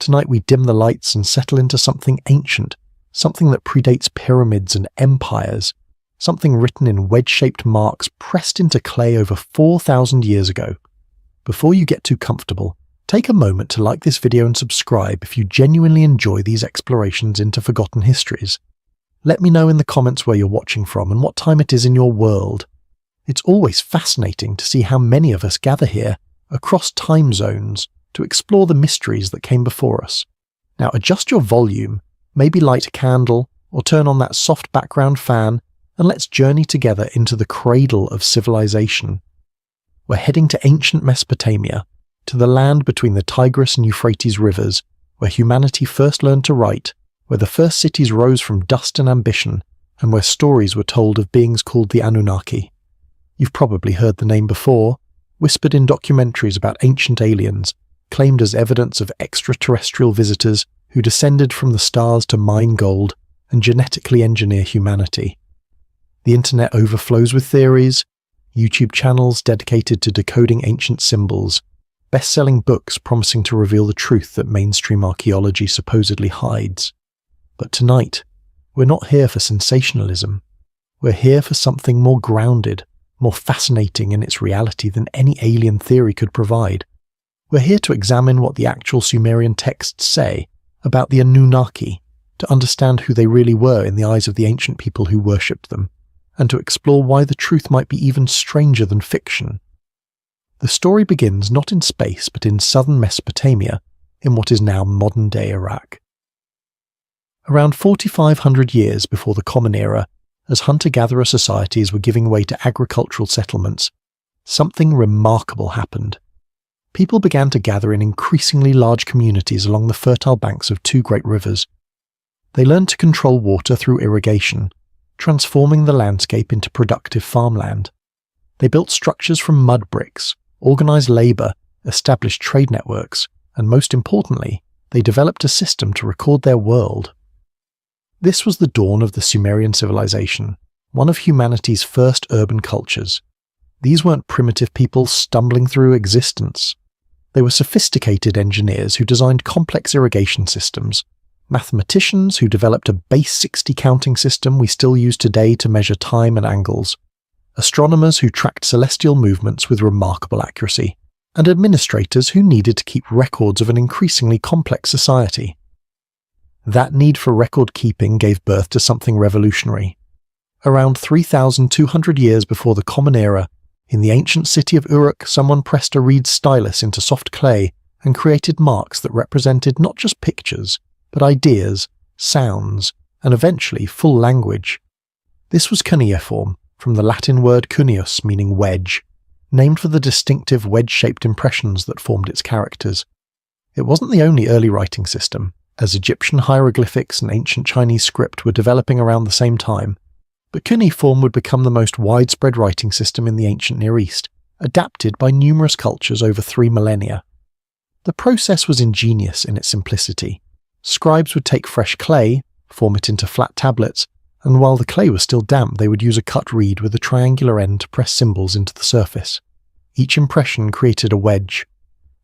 Tonight we dim the lights and settle into something ancient, something that predates pyramids and empires, something written in wedge-shaped marks pressed into clay over 4,000 years ago. Before you get too comfortable, take a moment to like this video and subscribe if you genuinely enjoy these explorations into forgotten histories. Let me know in the comments where you're watching from and what time it is in your world. It's always fascinating to see how many of us gather here, across time zones, to explore the mysteries that came before us. Now adjust your volume, maybe light a candle, or turn on that soft background fan, and let's journey together into the cradle of civilization. We're heading to ancient Mesopotamia, to the land between the Tigris and Euphrates rivers, where humanity first learned to write, where the first cities rose from dust and ambition, and where stories were told of beings called the Anunnaki. You've probably heard the name before, whispered in documentaries about ancient aliens, claimed as evidence of extraterrestrial visitors who descended from the stars to mine gold and genetically engineer humanity. The internet overflows with theories, YouTube channels dedicated to decoding ancient symbols, best-selling books promising to reveal the truth that mainstream archaeology supposedly hides. But tonight, we're not here for sensationalism. We're here for something more grounded, more fascinating in its reality than any alien theory could provide. We're here to examine what the actual Sumerian texts say about the Anunnaki, to understand who they really were in the eyes of the ancient people who worshipped them, and to explore why the truth might be even stranger than fiction. The story begins not in space but in southern Mesopotamia, in what is now modern-day Iraq. Around 4,500 years before the Common Era, as hunter-gatherer societies were giving way to agricultural settlements, something remarkable happened. People began to gather in increasingly large communities along the fertile banks of two great rivers. They learned to control water through irrigation, transforming the landscape into productive farmland. They built structures from mud bricks, organized labor, established trade networks, and most importantly, they developed a system to record their world. This was the dawn of the Sumerian civilization, one of humanity's first urban cultures. These weren't primitive people stumbling through existence. They were sophisticated engineers who designed complex irrigation systems, mathematicians who developed a base 60 counting system we still use today to measure time and angles, astronomers who tracked celestial movements with remarkable accuracy, and administrators who needed to keep records of an increasingly complex society. That need for record-keeping gave birth to something revolutionary. Around 3,200 years before the Common Era, in the ancient city of Uruk, someone pressed a reed stylus into soft clay and created marks that represented not just pictures, but ideas, sounds, and eventually full language. This was cuneiform, from the Latin word cuneus meaning wedge, named for the distinctive wedge-shaped impressions that formed its characters. It wasn't the only early writing system, as Egyptian hieroglyphics and ancient Chinese script were developing around the same time, but cuneiform would become the most widespread writing system in the ancient Near East, adapted by numerous cultures over 3 millennia. The process was ingenious in its simplicity. Scribes would take fresh clay, form it into flat tablets, and while the clay was still damp they would use a cut reed with a triangular end to press symbols into the surface. Each impression created a wedge.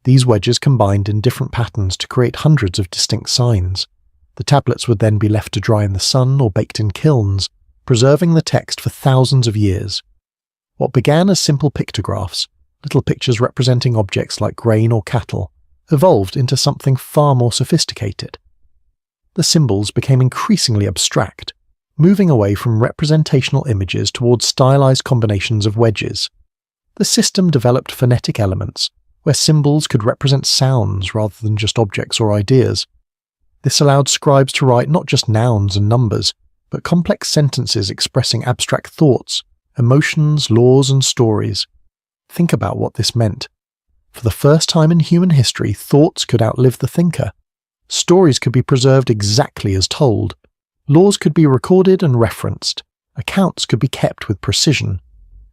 These wedges combined in different patterns to create hundreds of distinct signs. The tablets would then be left to dry in the sun or baked in kilns, preserving the text for thousands of years. What began as simple pictographs, little pictures representing objects like grain or cattle, evolved into something far more sophisticated. The symbols became increasingly abstract, moving away from representational images towards stylized combinations of wedges. The system developed phonetic elements, where symbols could represent sounds rather than just objects or ideas. This allowed scribes to write not just nouns and numbers, but complex sentences expressing abstract thoughts, emotions, laws, and stories. Think about what this meant. For the first time in human history, thoughts could outlive the thinker. Stories could be preserved exactly as told. Laws could be recorded and referenced. Accounts could be kept with precision.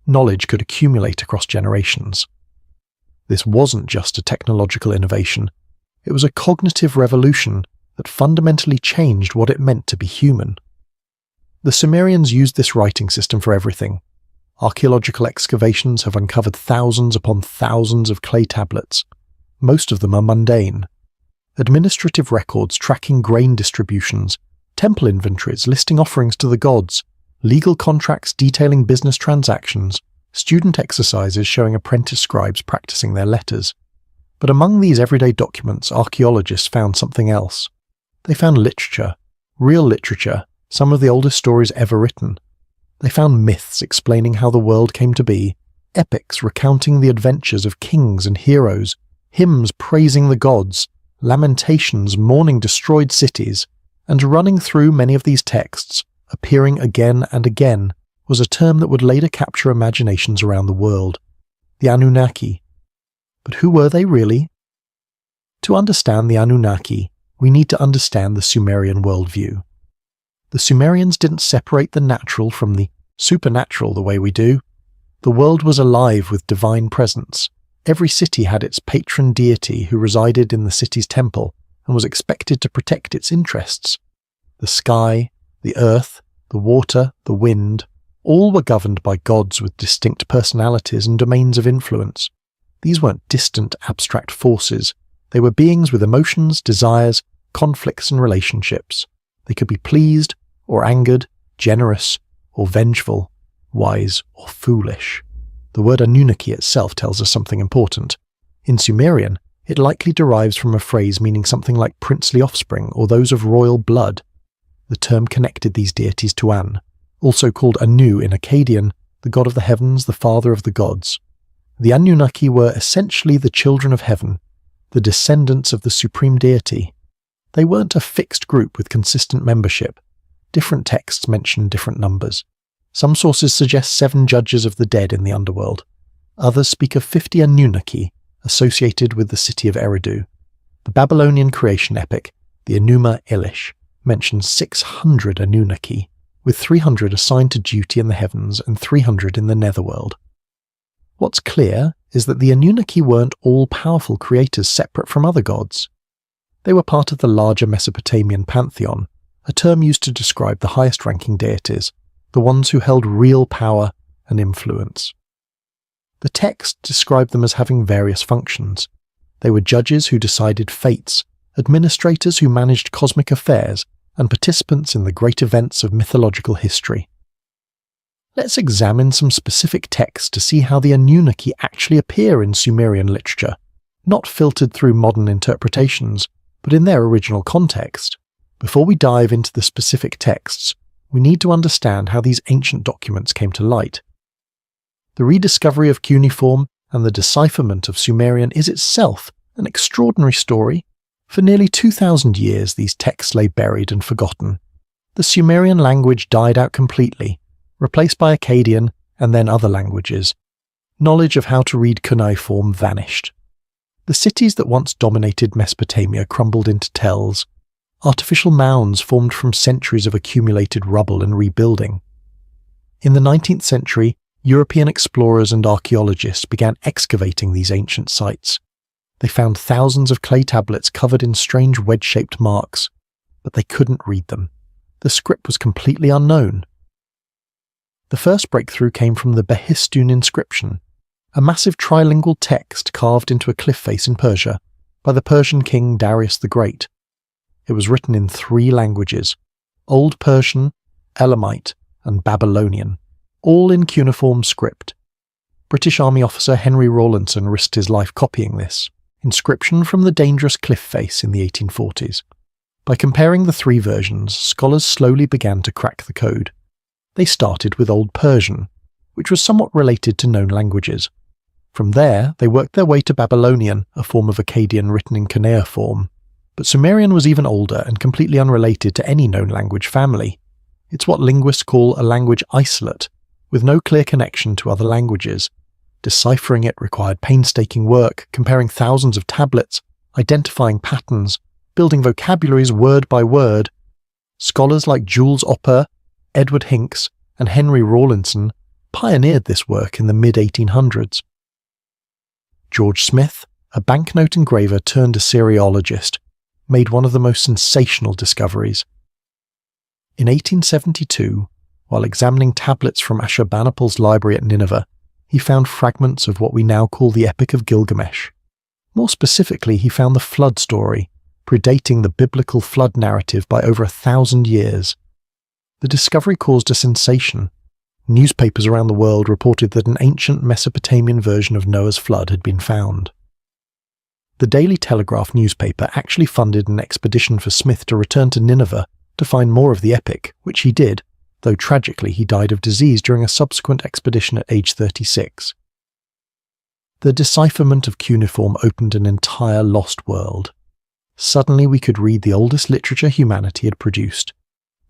Knowledge could accumulate across generations. This wasn't just a technological innovation. It was a cognitive revolution that fundamentally changed what it meant to be human. The Sumerians used this writing system for everything. Archaeological excavations have uncovered thousands upon thousands of clay tablets. Most of them are mundane. administrative records tracking grain distributions, temple inventories listing offerings to the gods, legal contracts detailing business transactions, student exercises showing apprentice scribes practicing their letters. But among these everyday documents, archaeologists found something else. They found literature, real literature, some of the oldest stories ever written. They found myths explaining how the world came to be, epics recounting the adventures of kings and heroes, hymns praising the gods, lamentations mourning destroyed cities, and running through many of these texts, appearing again and again, was a term that would later capture imaginations around the world. The Anunnaki. But who were they really? To understand the Anunnaki, we need to understand the Sumerian worldview. The Sumerians didn't separate the natural from the supernatural the way we do. The world was alive with divine presence. Every city had its patron deity who resided in the city's temple and was expected to protect its interests. The sky, the earth, the water, the wind, all were governed by gods with distinct personalities and domains of influence. These weren't distant, abstract forces. They were beings with emotions, desires, conflicts and relationships. They could be pleased or angered, generous or vengeful, wise or foolish. The word Anunnaki itself tells us something important. In Sumerian, it likely derives from a phrase meaning something like princely offspring or those of royal blood. The term connected these deities to An, also called Anu in Akkadian, the god of the heavens, the father of the gods. The Anunnaki were essentially the children of heaven, the descendants of the supreme deity. They weren't a fixed group with consistent membership. Different texts mention different numbers. Some sources suggest 7 judges of the dead in the underworld. Others speak of 50 Anunnaki associated with the city of Eridu. The Babylonian creation epic, the Enuma Elish, mentions 600 Anunnaki, with 300 assigned to duty in the heavens and 300 in the netherworld. What's clear is that the Anunnaki weren't all-powerful creators separate from other gods. They were part of the larger Mesopotamian pantheon, a term used to describe the highest-ranking deities, the ones who held real power and influence. The text described them as having various functions. They were judges who decided fates, administrators who managed cosmic affairs, and participants in the great events of mythological history. Let's examine some specific texts to see how the Anunnaki actually appear in Sumerian literature, not filtered through modern interpretations, but in their original context. Before we dive into the specific texts, we need to understand how these ancient documents came to light. The rediscovery of cuneiform and the decipherment of Sumerian is itself an extraordinary story. For nearly 2,000 years these texts lay buried and forgotten. The Sumerian language died out completely, replaced by Akkadian and then other languages. Knowledge of how to read cuneiform vanished. The cities that once dominated Mesopotamia crumbled into tells. Artificial mounds formed from centuries of accumulated rubble and rebuilding. In the 19th century, European explorers and archaeologists began excavating these ancient sites. They found thousands of clay tablets covered in strange wedge-shaped marks, but they couldn't read them. The script was completely unknown. The first breakthrough came from the Behistun inscription, a massive trilingual text carved into a cliff face in Persia by the Persian king Darius the Great. It was written in 3 languages, Old Persian, Elamite, and Babylonian, all in cuneiform script. British Army officer Henry Rawlinson risked his life copying this inscription from the dangerous cliff face in the 1840s. By comparing the 3 versions, scholars slowly began to crack the code. They started with Old Persian, which was somewhat related to known languages. From there, they worked their way to Babylonian, a form of Akkadian written in cuneiform. But Sumerian was even older and completely unrelated to any known language family. It's what linguists call a language isolate, with no clear connection to other languages. Deciphering it required painstaking work, comparing thousands of tablets, identifying patterns, building vocabularies word by word. Scholars like Jules Opper, Edward Hincks, and Henry Rawlinson pioneered this work in the mid-1800s. George Smith, a banknote engraver turned Assyriologist, made one of the most sensational discoveries. In 1872, while examining tablets from Ashurbanipal's library at Nineveh, he found fragments of what we now call the Epic of Gilgamesh. More specifically, he found the flood story, predating the biblical flood narrative by over 1,000 years. The discovery caused a sensation. Newspapers around the world reported that an ancient Mesopotamian version of Noah's flood had been found. The Daily Telegraph newspaper actually funded an expedition for Smith to return to Nineveh to find more of the epic, which he did, though tragically he died of disease during a subsequent expedition at age 36. The decipherment of cuneiform opened an entire lost world. Suddenly we could read the oldest literature humanity had produced.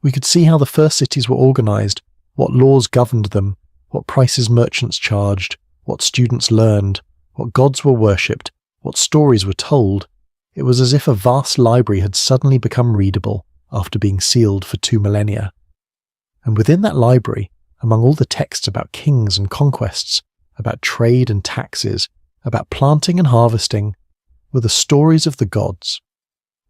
We could see how the first cities were organized, what laws governed them, what prices merchants charged, what students learned, what gods were worshipped, what stories were told. It was as if a vast library had suddenly become readable after being sealed for 2 millennia. And within that library, among all the texts about kings and conquests, about trade and taxes, about planting and harvesting, were the stories of the gods.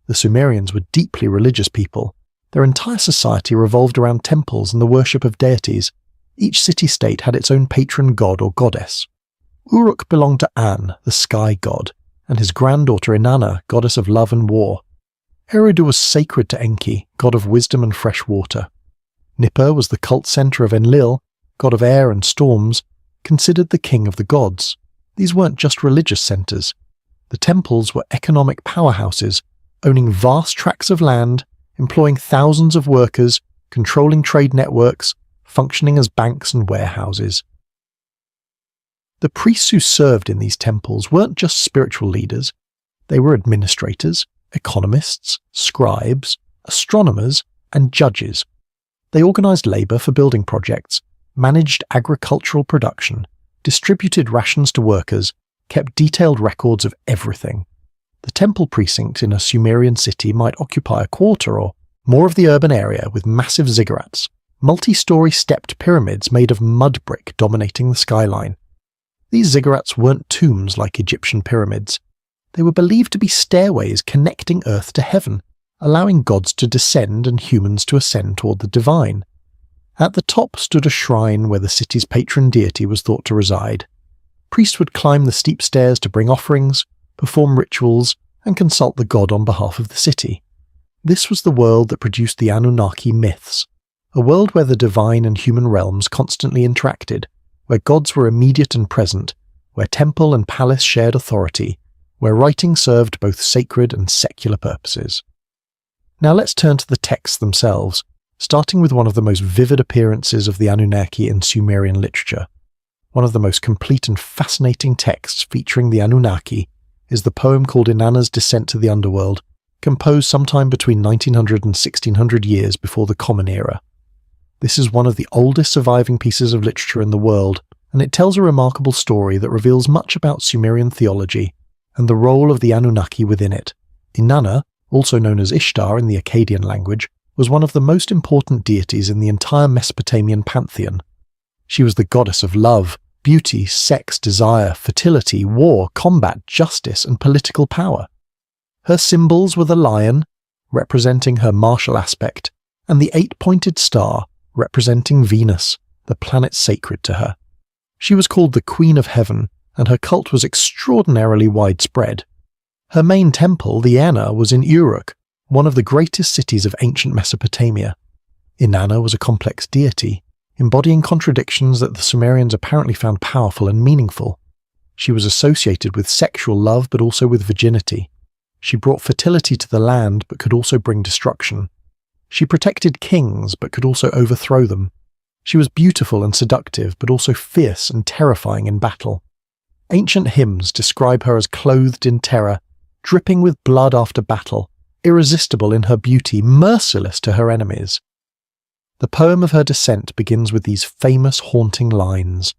The Sumerians were deeply religious people. Their entire society revolved around temples and the worship of deities. Each city-state had its own patron god or goddess. Uruk belonged to An, the sky god, and his granddaughter Inanna, goddess of love and war. Eridu was sacred to Enki, god of wisdom and fresh water. Nippur was the cult centre of Enlil, god of air and storms, considered the king of the gods. These weren't just religious centres. The temples were economic powerhouses, owning vast tracts of land, employing thousands of workers, controlling trade networks, functioning as banks and warehouses. The priests who served in these temples weren't just spiritual leaders. They were administrators, economists, scribes, astronomers, and judges. They organised labour for building projects, managed agricultural production, distributed rations to workers, kept detailed records of everything. The temple precinct in a Sumerian city might occupy a quarter or more of the urban area with massive ziggurats, multi-storey stepped pyramids made of mud brick dominating the skyline. These ziggurats weren't tombs like Egyptian pyramids. They were believed to be stairways connecting earth to heaven, allowing gods to descend and humans to ascend toward the divine. At the top stood a shrine where the city's patron deity was thought to reside. Priests would climb the steep stairs to bring offerings, perform rituals, and consult the god on behalf of the city. This was the world that produced the Anunnaki myths, a world where the divine and human realms constantly interacted, where gods were immediate and present, where temple and palace shared authority, where writing served both sacred and secular purposes. Now let's turn to the texts themselves, starting with one of the most vivid appearances of the Anunnaki in Sumerian literature. One of the most complete and fascinating texts featuring the Anunnaki is the poem called Inanna's Descent to the Underworld, composed sometime between 1900 and 1600 years before the Common Era. This is one of the oldest surviving pieces of literature in the world, and it tells a remarkable story that reveals much about Sumerian theology and the role of the Anunnaki within it. Inanna, also known as Ishtar in the Akkadian language, was one of the most important deities in the entire Mesopotamian pantheon. She was the goddess of love, beauty, sex, desire, fertility, war, combat, justice, and political power. Her symbols were the lion, representing her martial aspect, and the 8-pointed star, representing Venus, the planet sacred to her. She was called the Queen of Heaven, and her cult was extraordinarily widespread. Her main temple, the Inanna, was in Uruk, one of the greatest cities of ancient Mesopotamia. Inanna was a complex deity, embodying contradictions that the Sumerians apparently found powerful and meaningful. She was associated with sexual love but also with virginity. She brought fertility to the land but could also bring destruction. She protected kings but could also overthrow them. She was beautiful and seductive but also fierce and terrifying in battle. Ancient hymns describe her as clothed in terror, dripping with blood after battle, irresistible in her beauty, merciless to her enemies. The poem of her descent begins with these famous haunting lines.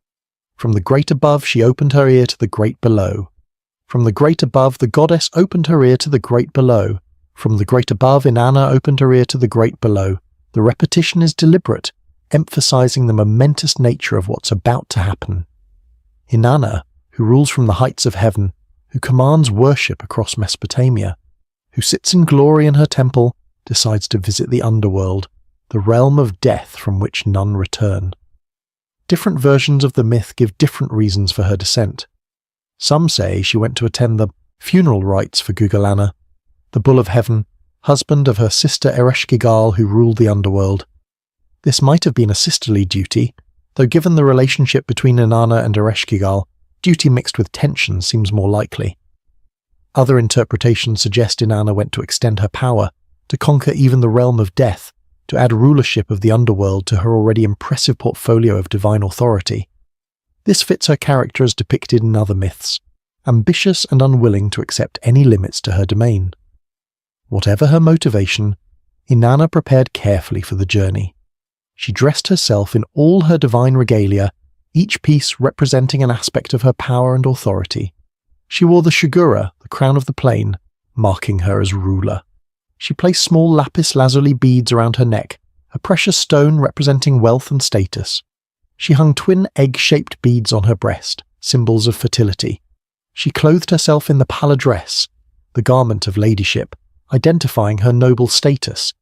From the great above she opened her ear to the great below. From the great above the goddess opened her ear to the great below. From the great above Inanna opened her ear to the great below. The repetition is deliberate, emphasizing the momentous nature of what's about to happen. Inanna, who rules from the heights of heaven, who commands worship across Mesopotamia, who sits in glory in her temple, decides to visit the underworld, the realm of death from which none return. Different versions of the myth give different reasons for her descent. Some say she went to attend the funeral rites for Gugalanna. the Bull of Heaven, husband of her sister Ereshkigal who ruled the underworld. This might have been a sisterly duty, though given the relationship between Inanna and Ereshkigal, duty mixed with tension seems more likely. Other interpretations suggest Inanna went to extend her power, to conquer even the realm of death, to add rulership of the underworld to her already impressive portfolio of divine authority. This fits her character as depicted in other myths, ambitious and unwilling to accept any limits to her domain. Whatever her motivation, Inanna prepared carefully for the journey. She dressed herself in all her divine regalia, each piece representing an aspect of her power and authority. She wore the shugura, the crown of the plain, marking her as ruler. She placed small lapis lazuli beads around her neck, a precious stone representing wealth and status. She hung twin egg-shaped beads on her breast, symbols of fertility. She clothed herself in the pala dress, the garment of ladyship, identifying her noble status.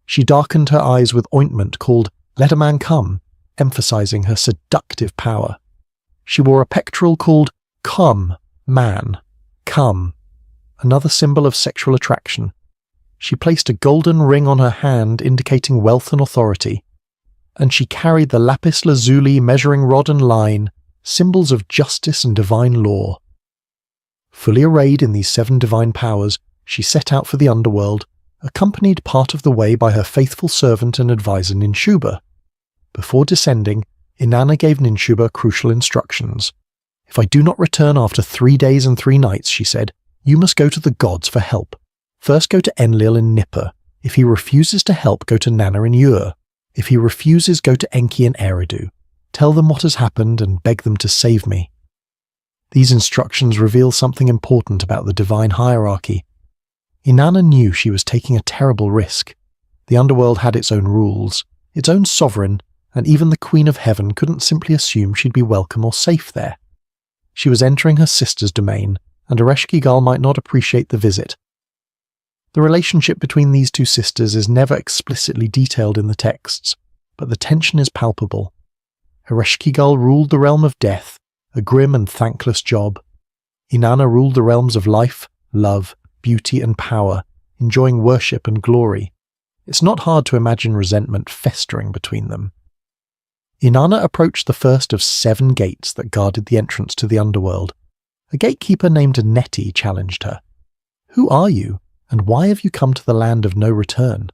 She darkened her eyes with ointment called "Let a Man Come," emphasizing her seductive power. She wore a pectoral called "Come, Man, Come," another symbol of sexual attraction. She placed a golden ring on her hand indicating wealth and authority, and she carried the lapis lazuli measuring rod and line, symbols of justice and divine law. Fully arrayed in these 7 divine powers, she set out for the underworld, accompanied part of the way by her faithful servant and advisor Ninshuba. Before descending, Inanna gave Ninshuba crucial instructions. "If I do not return after 3 days and 3 nights," she said, "you must go to the gods for help. First go to Enlil in Nippur. If he refuses to help, go to Nanna in Ur. If he refuses, go to Enki in Eridu. Tell them what has happened and beg them to save me." These instructions reveal something important about the divine hierarchy. Inanna knew she was taking a terrible risk. The underworld had its own rules, its own sovereign, and even the Queen of Heaven couldn't simply assume she'd be welcome or safe there. She was entering her sister's domain, and Ereshkigal might not appreciate the visit. The relationship between these 2 sisters is never explicitly detailed in the texts, but the tension is palpable. Ereshkigal ruled the realm of death, a grim and thankless job. Inanna ruled the realms of life, love, beauty and power, enjoying worship and glory. It's not hard to imagine resentment festering between them. Inanna approached the first of 7 gates that guarded the entrance to the underworld. A gatekeeper named Neti challenged her. "Who are you, and why have you come to the land of no return?"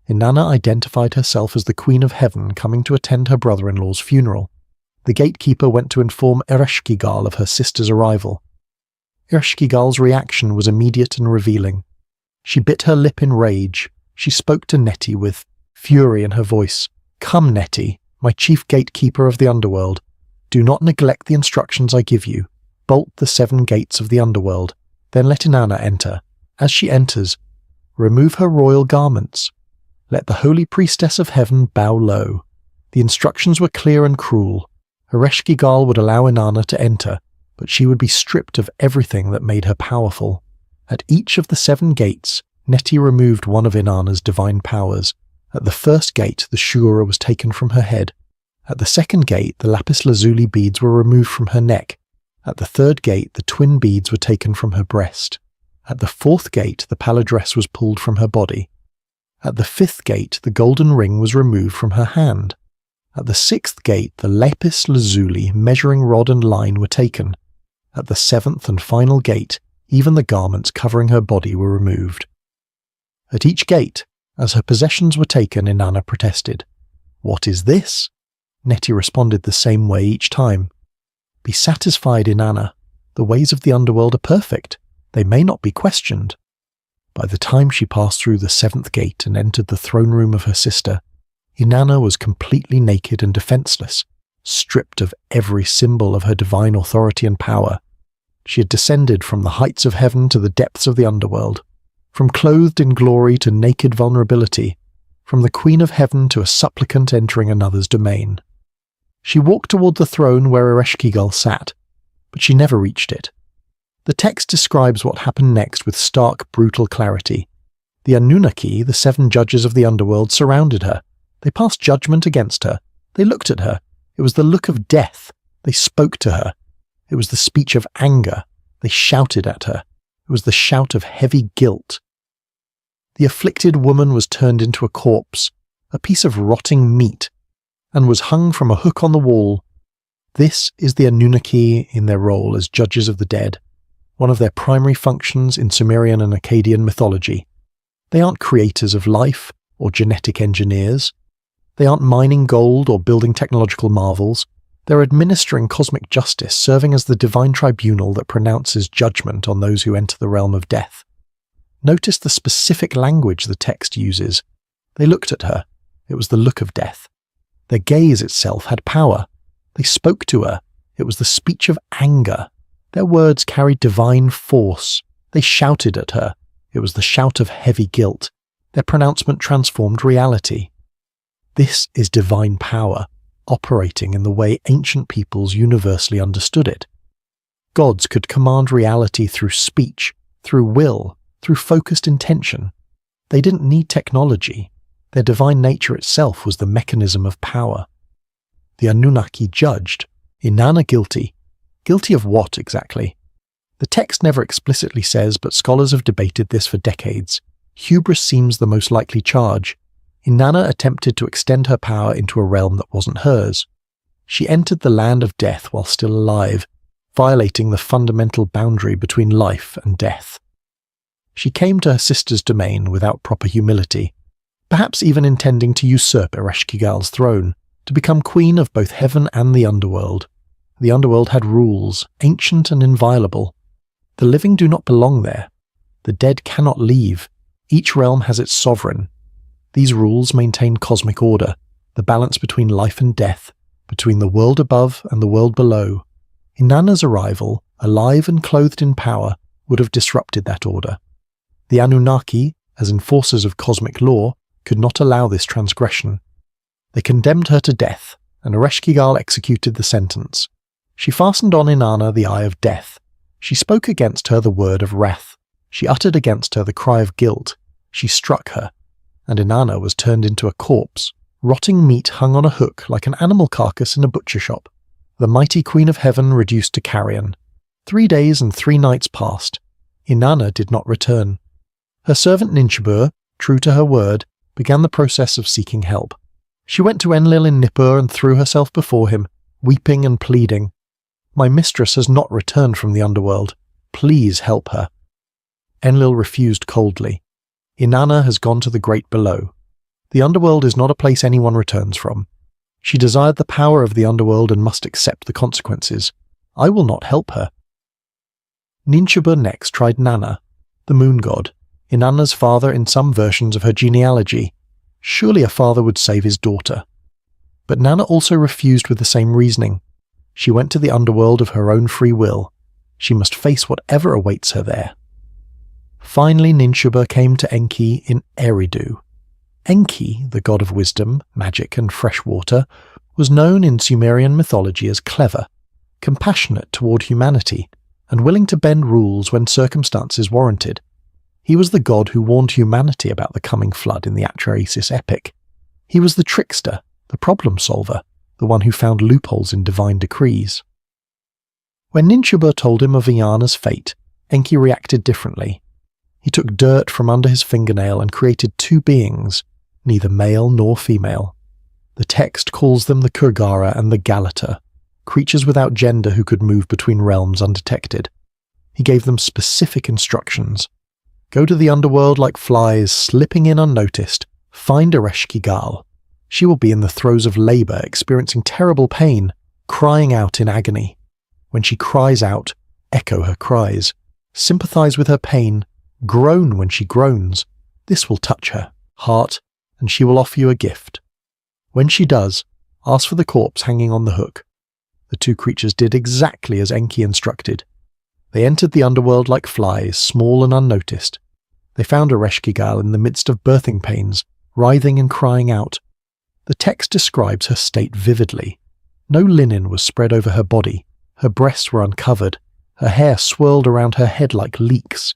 Inanna identified herself as the Queen of Heaven coming to attend her brother-in-law's funeral. The gatekeeper went to inform Ereshkigal of her sister's arrival. Ereshkigal's reaction was immediate and revealing. She bit her lip in rage. She spoke to Neti with fury in her voice. "Come, Neti, my chief gatekeeper of the underworld. Do not neglect the instructions I give you. Bolt the 7 gates of the underworld. Then let Inanna enter. As she enters, remove her royal garments. Let the holy priestess of heaven bow low." The instructions were clear and cruel. Ereshkigal would allow Inanna to enter, but she would be stripped of everything that made her powerful. At each of the 7 gates, Neti removed one of Inanna's divine powers. At the first gate, the shugura was taken from her head. At the second gate, the lapis lazuli beads were removed from her neck. At the third gate, the twin beads were taken from her breast. At the fourth gate, the pala dress was pulled from her body. At the 5th gate, the golden ring was removed from her hand. At the 6th gate, the lapis lazuli measuring rod and line were taken. At the 7th and final gate, even the garments covering her body were removed. At each gate, as her possessions were taken, Inanna protested. "What is this?" Neti responded the same way each time. "Be satisfied, Inanna. The ways of the underworld are perfect. They may not be questioned." By the time she passed through the 7th gate and entered the throne room of her sister, Inanna was completely naked and defenseless, stripped of every symbol of her divine authority and power. She had descended from the heights of heaven to the depths of the underworld, from clothed in glory to naked vulnerability, from the Queen of Heaven to a supplicant entering another's domain. She walked toward the throne where Ereshkigal sat, but she never reached it. The text describes what happened next with stark, brutal clarity. The Anunnaki, the 7 judges of the underworld, surrounded her. They passed judgment against her. They looked at her. It was the look of death. They spoke to her. It was the speech of anger. They shouted at her. It was the shout of heavy guilt. The afflicted woman was turned into a corpse, a piece of rotting meat, and was hung from a hook on the wall. This is the Anunnaki in their role as judges of the dead, one of their primary functions in Sumerian and Akkadian mythology. They aren't creators of life or genetic engineers. They aren't mining gold or building technological marvels. They're administering cosmic justice, serving as the divine tribunal that pronounces judgment on those who enter the realm of death. Notice the specific language the text uses. They looked at her. It was the look of death. Their gaze itself had power. They spoke to her. It was the speech of anger. Their words carried divine force. They shouted at her. It was the shout of heavy guilt. Their pronouncement transformed reality. This is divine power, operating in the way ancient peoples universally understood it. Gods could command reality through speech, through will, through focused intention. They didn't need technology. Their divine nature itself was the mechanism of power. The Anunnaki judged. Inanna guilty. Guilty of what exactly? The text never explicitly says, but scholars have debated this for decades. Hubris seems the most likely charge. Inanna attempted to extend her power into a realm that wasn't hers. She entered the land of death while still alive, violating the fundamental boundary between life and death. She came to her sister's domain without proper humility, perhaps even intending to usurp Ereshkigal's throne, to become queen of both heaven and the underworld. The underworld had rules, ancient and inviolable. The living do not belong there. The dead cannot leave. Each realm has its sovereign. These rules maintain cosmic order, the balance between life and death, between the world above and the world below. Inanna's arrival, alive and clothed in power, would have disrupted that order. The Anunnaki, as enforcers of cosmic law, could not allow this transgression. They condemned her to death, and Ereshkigal executed the sentence. She fastened on Inanna the eye of death. She spoke against her the word of wrath. She uttered against her the cry of guilt. She struck her, and Inanna was turned into a corpse, rotting meat hung on a hook like an animal carcass in a butcher shop. The mighty Queen of Heaven reduced to carrion. 3 days and 3 nights passed. Inanna did not return. Her servant Ninshubur, true to her word, began the process of seeking help. She went to Enlil in Nippur and threw herself before him, weeping and pleading. "My mistress has not returned from the underworld. Please help her." Enlil refused coldly. "Inanna has gone to the great below. The underworld is not a place anyone returns from. She desired the power of the underworld and must accept the consequences. I will not help her." Ninshubur next tried Nanna, the moon god, Inanna's father in some versions of her genealogy. Surely a father would save his daughter. But Nanna also refused with the same reasoning. She went to the underworld of her own free will. She must face whatever awaits her there. Finally Ninshubur came to Enki in Eridu. Enki, the god of wisdom, magic and fresh water, was known in Sumerian mythology as clever, compassionate toward humanity, and willing to bend rules when circumstances warranted. He was the god who warned humanity about the coming flood in the Atrahasis epic. He was the trickster, the problem solver, the one who found loopholes in divine decrees. When Ninshubur told him of Inanna's fate, Enki reacted differently. He took dirt from under his fingernail and created 2 beings, neither male nor female. The text calls them the Kurgara and the Galata, creatures without gender who could move between realms undetected. He gave them specific instructions. Go to the underworld like flies, slipping in unnoticed. Find Ereshkigal. She will be in the throes of labor, experiencing terrible pain, crying out in agony. When she cries out, echo her cries. Sympathize with her pain. Groan when she groans. This will touch her heart, and she will offer you a gift. When she does, ask for the corpse hanging on the hook. The 2 creatures did exactly as Enki instructed. They entered the underworld like flies, small and unnoticed. They found Ereshkigal in the midst of birthing pains, writhing and crying out. The text describes her state vividly. No linen was spread over her body. Her breasts were uncovered. Her hair swirled around her head like leeks.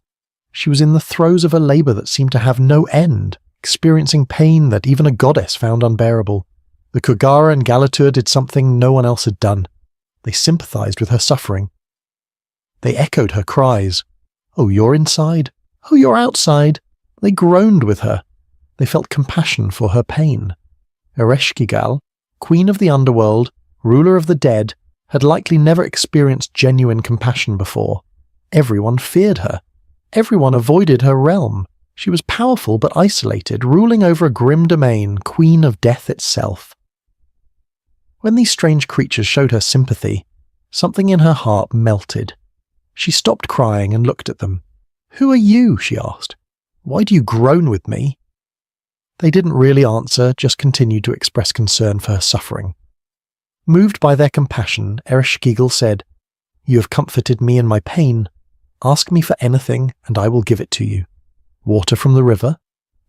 She was in the throes of a labor that seemed to have no end, experiencing pain that even a goddess found unbearable. The Kurgara and Galatur did something no one else had done. They sympathized with her suffering. They echoed her cries. "Oh, you're inside. Oh, you're outside. They groaned with her. They felt compassion for her pain. Ereshkigal, queen of the underworld, ruler of the dead, had likely never experienced genuine compassion before. Everyone feared her. Everyone avoided her realm. She was powerful but isolated, ruling over a grim domain, queen of death itself. When these strange creatures showed her sympathy, something in her heart melted. She stopped crying and looked at them. "Who are you?" she asked. "Why do you groan with me?" They didn't really answer, just continued to express concern for her suffering. Moved by their compassion, Ereshkigal said, "You have comforted me in my pain. Ask me for anything, and I will give it to you. Water from the river?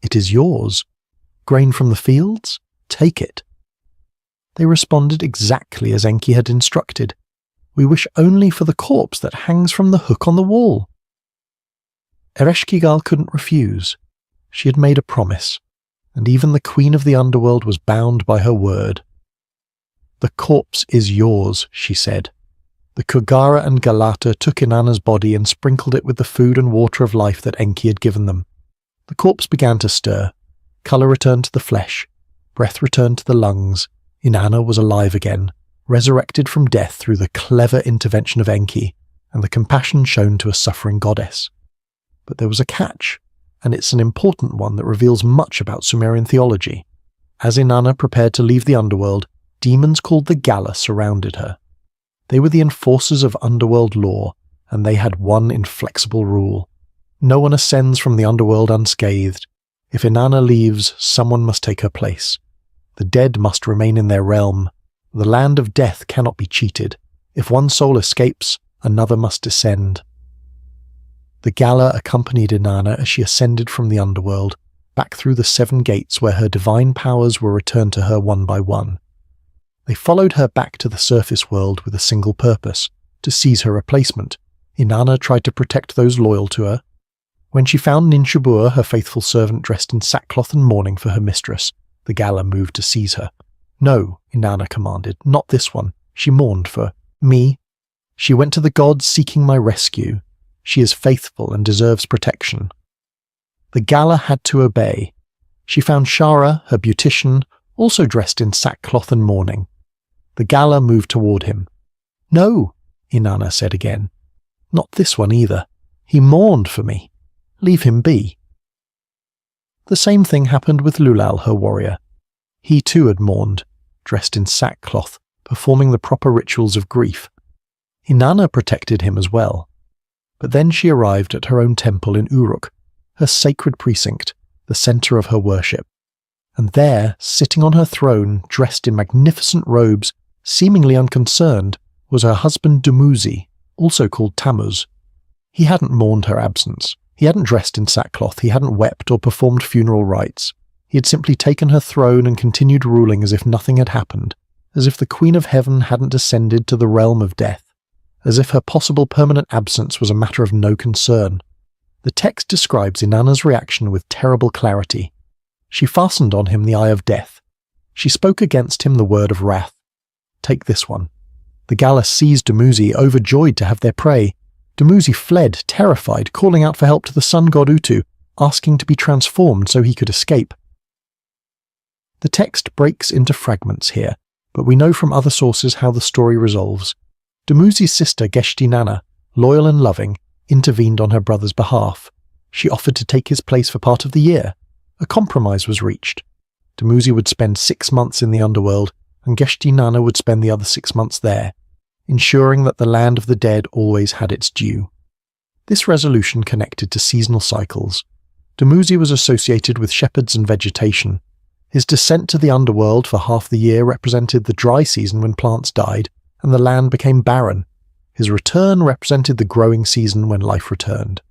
It is yours. Grain from the fields? Take it." They responded exactly as Enki had instructed. "We wish only for the corpse that hangs from the hook on the wall." Ereshkigal couldn't refuse. She had made a promise, and even the queen of the underworld was bound by her word. "The corpse is yours," she said. The Kugara and Galata took Inanna's body and sprinkled it with the food and water of life that Enki had given them. The corpse began to stir. Colour returned to the flesh. Breath returned to the lungs. Inanna was alive again, resurrected from death through the clever intervention of Enki and the compassion shown to a suffering goddess. But there was a catch, and it's an important one that reveals much about Sumerian theology. As Inanna prepared to leave the underworld, demons called the Gala surrounded her. They were the enforcers of underworld law, and they had one inflexible rule. No one ascends from the underworld unscathed. If Inanna leaves, someone must take her place. The dead must remain in their realm. The land of death cannot be cheated. If one soul escapes, another must descend. The Gala accompanied Inanna as she ascended from the underworld, back through the 7 gates where her divine powers were returned to her one by one. They followed her back to the surface world with a single purpose, to seize her replacement. Inanna tried to protect those loyal to her. When she found Ninshubur, her faithful servant dressed in sackcloth and mourning for her mistress, the Gala moved to seize her. "No," Inanna commanded, "not this one. She mourned for me. She went to the gods seeking my rescue. She is faithful and deserves protection." The Gala had to obey. She found Shara, her beautician, also dressed in sackcloth and mourning. The Gala moved toward him. "No," Inanna said again. "Not this one either. He mourned for me. Leave him be." The same thing happened with Lulal, her warrior. He too had mourned, dressed in sackcloth, performing the proper rituals of grief. Inanna protected him as well. But then she arrived at her own temple in Uruk, her sacred precinct, the center of her worship. And there, sitting on her throne, dressed in magnificent robes, seemingly unconcerned, was her husband Dumuzi, also called Tammuz. He hadn't mourned her absence. He hadn't dressed in sackcloth. He hadn't wept or performed funeral rites. He had simply taken her throne and continued ruling as if nothing had happened, as if the Queen of Heaven hadn't descended to the realm of death, as if her possible permanent absence was a matter of no concern. The text describes Inanna's reaction with terrible clarity. She fastened on him the eye of death. She spoke against him the word of wrath. "Take this one." The Gala seized Dumuzi, overjoyed to have their prey. Dumuzi fled, terrified, calling out for help to the sun god Utu, asking to be transformed so he could escape. The text breaks into fragments here, but we know from other sources how the story resolves. Dumuzi's sister Geshtinanna, loyal and loving, intervened on her brother's behalf. She offered to take his place for part of the year. A compromise was reached. Dumuzi would spend 6 months in the underworld, and Geshtinanna would spend the other 6 months there, ensuring that the land of the dead always had its due. This resolution connected to seasonal cycles. Dumuzi was associated with shepherds and vegetation. His descent to the underworld for half the year represented the dry season when plants died and the land became barren. His return represented the growing season when life returned.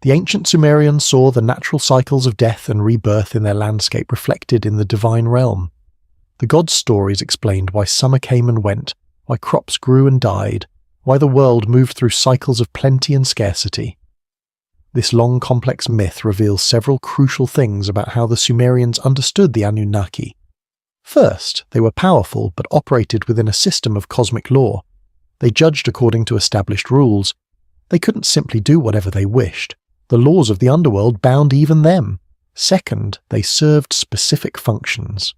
The ancient Sumerians saw the natural cycles of death and rebirth in their landscape reflected in the divine realm. The gods' stories explained why summer came and went, why crops grew and died, why the world moved through cycles of plenty and scarcity. This long, complex myth reveals several crucial things about how the Sumerians understood the Anunnaki. First, they were powerful but operated within a system of cosmic law. They judged according to established rules. They couldn't simply do whatever they wished. The laws of the underworld bound even them. Second, they served specific functions.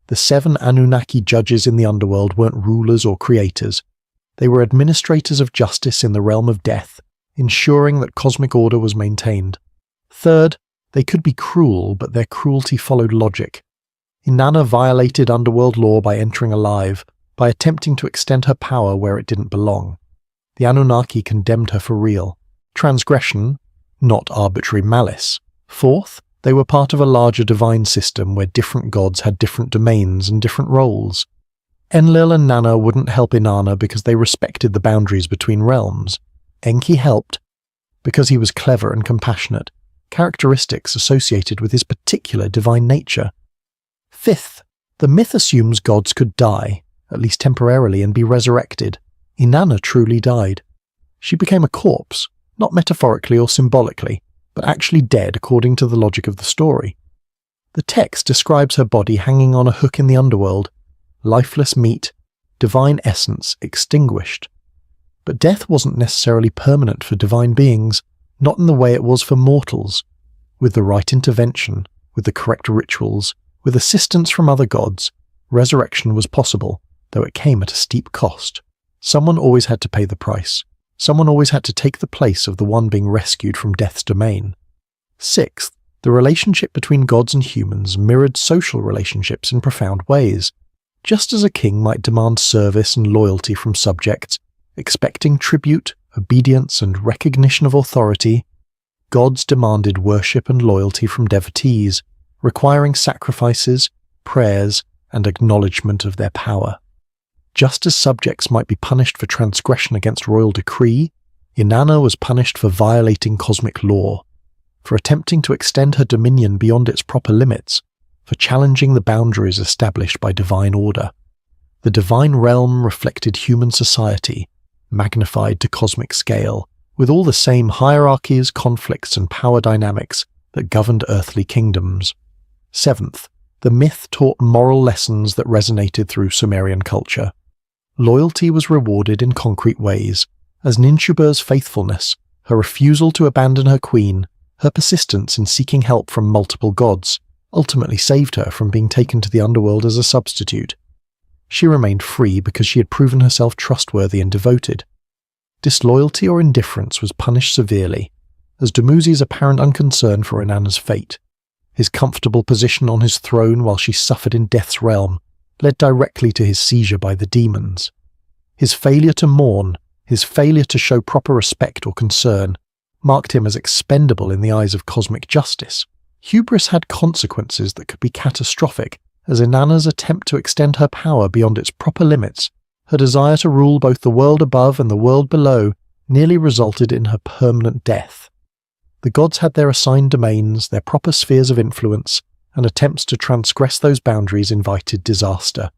The 7 Anunnaki judges in the underworld weren't rulers or creators. They were administrators of justice in the realm of death, ensuring that cosmic order was maintained. Third, they could be cruel, but their cruelty followed logic. Inanna violated underworld law by entering alive, by attempting to extend her power where it didn't belong. The Anunnaki condemned her for real. Transgression, not arbitrary malice. Fourth, they were part of a larger divine system where different gods had different domains and different roles. Enlil and Nanna wouldn't help Inanna because they respected the boundaries between realms. Enki helped because he was clever and compassionate, characteristics associated with his particular divine nature. Fifth, the myth assumes gods could die, at least temporarily, and be resurrected. Inanna truly died. She became a corpse, not metaphorically or symbolically, but actually dead according to the logic of the story. The text describes her body hanging on a hook in the underworld, lifeless meat, divine essence extinguished. But death wasn't necessarily permanent for divine beings, not in the way it was for mortals. With the right intervention, with the correct rituals, with assistance from other gods, resurrection was possible, though it came at a steep cost. Someone always had to pay the price. Someone always had to take the place of the one being rescued from death's domain. Sixth, the relationship between gods and humans mirrored social relationships in profound ways. Just as a king might demand service and loyalty from subjects, expecting tribute, obedience, and recognition of authority, gods demanded worship and loyalty from devotees, requiring sacrifices, prayers, and acknowledgement of their power. Just as subjects might be punished for transgression against royal decree, Inanna was punished for violating cosmic law, for attempting to extend her dominion beyond its proper limits, for challenging the boundaries established by divine order. The divine realm reflected human society, magnified to cosmic scale, with all the same hierarchies, conflicts, and power dynamics that governed earthly kingdoms. Seventh, the myth taught moral lessons that resonated through Sumerian culture. Loyalty was rewarded in concrete ways, as Ninchuber's faithfulness, her refusal to abandon her queen, her persistence in seeking help from multiple gods, ultimately saved her from being taken to the underworld as a substitute. She remained free because she had proven herself trustworthy and devoted. Disloyalty or indifference was punished severely, as Dumuzi's apparent unconcern for Inanna's fate. His comfortable position on his throne while she suffered in death's realm led directly to his seizure by the demons. His failure to mourn, his failure to show proper respect or concern, marked him as expendable in the eyes of cosmic justice. Hubris had consequences that could be catastrophic, as Inanna's attempt to extend her power beyond its proper limits, her desire to rule both the world above and the world below, nearly resulted in her permanent death. The gods had their assigned domains, their proper spheres of influence, and attempts to transgress those boundaries invited disaster.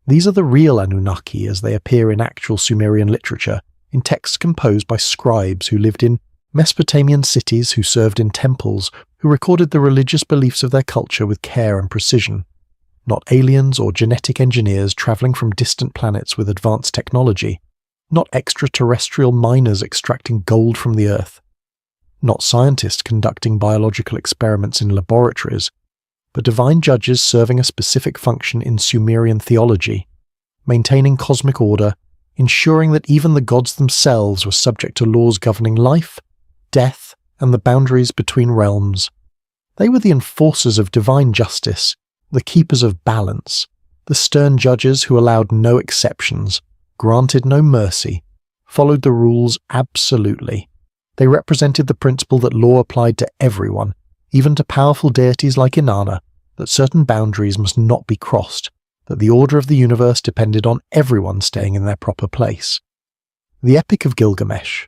These are the real Anunnaki as they appear in actual Sumerian literature, in texts composed by scribes who lived in Mesopotamian cities, who served in temples, who recorded the religious beliefs of their culture with care and precision. Not aliens or genetic engineers travelling from distant planets with advanced technology. Not extraterrestrial miners extracting gold from the earth. Not scientists conducting biological experiments in laboratories, but divine judges serving a specific function in Sumerian theology, maintaining cosmic order, ensuring that even the gods themselves were subject to laws governing life, death, and the boundaries between realms. They were the enforcers of divine justice, the keepers of balance, the stern judges who allowed no exceptions, granted no mercy, followed the rules absolutely. They represented the principle that law applied to everyone, even to powerful deities like Inanna, that certain boundaries must not be crossed, that the order of the universe depended on everyone staying in their proper place. The Epic of Gilgamesh,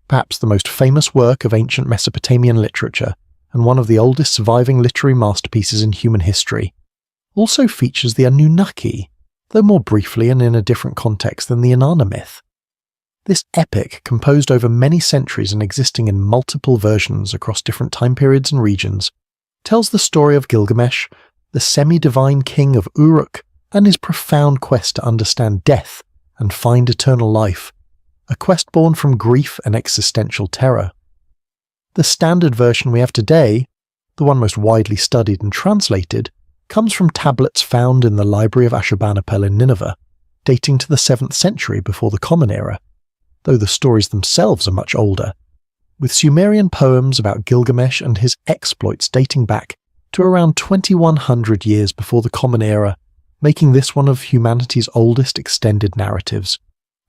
perhaps the most famous work of ancient Mesopotamian literature and one of the oldest surviving literary masterpieces in human history, also features the Anunnaki, though more briefly and in a different context than the Inanna myth. This epic, composed over many centuries and existing in multiple versions across different time periods and regions, tells the story of Gilgamesh, the semi-divine king of Uruk, and his profound quest to understand death and find eternal life, a quest born from grief and existential terror. The standard version we have today, the one most widely studied and translated, comes from tablets found in the Library of Ashurbanipal in Nineveh, dating to the 7th century before the Common Era, though the stories themselves are much older, with Sumerian poems about Gilgamesh and his exploits dating back to around 2100 years before the Common Era, making this one of humanity's oldest extended narratives.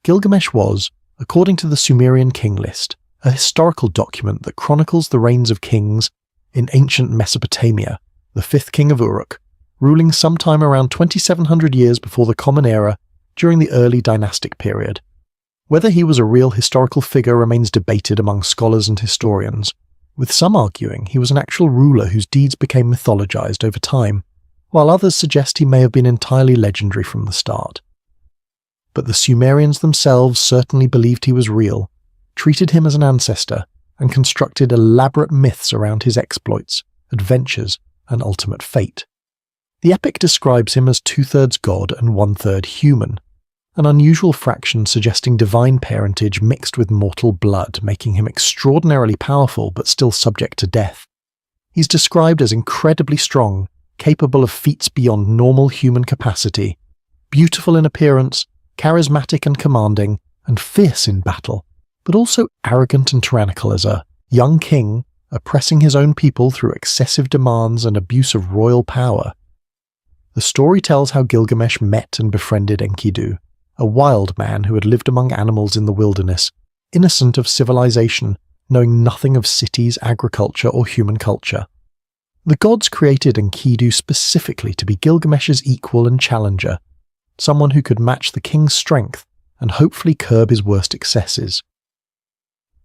Gilgamesh was, according to the Sumerian king list, a historical document that chronicles the reigns of kings in ancient Mesopotamia, the 5th king of Uruk, ruling sometime around 2700 years before the Common Era during the early dynastic period. Whether he was a real historical figure remains debated among scholars and historians, with some arguing he was an actual ruler whose deeds became mythologized over time, while others suggest he may have been entirely legendary from the start. But the Sumerians themselves certainly believed he was real, treated him as an ancestor, and constructed elaborate myths around his exploits, adventures, and ultimate fate. The epic describes him as 2/3 god and 1/3 human, an unusual fraction suggesting divine parentage mixed with mortal blood, making him extraordinarily powerful but still subject to death. He's described as incredibly strong, capable of feats beyond normal human capacity, beautiful in appearance, charismatic and commanding, and fierce in battle, but also arrogant and tyrannical as a young king, oppressing his own people through excessive demands and abuse of royal power. The story tells how Gilgamesh met and befriended Enkidu, a wild man who had lived among animals in the wilderness, innocent of civilization, knowing nothing of cities, agriculture, or human culture. The gods created Enkidu specifically to be Gilgamesh's equal and challenger, someone who could match the king's strength and hopefully curb his worst excesses.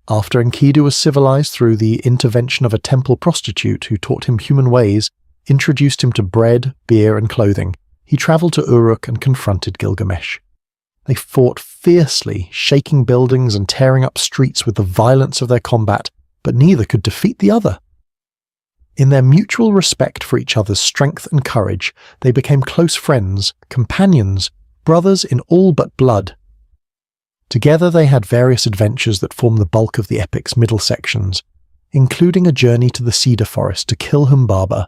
After Enkidu was civilized through the intervention of a temple prostitute who taught him human ways, introduced him to bread, beer, and clothing, he travelled to Uruk and confronted Gilgamesh. They fought fiercely, shaking buildings and tearing up streets with the violence of their combat, but neither could defeat the other. In their mutual respect for each other's strength and courage, they became close friends, companions, brothers in all but blood. Together they had various adventures that form the bulk of the epic's middle sections, including a journey to the cedar forest to kill Humbaba,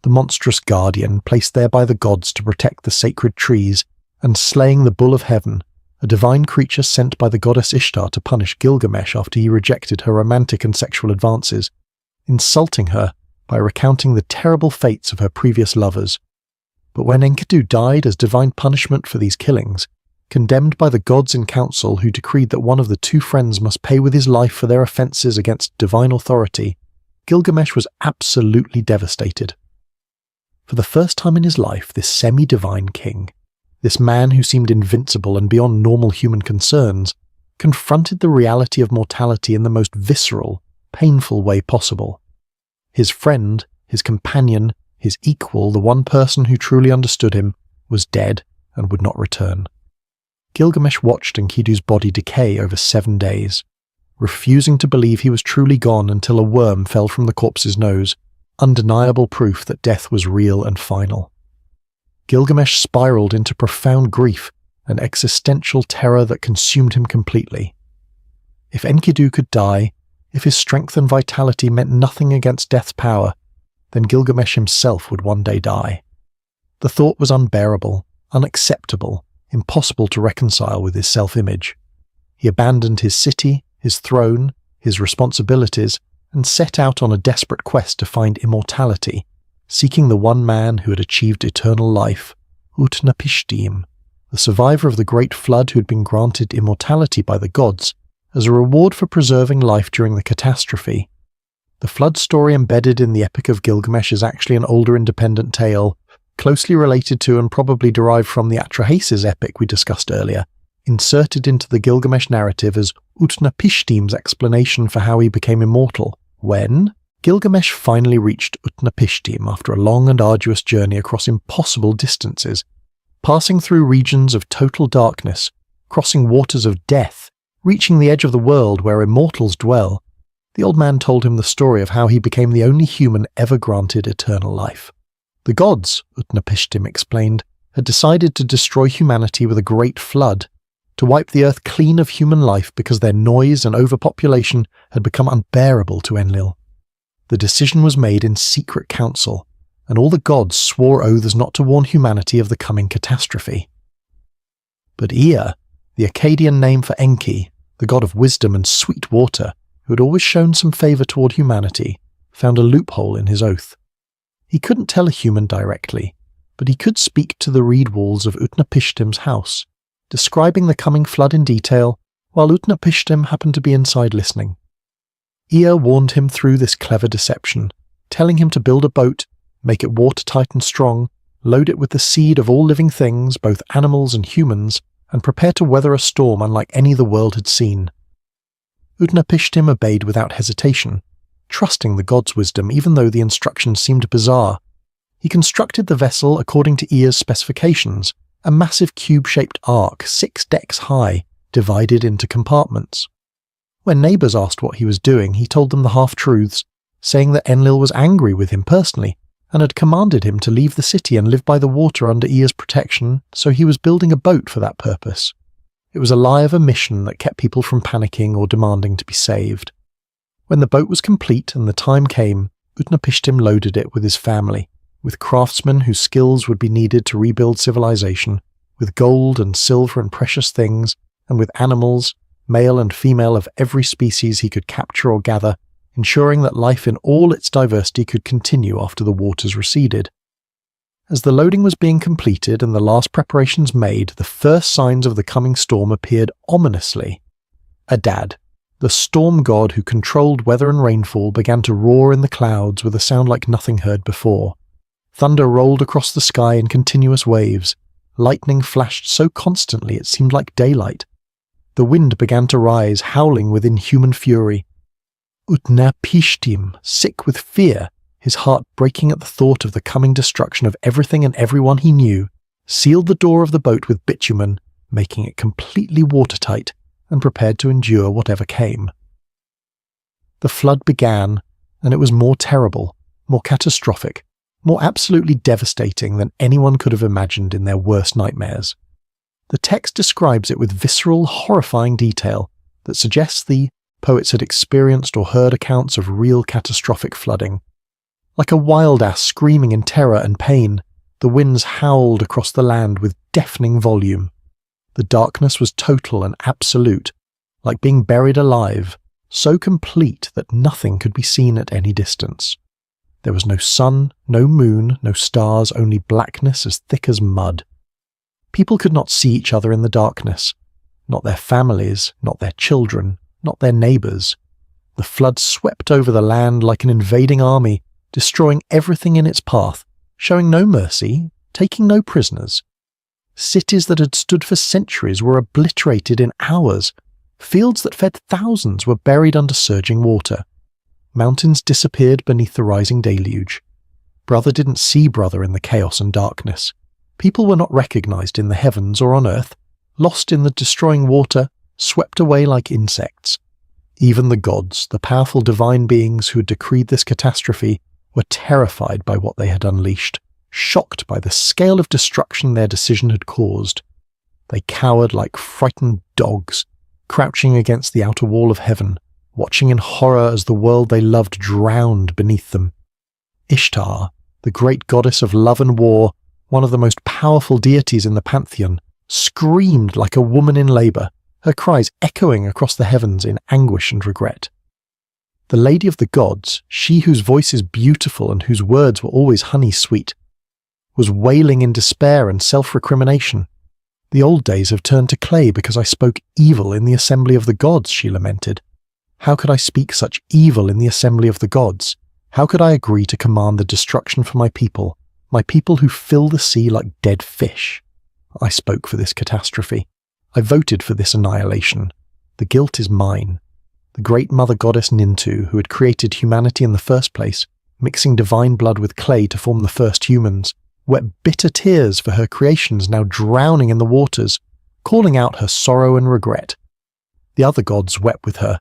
the monstrous guardian placed there by the gods to protect the sacred trees, and slaying the Bull of Heaven, a divine creature sent by the goddess Ishtar to punish Gilgamesh after he rejected her romantic and sexual advances, insulting her by recounting the terrible fates of her previous lovers. But when Enkidu died as divine punishment for these killings, condemned by the gods in council who decreed that one of the two friends must pay with his life for their offences against divine authority, Gilgamesh was absolutely devastated. For the first time in his life, this semi-divine king, this man who seemed invincible and beyond normal human concerns, confronted the reality of mortality in the most visceral, painful way possible. His friend, his companion, his equal, the one person who truly understood him, was dead and would not return. Gilgamesh watched Enkidu's body decay over 7 days, refusing to believe he was truly gone until a worm fell from the corpse's nose, undeniable proof that death was real and final. Gilgamesh spiraled into profound grief and existential terror that consumed him completely. If Enkidu could die, if his strength and vitality meant nothing against death's power, then Gilgamesh himself would one day die. The thought was unbearable, unacceptable, impossible to reconcile with his self-image. He abandoned his city, his throne, his responsibilities, and set out on a desperate quest to find immortality, seeking the one man who had achieved eternal life, Utnapishtim, the survivor of the great flood who had been granted immortality by the gods as a reward for preserving life during the catastrophe. The flood story embedded in the Epic of Gilgamesh is actually an older independent tale, closely related to and probably derived from the Atrahasis epic we discussed earlier, inserted into the Gilgamesh narrative as Utnapishtim's explanation for how he became immortal, when Gilgamesh finally reached Utnapishtim after a long and arduous journey across impossible distances, passing through regions of total darkness, crossing waters of death, reaching the edge of the world where immortals dwell. The old man told him the story of how he became the only human ever granted eternal life. The gods, Utnapishtim explained, had decided to destroy humanity with a great flood, to wipe the earth clean of human life because their noise and overpopulation had become unbearable to Enlil. The decision was made in secret council, and all the gods swore oaths not to warn humanity of the coming catastrophe. But Ea, the Akkadian name for Enki, the god of wisdom and sweet water, who had always shown some favour toward humanity, found a loophole in his oath. He couldn't tell a human directly, but he could speak to the reed walls of Utnapishtim's house, describing the coming flood in detail, while Utnapishtim happened to be inside listening. Ea warned him through this clever deception, telling him to build a boat, make it watertight and strong, load it with the seed of all living things, both animals and humans, and prepare to weather a storm unlike any the world had seen. Utnapishtim obeyed without hesitation, trusting the god's wisdom even though the instructions seemed bizarre. He constructed the vessel according to Ea's specifications, a massive cube-shaped ark 6 decks high, divided into compartments. When neighbours asked what he was doing, he told them the half-truths, saying that Enlil was angry with him personally, and had commanded him to leave the city and live by the water under Ea's protection, so he was building a boat for that purpose. It was a lie of a mission that kept people from panicking or demanding to be saved. When the boat was complete and the time came, Utnapishtim loaded it with his family, with craftsmen whose skills would be needed to rebuild civilization, with gold and silver and precious things, and with animals, male and female of every species he could capture or gather, ensuring that life in all its diversity could continue after the waters receded. As the loading was being completed and the last preparations made, the first signs of the coming storm appeared ominously. Adad, the storm god who controlled weather and rainfall, began to roar in the clouds with a sound like nothing heard before. Thunder rolled across the sky in continuous waves. Lightning flashed so constantly it seemed like daylight. The wind began to rise, howling with inhuman fury. Utnapishtim, sick with fear, his heart breaking at the thought of the coming destruction of everything and everyone he knew, sealed the door of the boat with bitumen, making it completely watertight, and prepared to endure whatever came. The flood began, and it was more terrible, more catastrophic, more absolutely devastating than anyone could have imagined in their worst nightmares. The text describes it with visceral, horrifying detail that suggests the poets had experienced or heard accounts of real catastrophic flooding. Like a wild ass screaming in terror and pain, the winds howled across the land with deafening volume. The darkness was total and absolute, like being buried alive, so complete that nothing could be seen at any distance. There was no sun, no moon, no stars, only blackness as thick as mud. People could not see each other in the darkness, not their families, not their children, not their neighbours. The flood swept over the land like an invading army, destroying everything in its path, showing no mercy, taking no prisoners. Cities that had stood for centuries were obliterated in hours. Fields that fed thousands were buried under surging water. Mountains disappeared beneath the rising deluge. Brother didn't see brother in the chaos and darkness. People were not recognized in the heavens or on earth, lost in the destroying water, swept away like insects. Even the gods, the powerful divine beings who had decreed this catastrophe, were terrified by what they had unleashed, shocked by the scale of destruction their decision had caused. They cowered like frightened dogs, crouching against the outer wall of heaven, watching in horror as the world they loved drowned beneath them. Ishtar, the great goddess of love and war, one of the most powerful deities in the pantheon, screamed like a woman in labour, her cries echoing across the heavens in anguish and regret. The lady of the gods, she whose voice is beautiful and whose words were always honey-sweet, was wailing in despair and self-recrimination. The old days have turned to clay because I spoke evil in the assembly of the gods, she lamented. How could I speak such evil in the assembly of the gods? How could I agree to command the destruction for my people who fill the sea like dead fish? I spoke for this catastrophe. I voted for this annihilation. The guilt is mine. The great mother goddess Nintu, who had created humanity in the first place, mixing divine blood with clay to form the first humans, wept bitter tears for her creations now drowning in the waters, calling out her sorrow and regret. The other gods wept with her,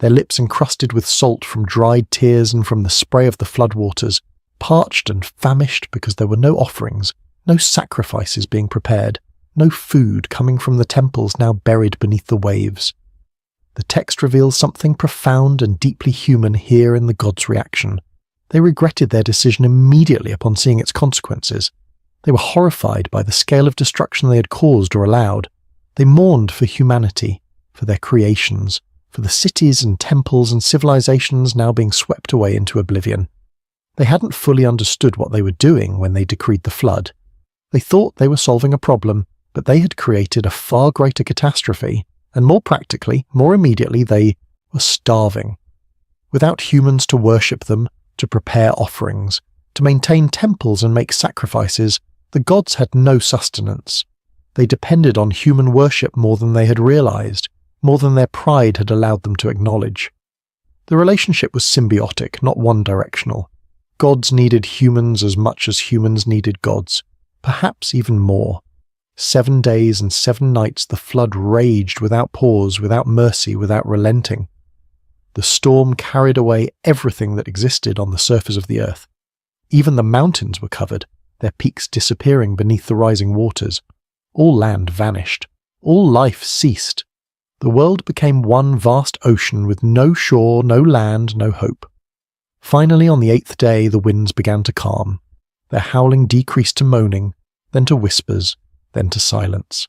their lips encrusted with salt from dried tears and from the spray of the floodwaters, parched and famished because there were no offerings, no sacrifices being prepared, no food coming from the temples now buried beneath the waves. The text reveals something profound and deeply human here in the gods' reaction. They regretted their decision immediately upon seeing its consequences. They were horrified by the scale of destruction they had caused or allowed. They mourned for humanity, for their creations, for the cities and temples and civilizations now being swept away into oblivion. They hadn't fully understood what they were doing when they decreed the flood. They thought they were solving a problem, but they had created a far greater catastrophe, and more practically, more immediately, they were starving. Without humans to worship them, to prepare offerings, to maintain temples and make sacrifices, the gods had no sustenance. They depended on human worship more than they had realized, more than their pride had allowed them to acknowledge. The relationship was symbiotic, not one-directional. Gods needed humans as much as humans needed gods, perhaps even more. 7 days and 7 nights the flood raged without pause, without mercy, without relenting. The storm carried away everything that existed on the surface of the earth. Even the mountains were covered, their peaks disappearing beneath the rising waters. All land vanished. All life ceased. The world became one vast ocean with no shore, no land, no hope. Finally, on the 8th day, the winds began to calm. Their howling decreased to moaning, then to whispers, then to silence.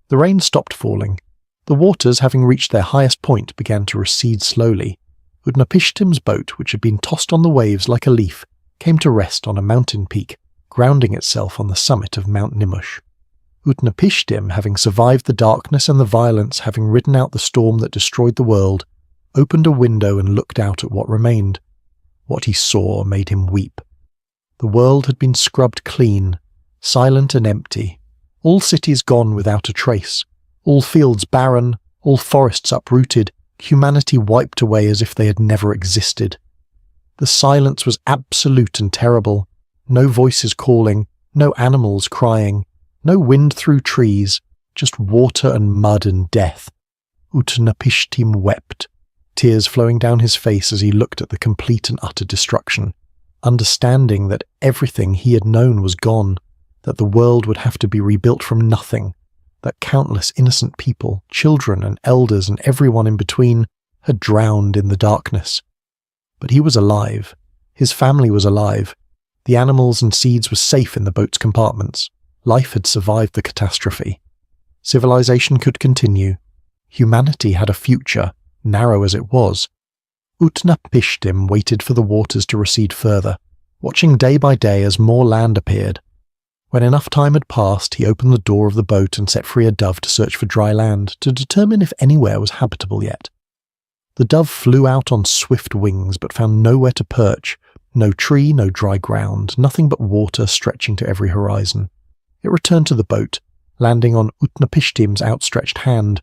The rain stopped falling. The waters, having reached their highest point, began to recede slowly. Utnapishtim's boat, which had been tossed on the waves like a leaf, came to rest on a mountain peak, grounding itself on the summit of Mount Nimush. Utnapishtim, having survived the darkness and the violence, having ridden out the storm that destroyed the world, opened a window and looked out at what remained. What he saw made him weep. The world had been scrubbed clean, silent and empty, all cities gone without a trace, all fields barren, all forests uprooted, humanity wiped away as if they had never existed. The silence was absolute and terrible, no voices calling, no animals crying, no wind through trees, just water and mud and death. Utnapishtim wept, tears flowing down his face as he looked at the complete and utter destruction, understanding that everything he had known was gone, that the world would have to be rebuilt from nothing, that countless innocent people, children and elders and everyone in between, had drowned in the darkness. But he was alive. His family was alive. The animals and seeds were safe in the boat's compartments. Life had survived the catastrophe. Civilization could continue. Humanity had a future, narrow as it was. Utnapishtim waited for the waters to recede further, watching day by day as more land appeared. When enough time had passed, he opened the door of the boat and set free a dove to search for dry land, to determine if anywhere was habitable yet. The dove flew out on swift wings, but found nowhere to perch, no tree, no dry ground, nothing but water stretching to every horizon. It returned to the boat, landing on Utnapishtim's outstretched hand,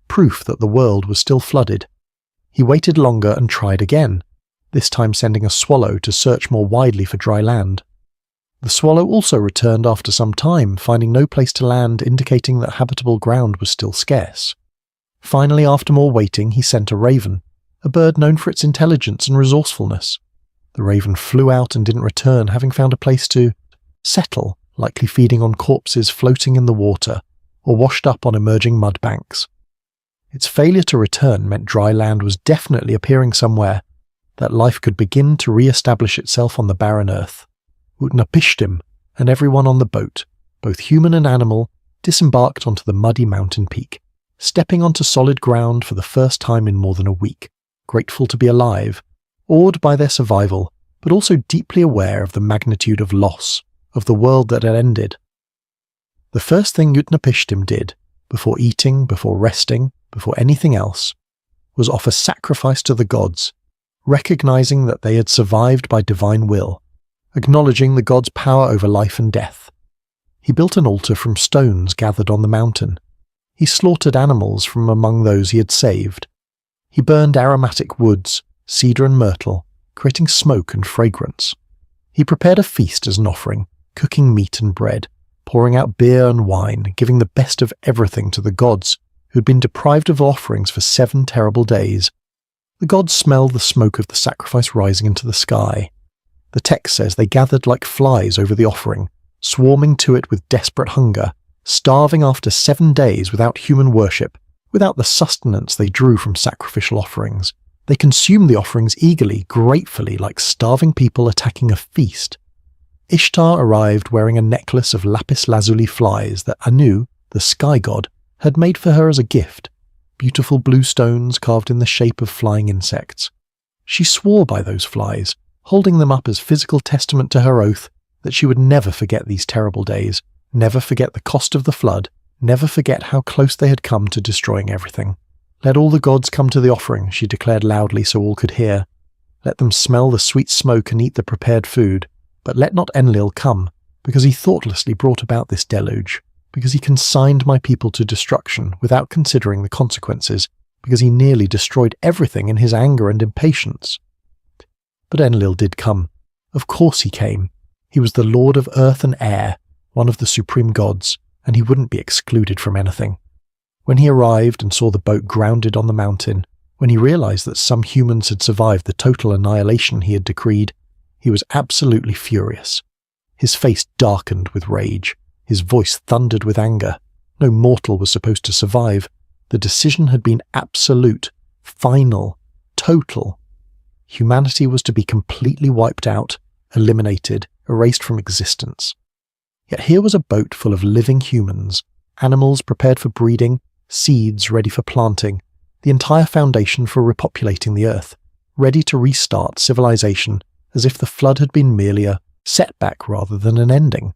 proof that the world was still flooded. He waited longer and tried again, this time sending a swallow to search more widely for dry land. The swallow also returned after some time, finding no place to land, indicating that habitable ground was still scarce. Finally, after more waiting, he sent a raven, a bird known for its intelligence and resourcefulness. The raven flew out and didn't return, having found a place to settle, likely feeding on corpses floating in the water or washed up on emerging mud banks. Its failure to return meant dry land was definitely appearing somewhere, that life could begin to re-establish itself on the barren earth. Utnapishtim and everyone on the boat, both human and animal, disembarked onto the muddy mountain peak, stepping onto solid ground for the first time in more than a week, grateful to be alive, awed by their survival, but also deeply aware of the magnitude of loss, of the world that had ended. The first thing Utnapishtim did, before eating, before resting, before anything else, was offer sacrifice to the gods, recognizing that they had survived by divine will, acknowledging the gods' power over life and death. He built an altar from stones gathered on the mountain. He slaughtered animals from among those he had saved. He burned aromatic woods, cedar and myrtle, creating smoke and fragrance. He prepared a feast as an offering, cooking meat and bread, pouring out beer and wine, giving the best of everything to the gods, who had been deprived of offerings for 7 terrible days. The gods smelled the smoke of the sacrifice rising into the sky. The text says they gathered like flies over the offering, swarming to it with desperate hunger, starving after 7 days without human worship, without the sustenance they drew from sacrificial offerings. They consumed the offerings eagerly, gratefully, like starving people attacking a feast. Ishtar arrived wearing a necklace of lapis lazuli flies that Anu, the sky god, had made for her as a gift, beautiful blue stones carved in the shape of flying insects. She swore by those flies, holding them up as physical testament to her oath that she would never forget these terrible days, never forget the cost of the flood, never forget how close they had come to destroying everything. Let all the gods come to the offering, she declared loudly so all could hear. Let them smell the sweet smoke and eat the prepared food, but let not Enlil come, because he thoughtlessly brought about this deluge, because he consigned my people to destruction without considering the consequences, because he nearly destroyed everything in his anger and impatience. But Enlil did come. Of course he came. He was the lord of earth and air, one of the supreme gods, and he wouldn't be excluded from anything. When he arrived and saw the boat grounded on the mountain, when he realized that some humans had survived the total annihilation he had decreed, he was absolutely furious. His face darkened with rage. His voice thundered with anger. No mortal was supposed to survive. The decision had been absolute, final, total. Humanity was to be completely wiped out, eliminated, erased from existence. Yet here was a boat full of living humans, animals prepared for breeding, seeds ready for planting, the entire foundation for repopulating the earth, ready to restart civilization as if the flood had been merely a setback rather than an ending.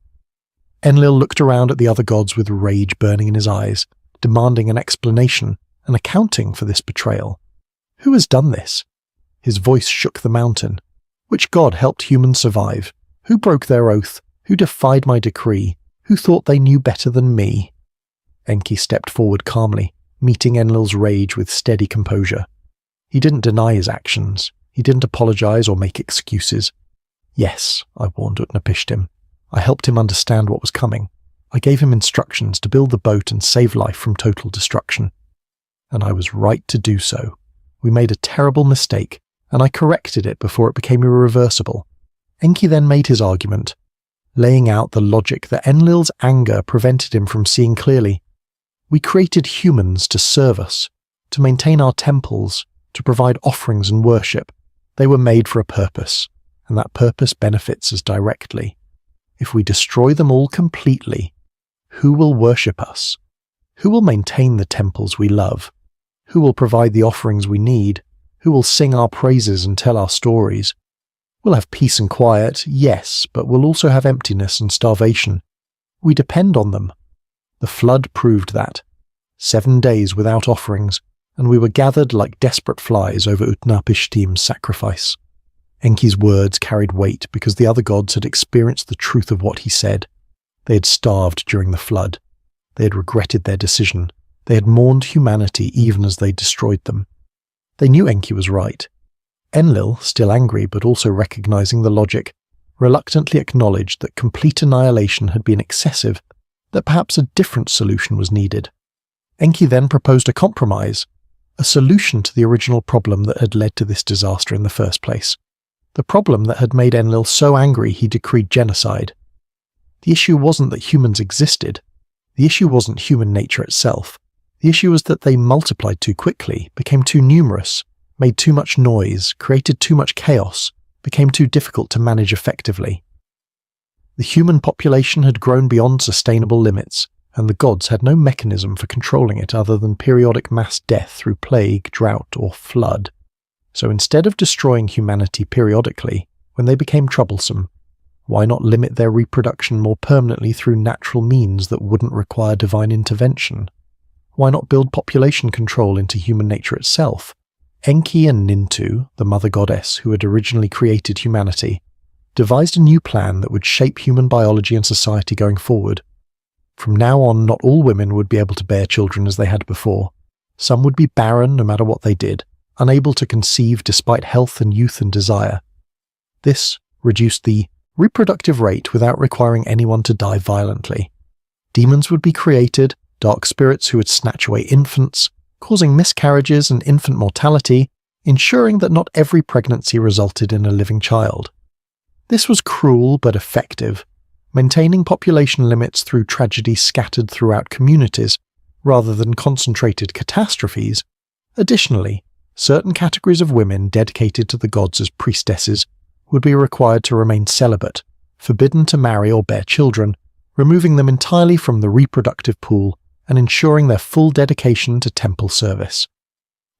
Enlil looked around at the other gods with rage burning in his eyes, demanding an explanation, an accounting for this betrayal. Who has done this? His voice shook the mountain. Which god helped humans survive? Who broke their oath? Who defied my decree? Who thought they knew better than me? Enki stepped forward calmly, meeting Enlil's rage with steady composure. He didn't deny his actions. He didn't apologize or make excuses. Yes, I warned Utnapishtim. I helped him understand what was coming. I gave him instructions to build the boat and save life from total destruction. And I was right to do so. We made a terrible mistake, and I corrected it before it became irreversible. Enki then made his argument, laying out the logic that Enlil's anger prevented him from seeing clearly. We created humans to serve us, to maintain our temples, to provide offerings and worship. They were made for a purpose, and that purpose benefits us directly. If we destroy them all completely, who will worship us? Who will maintain the temples we love? Who will provide the offerings we need? Who will sing our praises and tell our stories? We'll have peace and quiet, yes, but we'll also have emptiness and starvation. We depend on them. The flood proved that. 7 days without offerings, and we were gathered like desperate flies over Utnapishtim's sacrifice. Enki's words carried weight because the other gods had experienced the truth of what he said. They had starved during the flood. They had regretted their decision. They had mourned humanity even as they destroyed them. They knew Enki was right. Enlil, still angry but also recognizing the logic, reluctantly acknowledged that complete annihilation had been excessive, that perhaps a different solution was needed. Enki then proposed a compromise, a solution to the original problem that had led to this disaster in the first place. The problem that had made Enlil so angry he decreed genocide. The issue wasn't that humans existed. The issue wasn't human nature itself. The issue was that they multiplied too quickly, became too numerous, made too much noise, created too much chaos, became too difficult to manage effectively. The human population had grown beyond sustainable limits, and the gods had no mechanism for controlling it other than periodic mass death through plague, drought, or flood. So instead of destroying humanity periodically, when they became troublesome, why not limit their reproduction more permanently through natural means that wouldn't require divine intervention? Why not build population control into human nature itself? Enki and Nintu, the mother goddess who had originally created humanity, devised a new plan that would shape human biology and society going forward. From now on, not all women would be able to bear children as they had before. Some would be barren no matter what they did, unable to conceive despite health and youth and desire. This reduced the reproductive rate without requiring anyone to die violently. Demons would be created, dark spirits who would snatch away infants, causing miscarriages and infant mortality, ensuring that not every pregnancy resulted in a living child. This was cruel but effective. maintaining population limits through tragedies scattered throughout communities, rather than concentrated catastrophes. Additionally, certain categories of women dedicated to the gods as priestesses would be required to remain celibate, forbidden to marry or bear children, removing them entirely from the reproductive pool and ensuring their full dedication to temple service.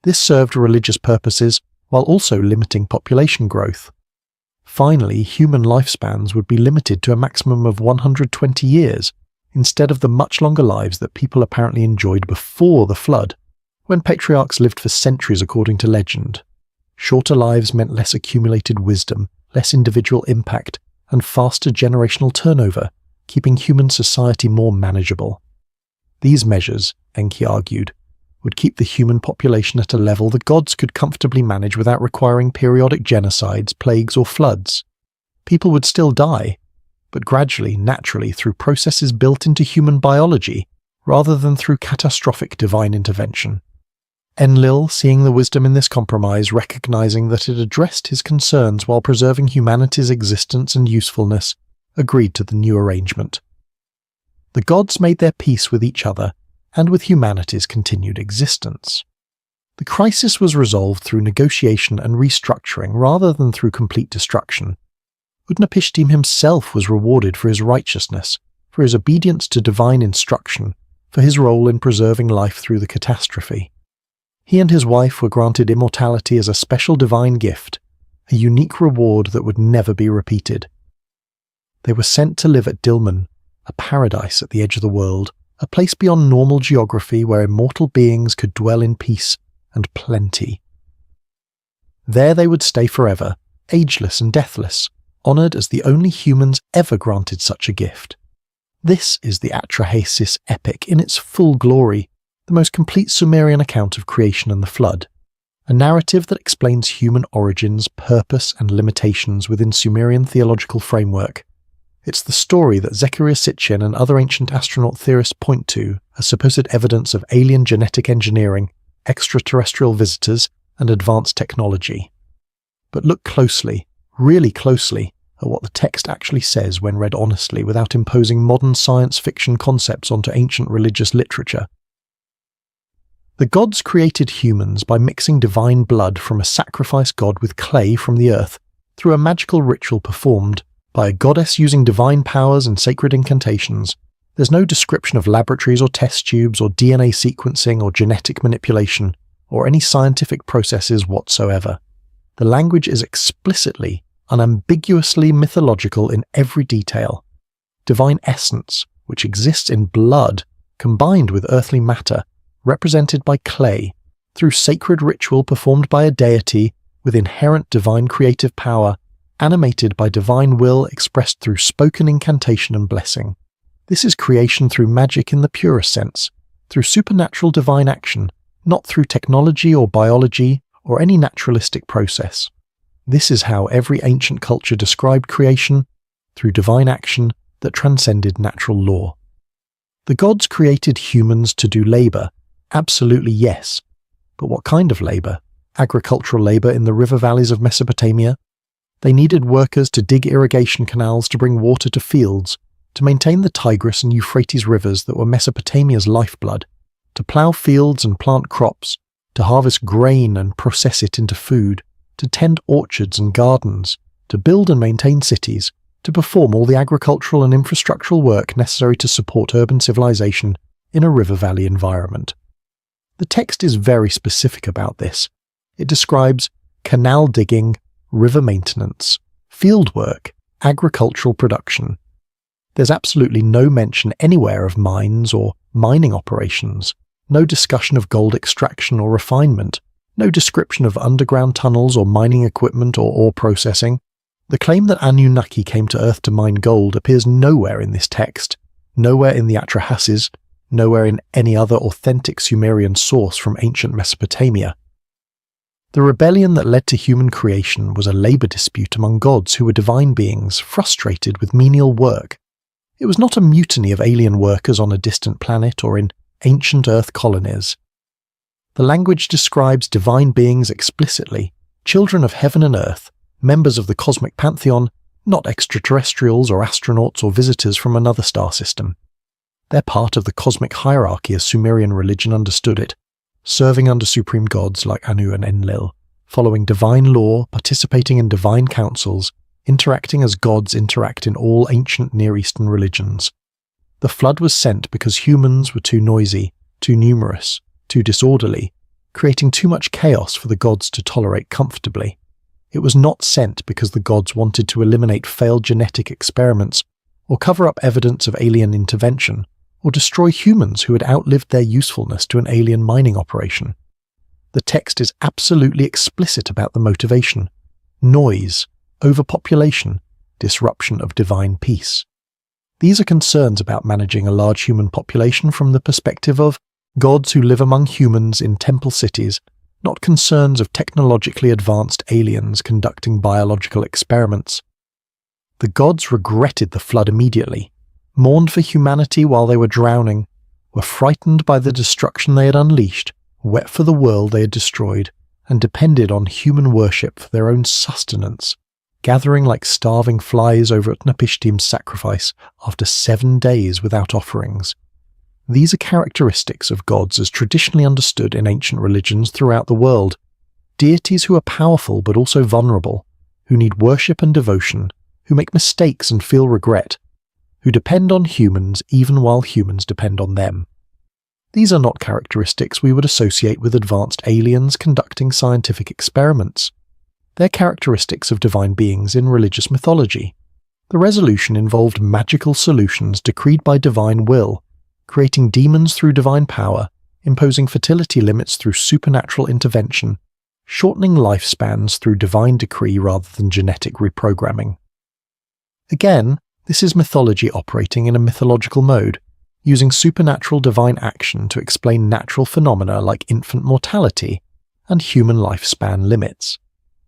This served religious purposes while also limiting population growth. Finally, human lifespans would be limited to a maximum of 120 years, instead of the much longer lives that people apparently enjoyed before the flood, when patriarchs lived for centuries according to legend. Shorter lives meant less accumulated wisdom, less individual impact, and faster generational turnover, keeping human society more manageable. These measures, Enki argued, would keep the human population at a level the gods could comfortably manage without requiring periodic genocides, plagues, or floods. People would still die, but gradually, naturally, through processes built into human biology, rather than through catastrophic divine intervention. Enlil, seeing the wisdom in this compromise, recognizing that it addressed his concerns while preserving humanity's existence and usefulness, agreed to the new arrangement. The gods made their peace with each other and with humanity's continued existence. The crisis was resolved through negotiation and restructuring rather than through complete destruction. Utnapishtim himself was rewarded for his righteousness, for his obedience to divine instruction, for his role in preserving life through the catastrophe. He and his wife were granted immortality as a special divine gift, a unique reward that would never be repeated. They were sent to live at Dilmun, a paradise at the edge of the world, a place beyond normal geography where immortal beings could dwell in peace and plenty. There they would stay forever, ageless and deathless, honoured as the only humans ever granted such a gift. This is the Atrahasis epic in its full glory, the most complete Sumerian account of creation and the flood, a narrative that explains human origins, purpose and limitations within Sumerian theological framework. It's the story that Zecharia Sitchin and other ancient astronaut theorists point to as supposed evidence of alien genetic engineering, extraterrestrial visitors, and advanced technology. But look closely, really closely, at what the text actually says when read honestly without imposing modern science fiction concepts onto ancient religious literature. The gods created humans by mixing divine blood from a sacrifice god with clay from the earth through a magical ritual performed by a goddess using divine powers and sacred incantations. There's no description of laboratories or test tubes or DNA sequencing or genetic manipulation or any scientific processes whatsoever. The language is explicitly, unambiguously mythological in every detail. Divine essence, which exists in blood, combined with earthly matter, represented by clay, through sacred ritual performed by a deity with inherent divine creative power, animated by divine will expressed through spoken incantation and blessing. This is creation through magic in the purest sense, through supernatural divine action, not through technology or biology or any naturalistic process. This is how every ancient culture described creation, through divine action that transcended natural law. The gods created humans to do labour, absolutely yes. But what kind of labour? Agricultural labour in the river valleys of Mesopotamia? They needed workers to dig irrigation canals to bring water to fields, to maintain the Tigris and Euphrates rivers that were Mesopotamia's lifeblood, to plough fields and plant crops, to harvest grain and process it into food, to tend orchards and gardens, to build and maintain cities, to perform all the agricultural and infrastructural work necessary to support urban civilization in a river valley environment. The text is very specific about this. It describes canal digging, river maintenance, field work, agricultural production. There's absolutely no mention anywhere of mines or mining operations, no discussion of gold extraction or refinement, no description of underground tunnels or mining equipment or ore processing. The claim that Anunnaki came to Earth to mine gold appears nowhere in this text, nowhere in the Atrahasis, nowhere in any other authentic Sumerian source from ancient Mesopotamia. The rebellion that led to human creation was a labour dispute among gods who were divine beings frustrated with menial work. It was not a mutiny of alien workers on a distant planet or in ancient Earth colonies. The language describes divine beings explicitly, children of heaven and earth, members of the cosmic pantheon, not extraterrestrials or astronauts or visitors from another star system. They're part of the cosmic hierarchy as Sumerian religion understood it, serving under supreme gods like Anu and Enlil, following divine law, participating in divine councils, interacting as gods interact in all ancient Near Eastern religions. The flood was sent because humans were too noisy, too numerous, too disorderly, creating too much chaos for the gods to tolerate comfortably. It was not sent because the gods wanted to eliminate failed genetic experiments, or cover up evidence of alien intervention, or destroy humans who had outlived their usefulness to an alien mining operation. The text is absolutely explicit about the motivation: noise, overpopulation, disruption of divine peace. These are concerns about managing a large human population from the perspective of gods who live among humans in temple cities, not concerns of technologically advanced aliens conducting biological experiments. The gods regretted the flood immediately, mourned for humanity while they were drowning, were frightened by the destruction they had unleashed, wept for the world they had destroyed, and depended on human worship for their own sustenance, gathering like starving flies over Utnapishtim's sacrifice after 7 days without offerings. These are characteristics of gods as traditionally understood in ancient religions throughout the world, deities who are powerful but also vulnerable, who need worship and devotion, who make mistakes and feel regret, who depend on humans even while humans depend on them. These are not characteristics we would associate with advanced aliens conducting scientific experiments. They're characteristics of divine beings in religious mythology. The resolution involved magical solutions decreed by divine will, creating demons through divine power, imposing fertility limits through supernatural intervention, shortening lifespans through divine decree rather than genetic reprogramming. Again, this is mythology operating in a mythological mode, using supernatural divine action to explain natural phenomena like infant mortality and human lifespan limits.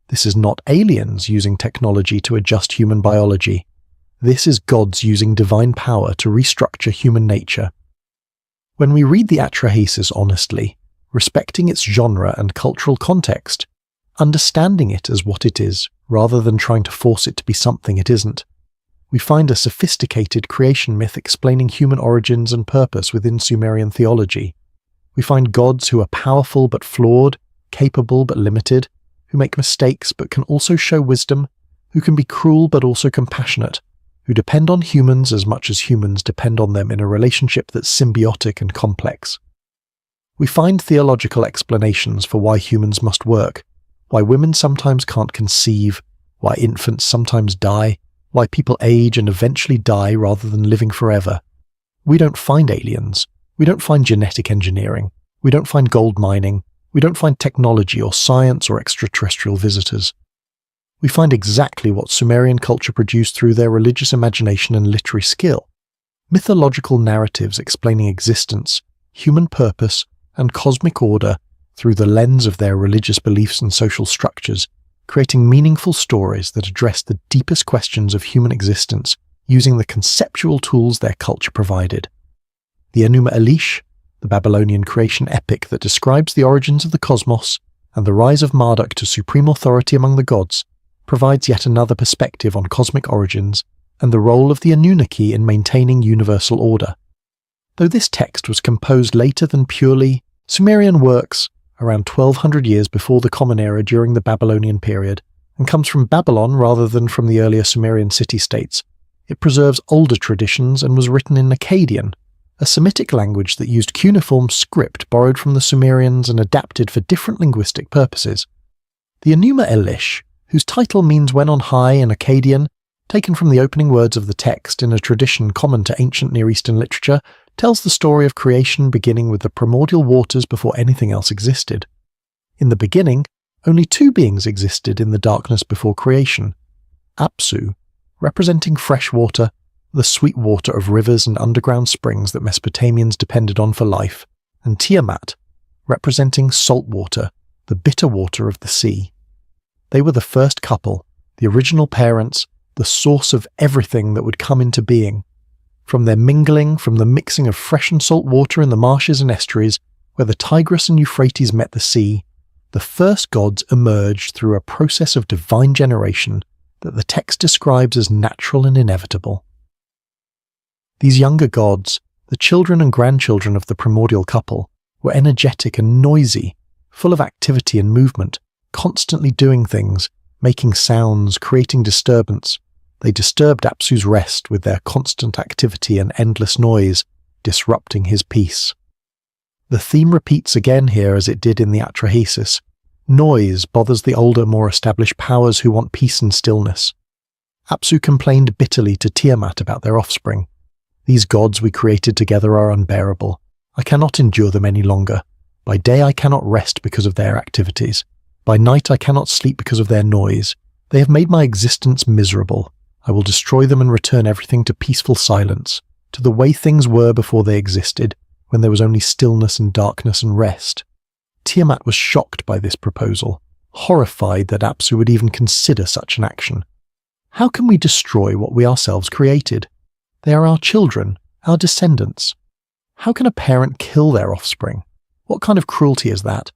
This is not aliens using technology to adjust human biology. This is gods using divine power to restructure human nature. When we read the Atrahasis honestly, respecting its genre and cultural context, understanding it as what it is rather than trying to force it to be something it isn't, we find a sophisticated creation myth explaining human origins and purpose within Sumerian theology. We find gods who are powerful but flawed, capable but limited, who make mistakes but can also show wisdom, who can be cruel but also compassionate, who depend on humans as much as humans depend on them in a relationship that's symbiotic and complex. We find theological explanations for why humans must work, why women sometimes can't conceive, why infants sometimes die, why people age and eventually die rather than living forever. We don't find aliens. We don't find genetic engineering. We don't find gold mining. We don't find technology or science or extraterrestrial visitors. We find exactly what Sumerian culture produced through their religious imagination and literary skill: mythological narratives explaining existence, human purpose, and cosmic order through the lens of their religious beliefs and social structures, creating meaningful stories that address the deepest questions of human existence using the conceptual tools their culture provided. The Enuma Elish, the Babylonian creation epic that describes the origins of the cosmos and the rise of Marduk to supreme authority among the gods, provides yet another perspective on cosmic origins and the role of the Anunnaki in maintaining universal order. Though this text was composed later than purely Sumerian works, around 1200 years before the Common Era during the Babylonian period, and comes from Babylon rather than from the earlier Sumerian city-states, it preserves older traditions and was written in Akkadian, a Semitic language that used cuneiform script borrowed from the Sumerians and adapted for different linguistic purposes. The Enuma Elish, whose title means when on high in Akkadian, taken from the opening words of the text in a tradition common to ancient Near Eastern literature, tells the story of creation beginning with the primordial waters before anything else existed. In the beginning, only 2 beings existed in the darkness before creation: Apsu, representing fresh water, the sweet water of rivers and underground springs that Mesopotamians depended on for life, and Tiamat, representing salt water, the bitter water of the sea. They were the first couple, the original parents, the source of everything that would come into being. From their mingling, from the mixing of fresh and salt water in the marshes and estuaries, where the Tigris and Euphrates met the sea, the first gods emerged through a process of divine generation that the text describes as natural and inevitable. These younger gods, the children and grandchildren of the primordial couple, were energetic and noisy, full of activity and movement, constantly doing things, making sounds, creating disturbance. They disturbed Apsu's rest with their constant activity and endless noise, disrupting his peace. The theme repeats again here as it did in the Atrahasis. Noise bothers the older, more established powers who want peace and stillness. Apsu complained bitterly to Tiamat about their offspring. These gods we created together are unbearable. I cannot endure them any longer. By day I cannot rest because of their activities. By night I cannot sleep because of their noise. They have made my existence miserable. I will destroy them and return everything to peaceful silence, to the way things were before they existed, when there was only stillness and darkness and rest. Tiamat was shocked by this proposal, horrified that Apsu would even consider such an action. How can we destroy what we ourselves created? They are our children, our descendants. How can a parent kill their offspring? What kind of cruelty is that?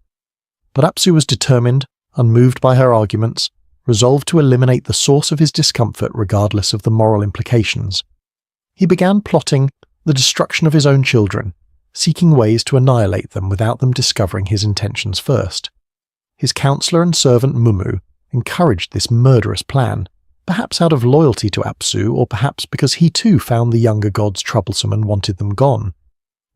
But Apsu was determined, unmoved by her arguments, resolved to eliminate the source of his discomfort regardless of the moral implications. He began plotting the destruction of his own children, seeking ways to annihilate them without them discovering his intentions first. His counselor and servant Mumu encouraged this murderous plan, perhaps out of loyalty to Apsu, or perhaps because he too found the younger gods troublesome and wanted them gone.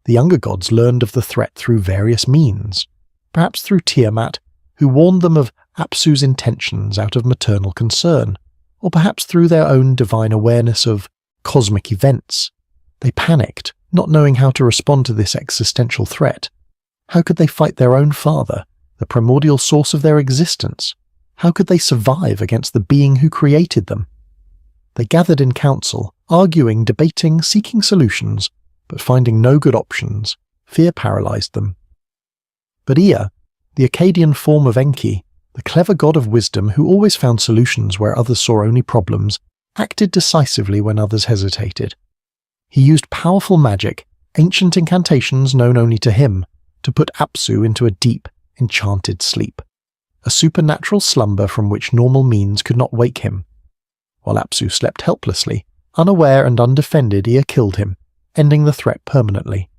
The younger gods learned of the threat through various means, perhaps through Tiamat, who warned them of Apsu's intentions out of maternal concern, or perhaps through their own divine awareness of cosmic events. They panicked, not knowing how to respond to this existential threat. How could they fight their own father, the primordial source of their existence? How could they survive against the being who created them? They gathered in council, arguing, debating, seeking solutions, but finding no good options. Fear paralyzed them. But Ea, the Akkadian form of Enki, the clever god of wisdom who always found solutions where others saw only problems, acted decisively when others hesitated. He used powerful magic, ancient incantations known only to him, to put Apsu into a deep, enchanted sleep, a supernatural slumber from which normal means could not wake him. While Apsu slept helplessly, unaware and undefended, Ea killed him, ending the threat permanently.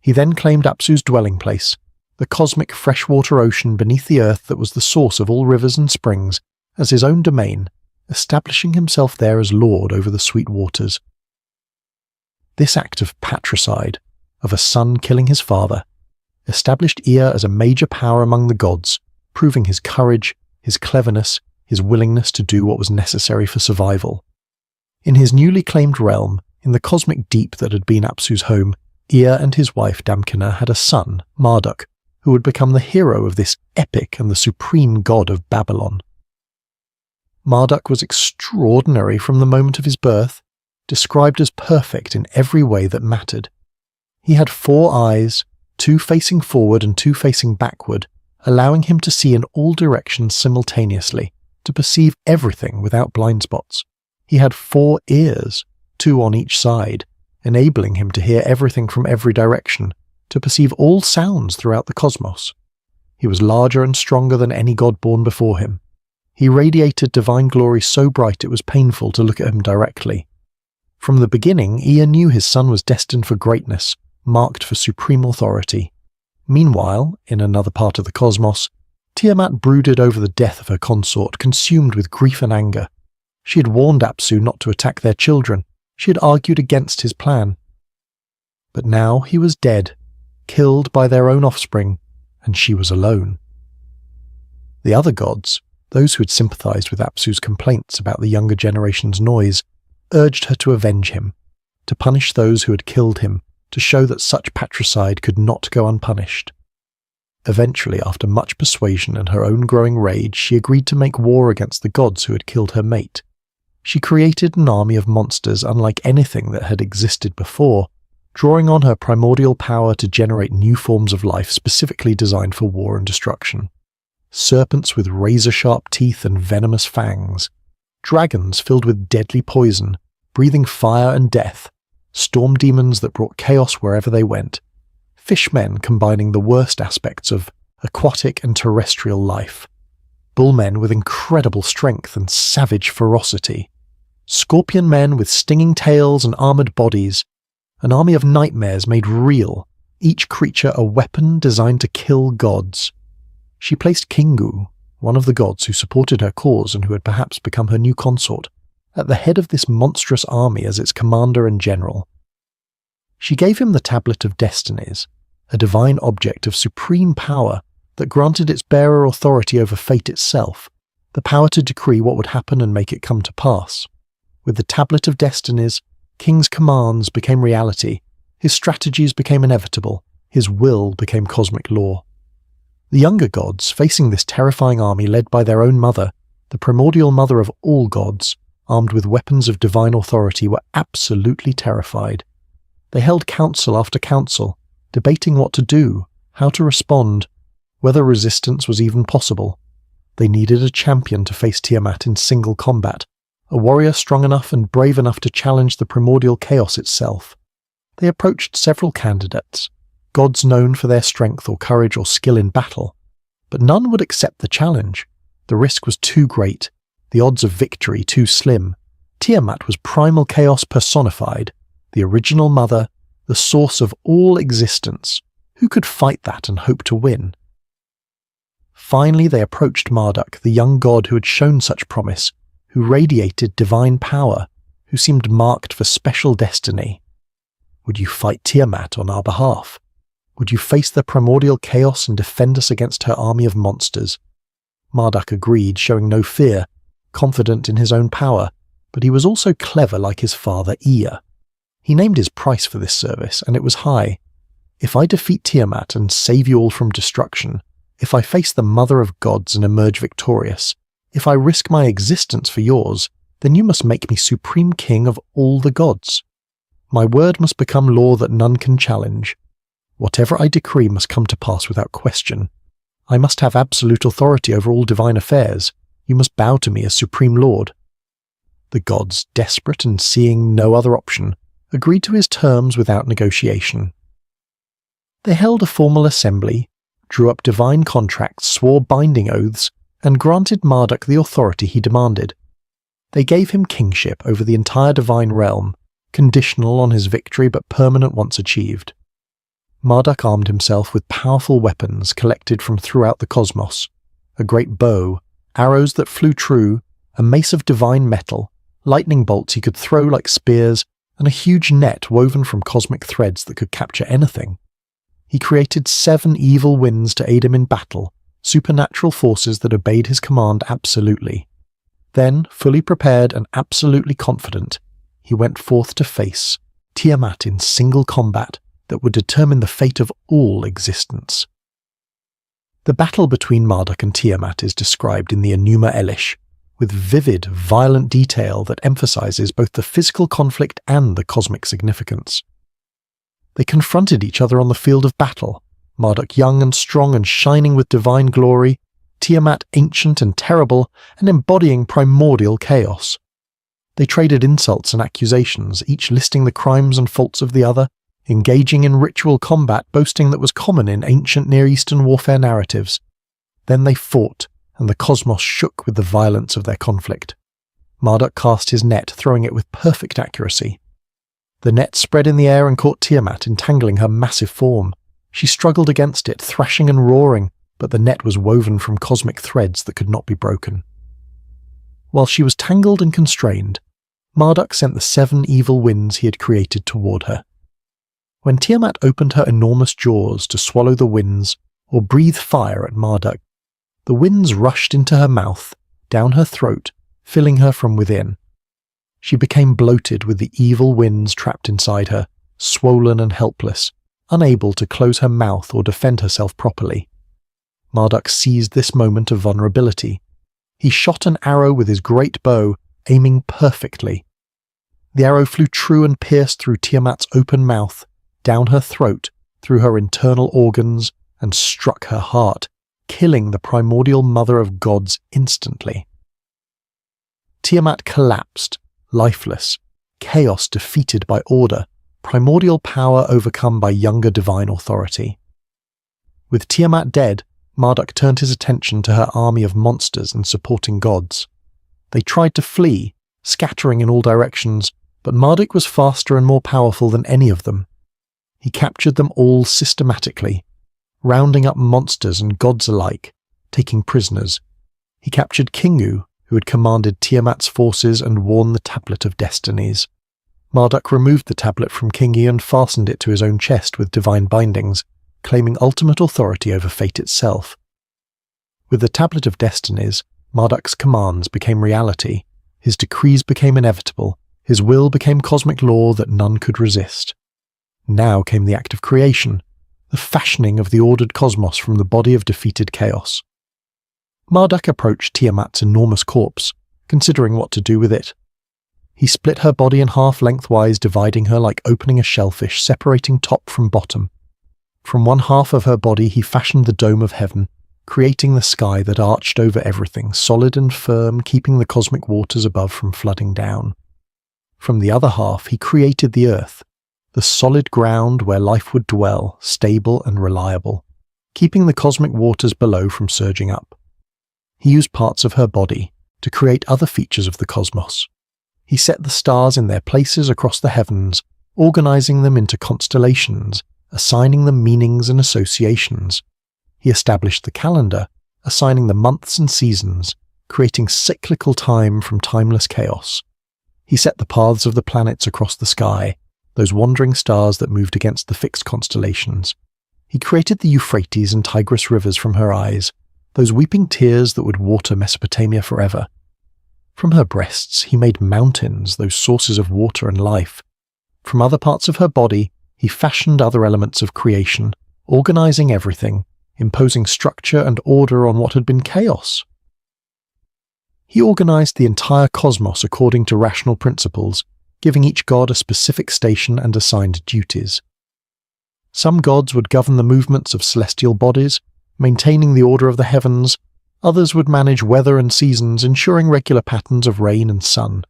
He then claimed Apsu's dwelling place, the cosmic freshwater ocean beneath the earth that was the source of all rivers and springs, as his own domain, establishing himself there as lord over the sweet waters. This act of patricide, of a son killing his father, established Ea as a major power among the gods, proving his courage, his cleverness, his willingness to do what was necessary for survival. In his newly claimed realm, in the cosmic deep that had been Apsu's home, Ea and his wife Damkina had a son, Marduk, who would become the hero of this epic and the supreme god of Babylon. Marduk was extraordinary from the moment of his birth, described as perfect in every way that mattered. He had 4 eyes, 2 facing forward and 2 facing backward, allowing him to see in all directions simultaneously, to perceive everything without blind spots. He had 4 ears, 2 on each side, enabling him to hear everything from every direction, to perceive all sounds throughout the cosmos. He was larger and stronger than any god born before him. He radiated divine glory so bright it was painful to look at him directly. From the beginning, Ea knew his son was destined for greatness, marked for supreme authority. Meanwhile, in another part of the cosmos, Tiamat brooded over the death of her consort, consumed with grief and anger. She had warned Apsu not to attack their children. She had argued against his plan. But now he was dead, killed by their own offspring, and she was alone. The other gods, those who had sympathized with Apsu's complaints about the younger generation's noise, urged her to avenge him, to punish those who had killed him, to show that such patricide could not go unpunished. Eventually, after much persuasion and her own growing rage, she agreed to make war against the gods who had killed her mate. She created an army of monsters unlike anything that had existed before, drawing on her primordial power to generate new forms of life specifically designed for war and destruction. Serpents with razor-sharp teeth and venomous fangs, dragons filled with deadly poison, breathing fire and death, storm demons that brought chaos wherever they went, fishmen combining the worst aspects of aquatic and terrestrial life, bullmen with incredible strength and savage ferocity, scorpion men with stinging tails and armoured bodies, an army of nightmares made real, each creature a weapon designed to kill gods. She placed Kingu, one of the gods who supported her cause and who had perhaps become her new consort, at the head of this monstrous army as its commander and general. She gave him the Tablet of Destinies, a divine object of supreme power that granted its bearer authority over fate itself, the power to decree what would happen and make it come to pass. With the Tablet of Destinies, King's commands became reality, his strategies became inevitable, his will became cosmic law. The younger gods, facing this terrifying army led by their own mother, the primordial mother of all gods, armed with weapons of divine authority, were absolutely terrified. They held council after council, debating what to do, how to respond, whether resistance was even possible. They needed a champion to face Tiamat in single combat, a warrior strong enough and brave enough to challenge the primordial chaos itself. They approached several candidates, gods known for their strength or courage or skill in battle, but none would accept the challenge. The risk was too great, the odds of victory too slim. Tiamat was primal chaos personified, the original mother, the source of all existence. Who could fight that and hope to win? Finally they approached Marduk, the young god who had shown such promise, who radiated divine power, who seemed marked for special destiny. Would you fight Tiamat on our behalf? Would you face the primordial chaos and defend us against her army of monsters? Marduk agreed, showing no fear, confident in his own power, but he was also clever like his father Ea. He named his price for this service, and it was high. If I defeat Tiamat and save you all from destruction, if I face the mother of gods and emerge victorious, if I risk my existence for yours, then you must make me supreme king of all the gods. My word must become law that none can challenge. Whatever I decree must come to pass without question. I must have absolute authority over all divine affairs. You must bow to me as supreme lord. The gods, desperate and seeing no other option, agreed to his terms without negotiation. They held a formal assembly, drew up divine contracts, swore binding oaths, and granted Marduk the authority he demanded. They gave him kingship over the entire divine realm, conditional on his victory but permanent once achieved. Marduk armed himself with powerful weapons collected from throughout the cosmos, a great bow, arrows that flew true, a mace of divine metal, lightning bolts he could throw like spears, and a huge net woven from cosmic threads that could capture anything. He created 7 evil winds to aid him in battle, supernatural forces that obeyed his command absolutely. Then, fully prepared and absolutely confident, he went forth to face Tiamat in single combat that would determine the fate of all existence. The battle between Marduk and Tiamat is described in the Enuma Elish, with vivid, violent detail that emphasizes both the physical conflict and the cosmic significance. They confronted each other on the field of battle, Marduk young and strong and shining with divine glory, Tiamat ancient and terrible and embodying primordial chaos. They traded insults and accusations, each listing the crimes and faults of the other, engaging in ritual combat boasting that was common in ancient Near Eastern warfare narratives. Then they fought, and the cosmos shook with the violence of their conflict. Marduk cast his net, throwing it with perfect accuracy. The net spread in the air and caught Tiamat, entangling her massive form. She struggled against it, thrashing and roaring, but the net was woven from cosmic threads that could not be broken. While she was tangled and constrained, Marduk sent the 7 evil winds he had created toward her. When Tiamat opened her enormous jaws to swallow the winds or breathe fire at Marduk, the winds rushed into her mouth, down her throat, filling her from within. She became bloated with the evil winds trapped inside her, swollen and helpless, unable to close her mouth or defend herself properly. Marduk seized this moment of vulnerability. He shot an arrow with his great bow, aiming perfectly. The arrow flew true and pierced through Tiamat's open mouth, down her throat, through her internal organs, and struck her heart, killing the primordial mother of gods instantly. Tiamat collapsed, lifeless, chaos defeated by order, primordial power overcome by younger divine authority. With Tiamat dead, Marduk turned his attention to her army of monsters and supporting gods. They tried to flee, scattering in all directions, but Marduk was faster and more powerful than any of them. He captured them all systematically, rounding up monsters and gods alike, taking prisoners. He captured Kingu, who had commanded Tiamat's forces and worn the Tablet of Destinies. Marduk removed the tablet from Kingu and fastened it to his own chest with divine bindings, claiming ultimate authority over fate itself. With the Tablet of Destinies, Marduk's commands became reality, his decrees became inevitable, his will became cosmic law that none could resist. Now came the act of creation, the fashioning of the ordered cosmos from the body of defeated chaos. Marduk approached Tiamat's enormous corpse, considering what to do with it. He split her body in half lengthwise, dividing her like opening a shellfish, separating top from bottom. From one half of her body he fashioned the dome of heaven, creating the sky that arched over everything, solid and firm, keeping the cosmic waters above from flooding down. From the other half he created the earth, the solid ground where life would dwell, stable and reliable, keeping the cosmic waters below from surging up. He used parts of her body to create other features of the cosmos. He set the stars in their places across the heavens, organizing them into constellations, assigning them meanings and associations. He established the calendar, assigning the months and seasons, creating cyclical time from timeless chaos. He set the paths of the planets across the sky, those wandering stars that moved against the fixed constellations. He created the Euphrates and Tigris rivers from her eyes, those weeping tears that would water Mesopotamia forever. From her breasts he made mountains, those sources of water and life. From other parts of her body he fashioned other elements of creation, organizing everything, imposing structure and order on what had been chaos. He organized the entire cosmos according to rational principles, giving each god a specific station and assigned duties. Some gods would govern the movements of celestial bodies, maintaining the order of the heavens. Others would manage weather and seasons, ensuring regular patterns of rain and sun.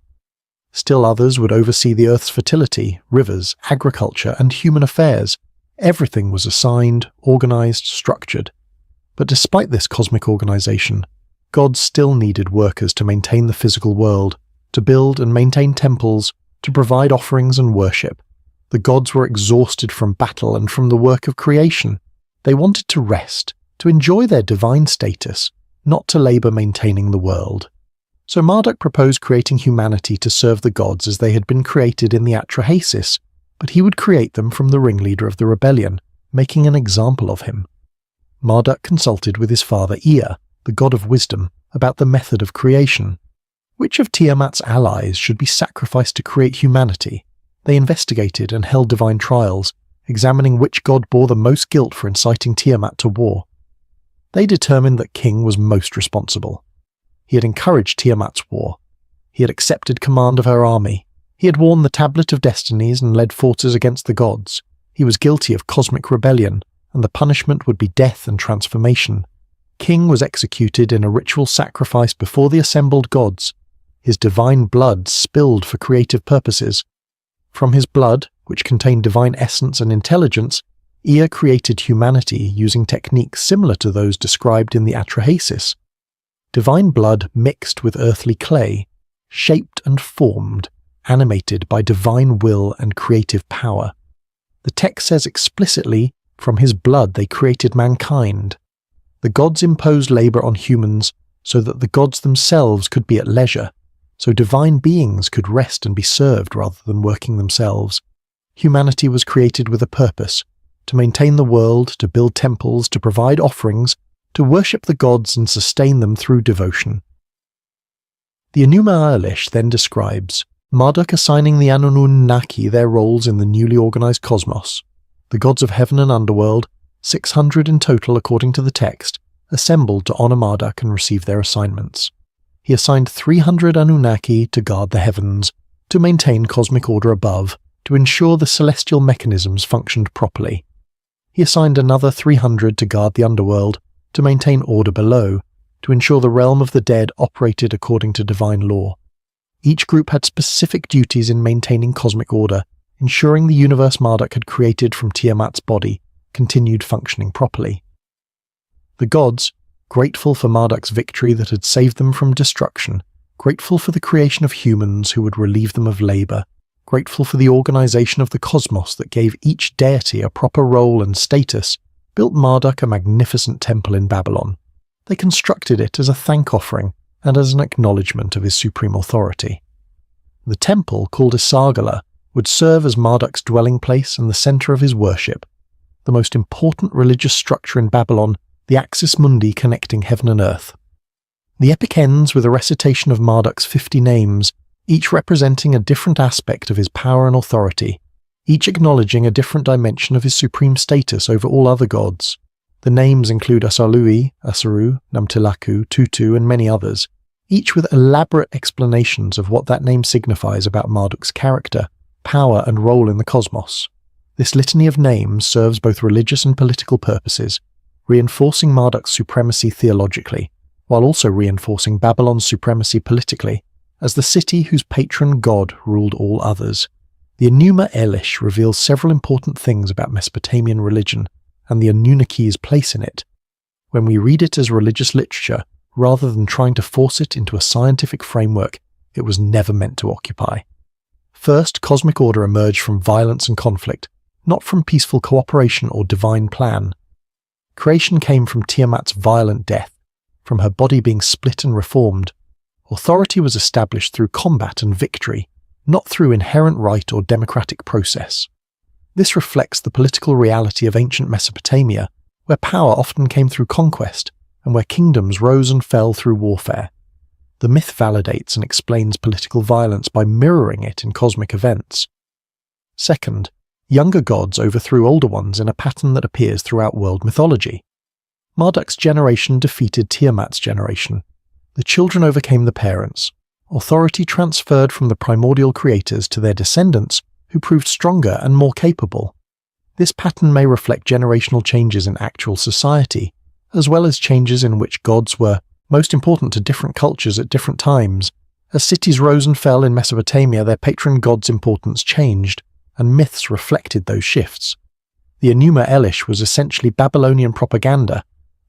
Still others would oversee the earth's fertility, rivers, agriculture, and human affairs. Everything was assigned, organized, structured. But despite this cosmic organization, gods still needed workers to maintain the physical world, to build and maintain temples, to provide offerings and worship. The gods were exhausted from battle and from the work of creation. They wanted to rest, to enjoy their divine status, not to labor maintaining the world. So Marduk proposed creating humanity to serve the gods as they had been created in the Atrahasis, but he would create them from the ringleader of the rebellion, making an example of him. Marduk consulted with his father Ea, the god of wisdom, about the method of creation. Which of Tiamat's allies should be sacrificed to create humanity? They investigated and held divine trials, examining which god bore the most guilt for inciting Tiamat to war. They determined that King was most responsible. He had encouraged Tiamat's war. He had accepted command of her army. He had worn the Tablet of Destinies and led forces against the gods. He was guilty of cosmic rebellion, and the punishment would be death and transformation. King was executed in a ritual sacrifice before the assembled gods. His divine blood spilled for creative purposes. From his blood, which contained divine essence and intelligence, Ea created humanity using techniques similar to those described in the Atrahasis. Divine blood mixed with earthly clay, shaped and formed, animated by divine will and creative power. The text says explicitly, from his blood they created mankind. The gods imposed labor on humans so that the gods themselves could be at leisure, so divine beings could rest and be served rather than working themselves. Humanity was created with a purpose, to maintain the world, to build temples, to provide offerings, to worship the gods and sustain them through devotion. The Enuma Elish then describes Marduk assigning the Anunnaki their roles in the newly organized cosmos. The gods of heaven and underworld, 600 in total according to the text, assembled to honor Marduk and receive their assignments. He assigned 300 Anunnaki to guard the heavens, to maintain cosmic order above, to ensure the celestial mechanisms functioned properly. He assigned another 300 to guard the underworld, to maintain order below, to ensure the realm of the dead operated according to divine law. Each group had specific duties in maintaining cosmic order, ensuring the universe Marduk had created from Tiamat's body continued functioning properly. The gods, grateful for Marduk's victory that had saved them from destruction, grateful for the creation of humans who would relieve them of labor, grateful for the organization of the cosmos that gave each deity a proper role and status, built Marduk a magnificent temple in Babylon. They constructed it as a thank offering and as an acknowledgement of his supreme authority. The temple, called Isagala, would serve as Marduk's dwelling place and the center of his worship, the most important religious structure in Babylon, the axis mundi connecting heaven and earth. The epic ends with a recitation of Marduk's 50 names, each representing a different aspect of his power and authority, each acknowledging a different dimension of his supreme status over all other gods. The names include Asarlui, Asaru, Namtilaku, Tutu, and many others, each with elaborate explanations of what that name signifies about Marduk's character, power, and role in the cosmos. This litany of names serves both religious and political purposes, reinforcing Marduk's supremacy theologically, while also reinforcing Babylon's supremacy politically, as the city whose patron god ruled all others. The Enuma Elish reveals several important things about Mesopotamian religion and the Anunnaki's place in it. When we read it as religious literature, rather than trying to force it into a scientific framework it was never meant to occupy. First, cosmic order emerged from violence and conflict, not from peaceful cooperation or divine plan. Creation came from Tiamat's violent death, from her body being split and reformed. Authority was established through combat and victory, not through inherent right or democratic process. This reflects the political reality of ancient Mesopotamia, where power often came through conquest, and where kingdoms rose and fell through warfare. The myth validates and explains political violence by mirroring it in cosmic events. Second, younger gods overthrew older ones in a pattern that appears throughout world mythology. Marduk's generation defeated Tiamat's generation. The children overcame the parents. Authority transferred from the primordial creators to their descendants, who proved stronger and more capable. This pattern may reflect generational changes in actual society, as well as changes in which gods were most important to different cultures at different times. As cities rose and fell in Mesopotamia, their patron god's importance changed, and myths reflected those shifts. The Enuma Elish was essentially Babylonian propaganda,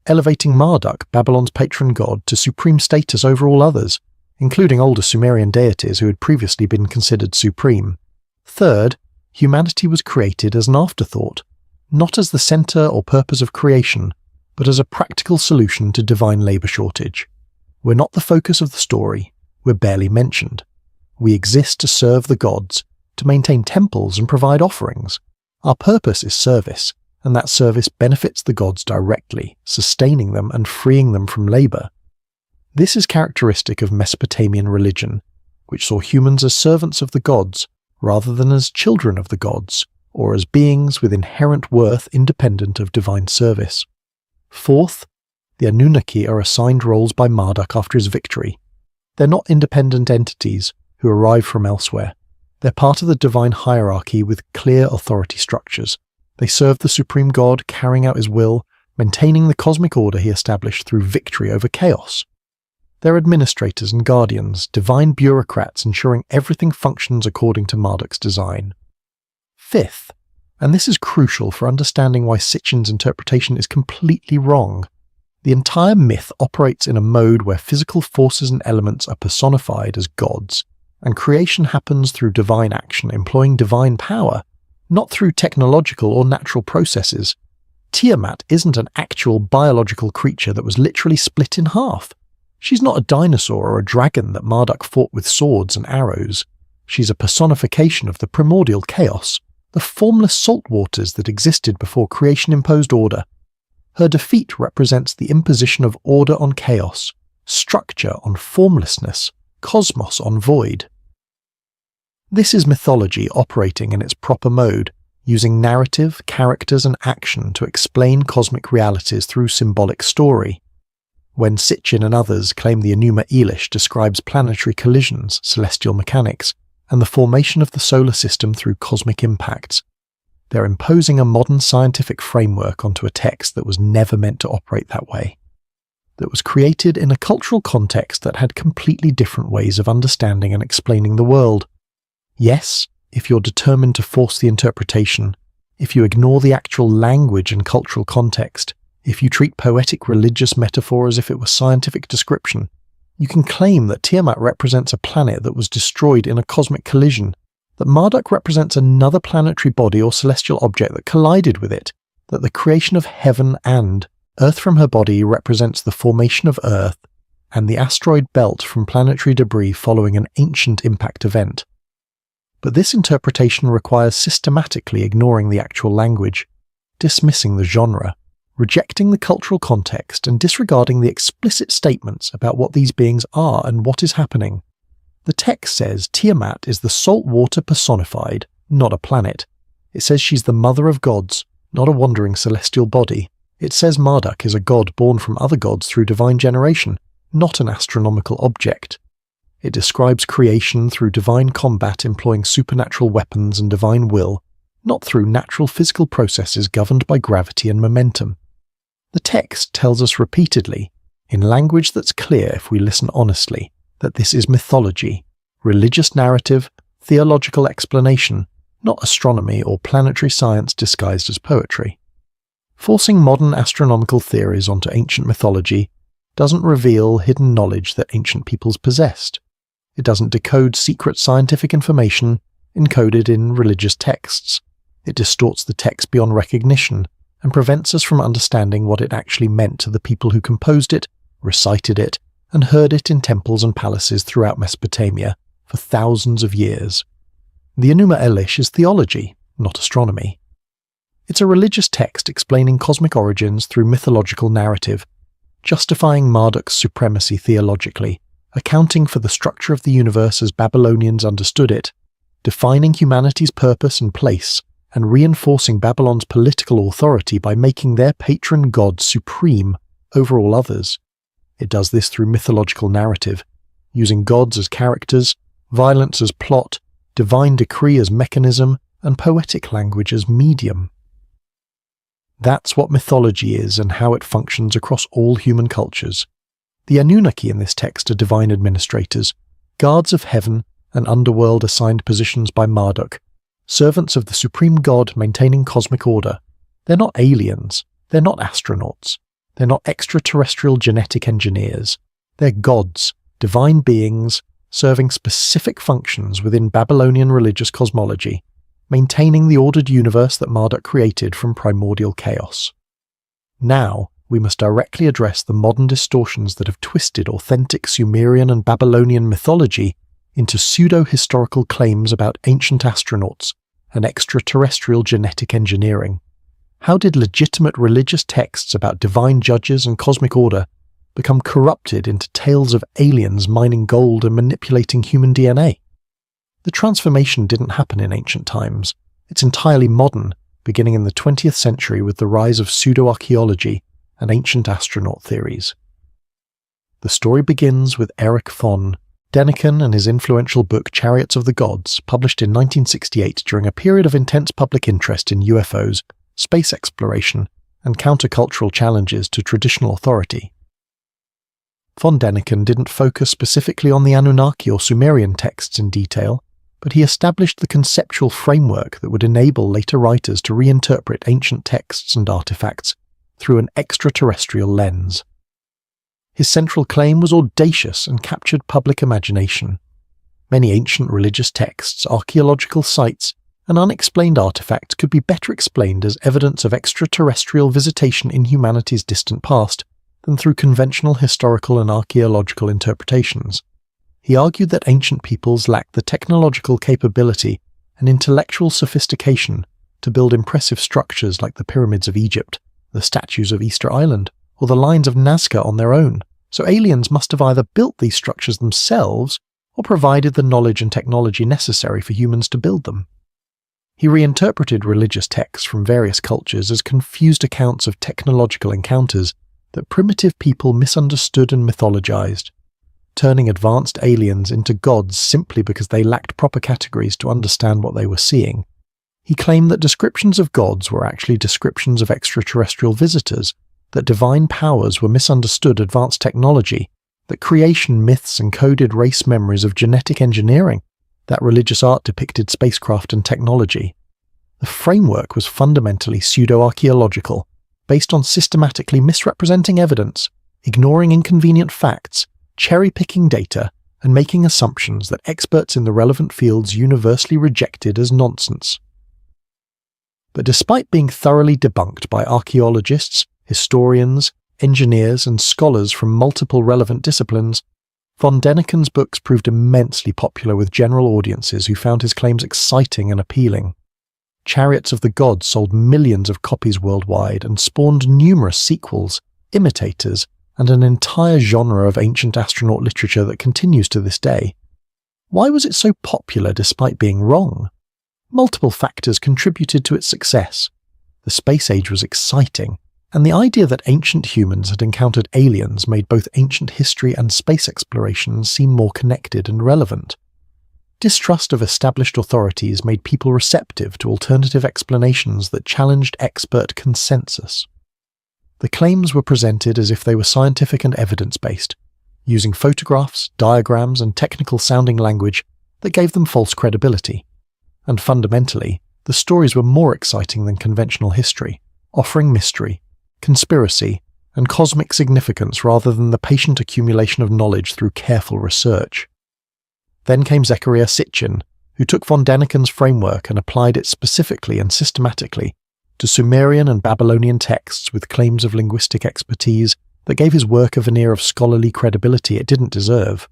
elevating Marduk, Babylon's patron god, to supreme status over all others, including older Sumerian deities who had previously been considered supreme. Third, humanity was created as an afterthought, not as the center or purpose of creation, but as a practical solution to divine labor shortage. We're not the focus of the story, we're barely mentioned. We exist to serve the gods, to maintain temples and provide offerings. Our purpose is service, and that service benefits the gods directly, sustaining them and freeing them from labor. This is characteristic of Mesopotamian religion, which saw humans as servants of the gods, rather than as children of the gods, or as beings with inherent worth independent of divine service. Fourth, the Anunnaki are assigned roles by Marduk after his victory. They're not independent entities who arrive from elsewhere. They're part of the divine hierarchy with clear authority structures. They serve the supreme god, carrying out his will, maintaining the cosmic order he established through victory over chaos. They're administrators and guardians, divine bureaucrats ensuring everything functions according to Marduk's design. Fifth, and this is crucial for understanding why Sitchin's interpretation is completely wrong, the entire myth operates in a mode where physical forces and elements are personified as gods, and creation happens through divine action employing divine power, not through technological or natural processes. Tiamat isn't an actual biological creature that was literally split in half. She's not a dinosaur or a dragon that Marduk fought with swords and arrows. She's a personification of the primordial chaos, the formless salt waters that existed before creation imposed order. Her defeat represents the imposition of order on chaos, structure on formlessness, cosmos on void. This is mythology operating in its proper mode, using narrative, characters, and action to explain cosmic realities through symbolic story. When Sitchin and others claim the Enuma Elish describes planetary collisions, celestial mechanics, and the formation of the solar system through cosmic impacts, they're imposing a modern scientific framework onto a text that was never meant to operate that way, that was created in a cultural context that had completely different ways of understanding and explaining the world. Yes, if you're determined to force the interpretation, if you ignore the actual language and cultural context, If you treat poetic religious metaphor as if it were scientific description, you can claim that Tiamat represents a planet that was destroyed in a cosmic collision, that Marduk represents another planetary body or celestial object that collided with it, that the creation of heaven and Earth from her body represents the formation of Earth, and the asteroid belt from planetary debris following an ancient impact event. But this interpretation requires systematically ignoring the actual language, dismissing the genre, rejecting the cultural context, and disregarding the explicit statements about what these beings are and what is happening. The text says Tiamat is the salt water personified, not a planet. It says she's the mother of gods, not a wandering celestial body. It says Marduk is a god born from other gods through divine generation, not an astronomical object. It describes creation through divine combat employing supernatural weapons and divine will, not through natural physical processes governed by gravity and momentum. The text tells us repeatedly, in language that's clear if we listen honestly, that this is mythology, religious narrative, theological explanation, not astronomy or planetary science disguised as poetry. Forcing modern astronomical theories onto ancient mythology doesn't reveal hidden knowledge that ancient peoples possessed. It doesn't decode secret scientific information encoded in religious texts. It distorts the text beyond recognition and prevents us from understanding what it actually meant to the people who composed it, recited it, and heard it in temples and palaces throughout Mesopotamia for thousands of years. The Enuma Elish is theology, not astronomy. It's a religious text explaining cosmic origins through mythological narrative, justifying Marduk's supremacy theologically, accounting for the structure of the universe as Babylonians understood it, defining humanity's purpose and place, and reinforcing Babylon's political authority by making their patron god supreme over all others. It does this through mythological narrative, using gods as characters, violence as plot, divine decree as mechanism, and poetic language as medium. That's what mythology is and how it functions across all human cultures. The Anunnaki in this text are divine administrators, guards of heaven and underworld assigned positions by Marduk, servants of the supreme god maintaining cosmic order. They're not aliens, they're not astronauts, they're not extraterrestrial genetic engineers. They're gods, divine beings, serving specific functions within Babylonian religious cosmology, maintaining the ordered universe that Marduk created from primordial chaos. Now, we must directly address the modern distortions that have twisted authentic Sumerian and Babylonian mythology into pseudo-historical claims about ancient astronauts and extraterrestrial genetic engineering. How did legitimate religious texts about divine judges and cosmic order become corrupted into tales of aliens mining gold and manipulating human DNA? The transformation didn't happen in ancient times. It's entirely modern, beginning in the 20th century with the rise of pseudo-archaeology and ancient astronaut theories. The story begins with Erich von Däniken and his influential book Chariots of the Gods, published in 1968 during a period of intense public interest in UFOs, space exploration, and countercultural challenges to traditional authority. Von Däniken didn't focus specifically on the Anunnaki or Sumerian texts in detail, but he established the conceptual framework that would enable later writers to reinterpret ancient texts and artifacts through an extraterrestrial lens. His central claim was audacious and captured public imagination. Many ancient religious texts, archaeological sites, and unexplained artifacts could be better explained as evidence of extraterrestrial visitation in humanity's distant past than through conventional historical and archaeological interpretations. He argued that ancient peoples lacked the technological capability and intellectual sophistication to build impressive structures like the pyramids of Egypt, the statues of Easter Island, or the lines of Nazca on their own, so aliens must have either built these structures themselves or provided the knowledge and technology necessary for humans to build them. He reinterpreted religious texts from various cultures as confused accounts of technological encounters that primitive people misunderstood and mythologized, turning advanced aliens into gods simply because they lacked proper categories to understand what they were seeing. He claimed that descriptions of gods were actually descriptions of extraterrestrial visitors, that divine powers were misunderstood advanced technology, that creation myths encoded race memories of genetic engineering, that religious art depicted spacecraft and technology. The framework was fundamentally pseudo-archaeological, based on systematically misrepresenting evidence, ignoring inconvenient facts, cherry-picking data, and making assumptions that experts in the relevant fields universally rejected as nonsense. But despite being thoroughly debunked by archaeologists, historians, engineers, and scholars from multiple relevant disciplines, von Däniken's books proved immensely popular with general audiences who found his claims exciting and appealing. Chariots of the Gods sold millions of copies worldwide and spawned numerous sequels, imitators, and an entire genre of ancient astronaut literature that continues to this day. Why was it so popular despite being wrong? Multiple factors contributed to its success. The space age was exciting, and the idea that ancient humans had encountered aliens made both ancient history and space exploration seem more connected and relevant. Distrust of established authorities made people receptive to alternative explanations that challenged expert consensus. The claims were presented as if they were scientific and evidence-based, using photographs, diagrams, and technical-sounding language that gave them false credibility. And fundamentally, the stories were more exciting than conventional history, offering mystery, conspiracy, and cosmic significance rather than the patient accumulation of knowledge through careful research. Then came Zecharia Sitchin, who took von Däniken's framework and applied it specifically and systematically to Sumerian and Babylonian texts with claims of linguistic expertise that gave his work a veneer of scholarly credibility it didn't deserve.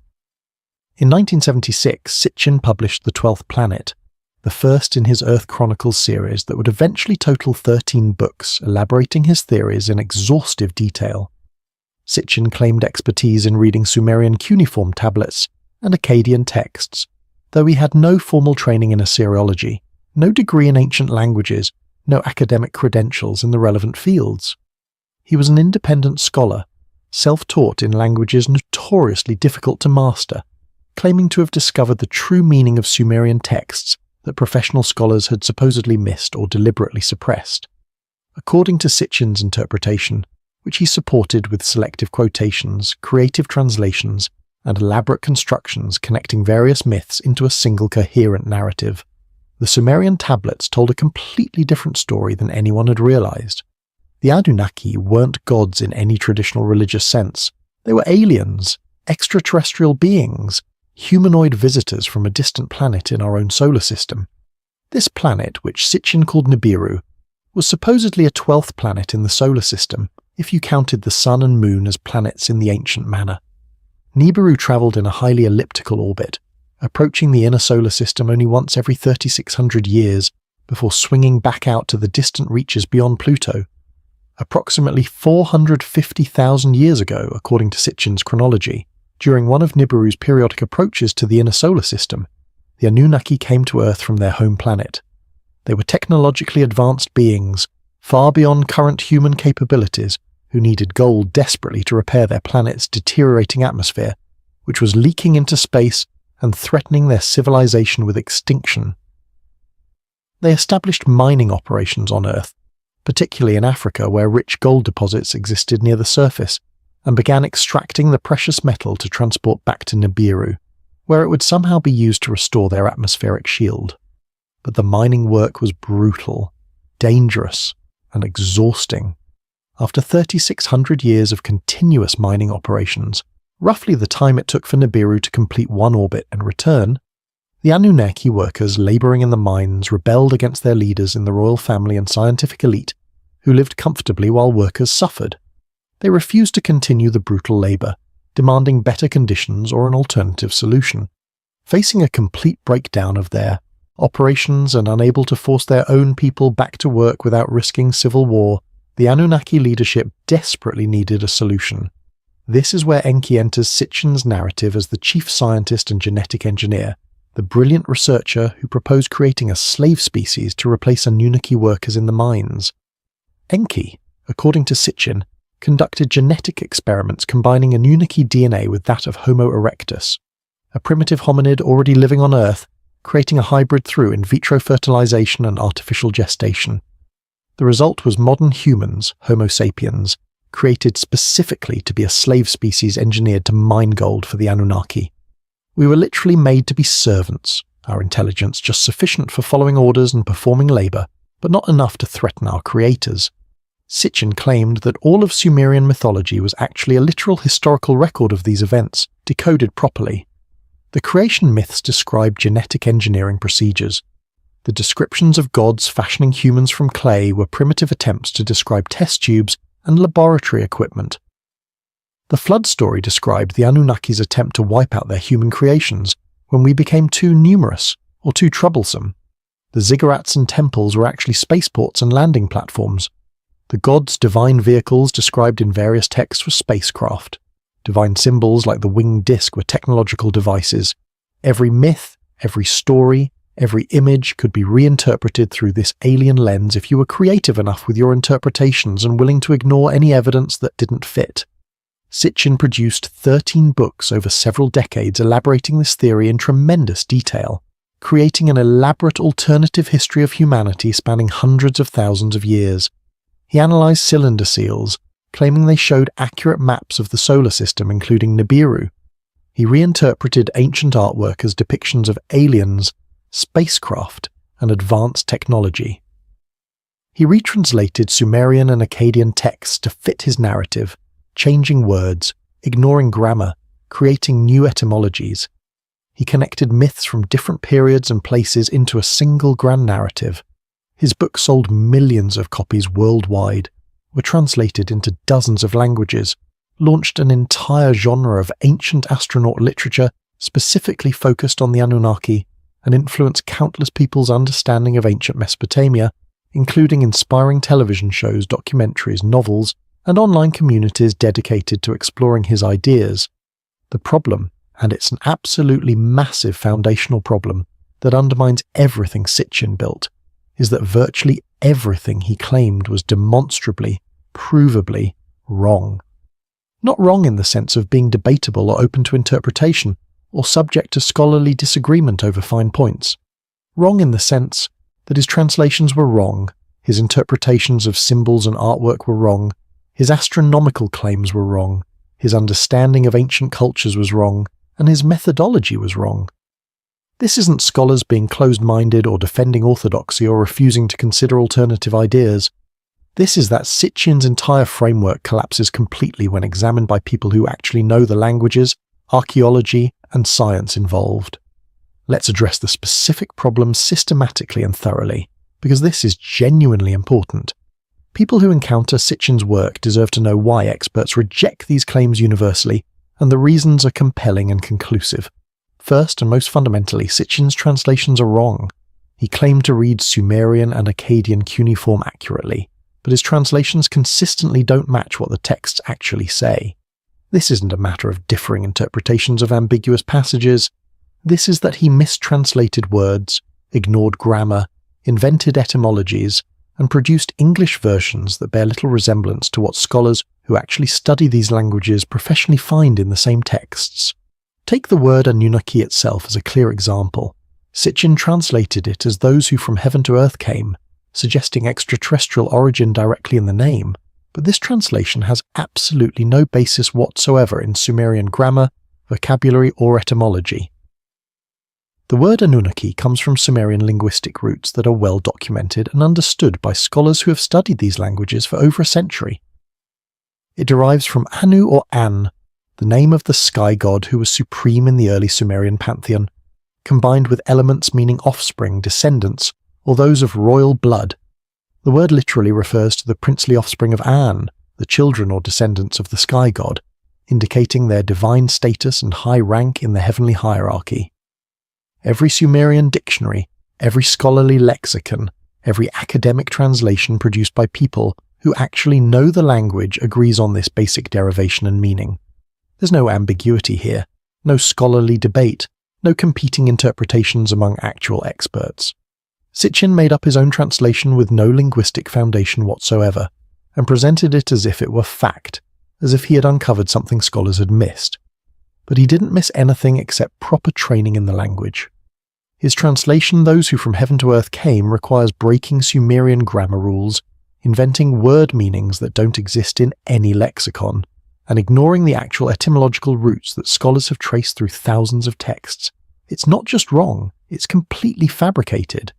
In 1976, Sitchin published The 12th Planet, the first in his Earth Chronicles series that would eventually total 13 books elaborating his theories in exhaustive detail. Sitchin claimed expertise in reading Sumerian cuneiform tablets and Akkadian texts, though he had no formal training in Assyriology, no degree in ancient languages, no academic credentials in the relevant fields. He was an independent scholar, self-taught in languages notoriously difficult to master, claiming to have discovered the true meaning of Sumerian texts that professional scholars had supposedly missed or deliberately suppressed. According to Sitchin's interpretation, which he supported with selective quotations, creative translations, and elaborate constructions connecting various myths into a single coherent narrative, the Sumerian tablets told a completely different story than anyone had realized. The Anunnaki weren't gods in any traditional religious sense. They were aliens, extraterrestrial beings, humanoid visitors from a distant planet in our own solar system. This planet, which Sitchin called Nibiru, was supposedly a 12th planet in the solar system, if you counted the sun and moon as planets in the ancient manner. Nibiru travelled in a highly elliptical orbit, approaching the inner solar system only once every 3,600 years before swinging back out to the distant reaches beyond Pluto. Approximately 450,000 years ago, according to Sitchin's chronology, during one of Nibiru's periodic approaches to the inner solar system, the Anunnaki came to Earth from their home planet. They were technologically advanced beings, far beyond current human capabilities, who needed gold desperately to repair their planet's deteriorating atmosphere, which was leaking into space and threatening their civilization with extinction. They established mining operations on Earth, particularly in Africa where rich gold deposits existed near the surface, and began extracting the precious metal to transport back to Nibiru, where it would somehow be used to restore their atmospheric shield. But the mining work was brutal, dangerous, and exhausting. After 3,600 years of continuous mining operations, roughly the time it took for Nibiru to complete one orbit and return, the Anunnaki workers labouring in the mines rebelled against their leaders in the royal family and scientific elite, who lived comfortably while workers suffered. They refused to continue the brutal labour, demanding better conditions or an alternative solution. Facing a complete breakdown of their operations and unable to force their own people back to work without risking civil war, the Anunnaki leadership desperately needed a solution. This is where Enki enters Sitchin's narrative as the chief scientist and genetic engineer, the brilliant researcher who proposed creating a slave species to replace Anunnaki workers in the mines. Enki, according to Sitchin, conducted genetic experiments combining Anunnaki DNA with that of Homo erectus, a primitive hominid already living on Earth, creating a hybrid through in vitro fertilization and artificial gestation. The result was modern humans, Homo sapiens, created specifically to be a slave species engineered to mine gold for the Anunnaki. We were literally made to be servants, our intelligence just sufficient for following orders and performing labour, but not enough to threaten our creators. Sitchin claimed that all of Sumerian mythology was actually a literal historical record of these events, decoded properly. The creation myths describe genetic engineering procedures. The descriptions of gods fashioning humans from clay were primitive attempts to describe test tubes and laboratory equipment. The flood story described the Anunnaki's attempt to wipe out their human creations when we became too numerous or too troublesome. The ziggurats and temples were actually spaceports and landing platforms. The gods' divine vehicles described in various texts were spacecraft. Divine symbols like the winged disc were technological devices. Every myth, every story, every image could be reinterpreted through this alien lens if you were creative enough with your interpretations and willing to ignore any evidence that didn't fit. Sitchin produced 13 books over several decades elaborating this theory in tremendous detail, creating an elaborate alternative history of humanity spanning hundreds of thousands of years. He analysed cylinder seals, claiming they showed accurate maps of the solar system including Nibiru. He reinterpreted ancient artwork as depictions of aliens, spacecraft, and advanced technology. He retranslated Sumerian and Akkadian texts to fit his narrative, changing words, ignoring grammar, creating new etymologies. He connected myths from different periods and places into a single grand narrative. His book sold millions of copies worldwide, were translated into dozens of languages, launched an entire genre of ancient astronaut literature specifically focused on the Anunnaki, and influenced countless people's understanding of ancient Mesopotamia, including inspiring television shows, documentaries, novels, and online communities dedicated to exploring his ideas. The problem, and it's an absolutely massive foundational problem that undermines everything Sitchin built, is that virtually everything he claimed was demonstrably, provably wrong. Not wrong in the sense of being debatable or open to interpretation, or subject to scholarly disagreement over fine points. Wrong in the sense that his translations were wrong, his interpretations of symbols and artwork were wrong, his astronomical claims were wrong, his understanding of ancient cultures was wrong, and his methodology was wrong. This isn't scholars being closed-minded or defending orthodoxy or refusing to consider alternative ideas. This is that Sitchin's entire framework collapses completely when examined by people who actually know the languages, archaeology, and science involved. Let's address the specific problems systematically and thoroughly, because this is genuinely important. People who encounter Sitchin's work deserve to know why experts reject these claims universally, and the reasons are compelling and conclusive. First and most fundamentally, Sitchin's translations are wrong. He claimed to read Sumerian and Akkadian cuneiform accurately, but his translations consistently don't match what the texts actually say. This isn't a matter of differing interpretations of ambiguous passages. This is that he mistranslated words, ignored grammar, invented etymologies, and produced English versions that bear little resemblance to what scholars who actually study these languages professionally find in the same texts. Take the word Anunnaki itself as a clear example. Sitchin translated it as those who from heaven to earth came, suggesting extraterrestrial origin directly in the name, but this translation has absolutely no basis whatsoever in Sumerian grammar, vocabulary, or etymology. The word Anunnaki comes from Sumerian linguistic roots that are well documented and understood by scholars who have studied these languages for over a century. It derives from Anu or An, the name of the sky god who was supreme in the early Sumerian pantheon, combined with elements meaning offspring, descendants, or those of royal blood. The word literally refers to the princely offspring of An, the children or descendants of the sky god, indicating their divine status and high rank in the heavenly hierarchy. Every Sumerian dictionary, every scholarly lexicon, every academic translation produced by people who actually know the language agrees on this basic derivation and meaning. There's no ambiguity here, no scholarly debate, no competing interpretations among actual experts. Sitchin made up his own translation with no linguistic foundation whatsoever, and presented it as if it were fact, as if he had uncovered something scholars had missed. But he didn't miss anything except proper training in the language. His translation, Those Who From Heaven to Earth Came, requires breaking Sumerian grammar rules, inventing word meanings that don't exist in any lexicon, and ignoring the actual etymological roots that scholars have traced through thousands of texts. It's not just wrong, it's completely fabricated.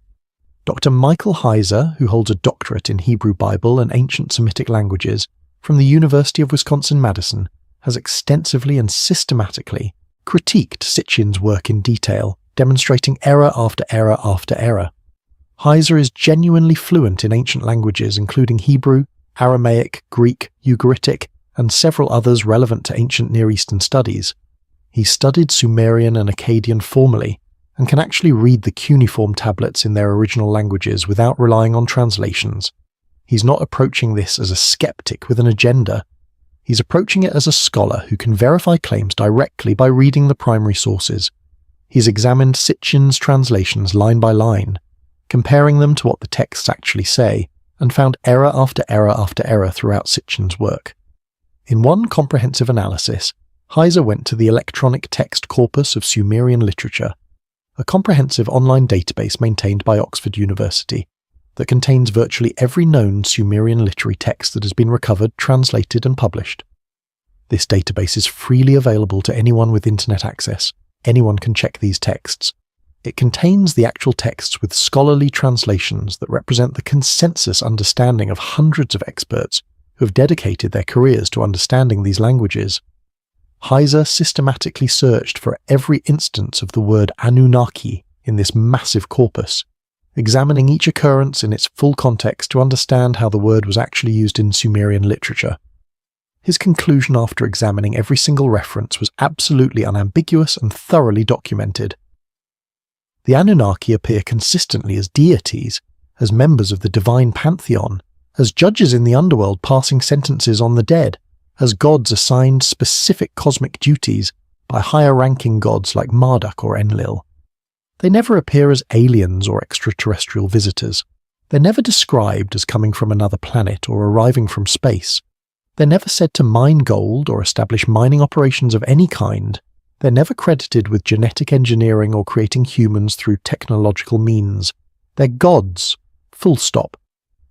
Dr. Michael Heiser, who holds a doctorate in Hebrew Bible and ancient Semitic languages from the University of Wisconsin-Madison, has extensively and systematically critiqued Sitchin's work in detail, demonstrating error after error after error. Heiser is genuinely fluent in ancient languages including Hebrew, Aramaic, Greek, Ugaritic, and several others relevant to ancient Near Eastern studies. He studied Sumerian and Akkadian formally, and can actually read the cuneiform tablets in their original languages without relying on translations. He's not approaching this as a skeptic with an agenda. He's approaching it as a scholar who can verify claims directly by reading the primary sources. He's examined Sitchin's translations line by line, comparing them to what the texts actually say, and found error after error after error throughout Sitchin's work. In one comprehensive analysis, Heiser went to the electronic text corpus of Sumerian literature, a comprehensive online database maintained by Oxford University that contains virtually every known Sumerian literary text that has been recovered, translated, and published. This database is freely available to anyone with internet access. Anyone can check these texts. It contains the actual texts with scholarly translations that represent the consensus understanding of hundreds of experts who have dedicated their careers to understanding these languages. Heiser systematically searched for every instance of the word Anunnaki in this massive corpus, examining each occurrence in its full context to understand how the word was actually used in Sumerian literature. His conclusion after examining every single reference was absolutely unambiguous and thoroughly documented. The Anunnaki appear consistently as deities, as members of the divine pantheon, as judges in the underworld passing sentences on the dead, as gods assigned specific cosmic duties by higher-ranking gods like Marduk or Enlil. They never appear as aliens or extraterrestrial visitors. They're never described as coming from another planet or arriving from space. They're never said to mine gold or establish mining operations of any kind. They're never credited with genetic engineering or creating humans through technological means. They're gods, full stop,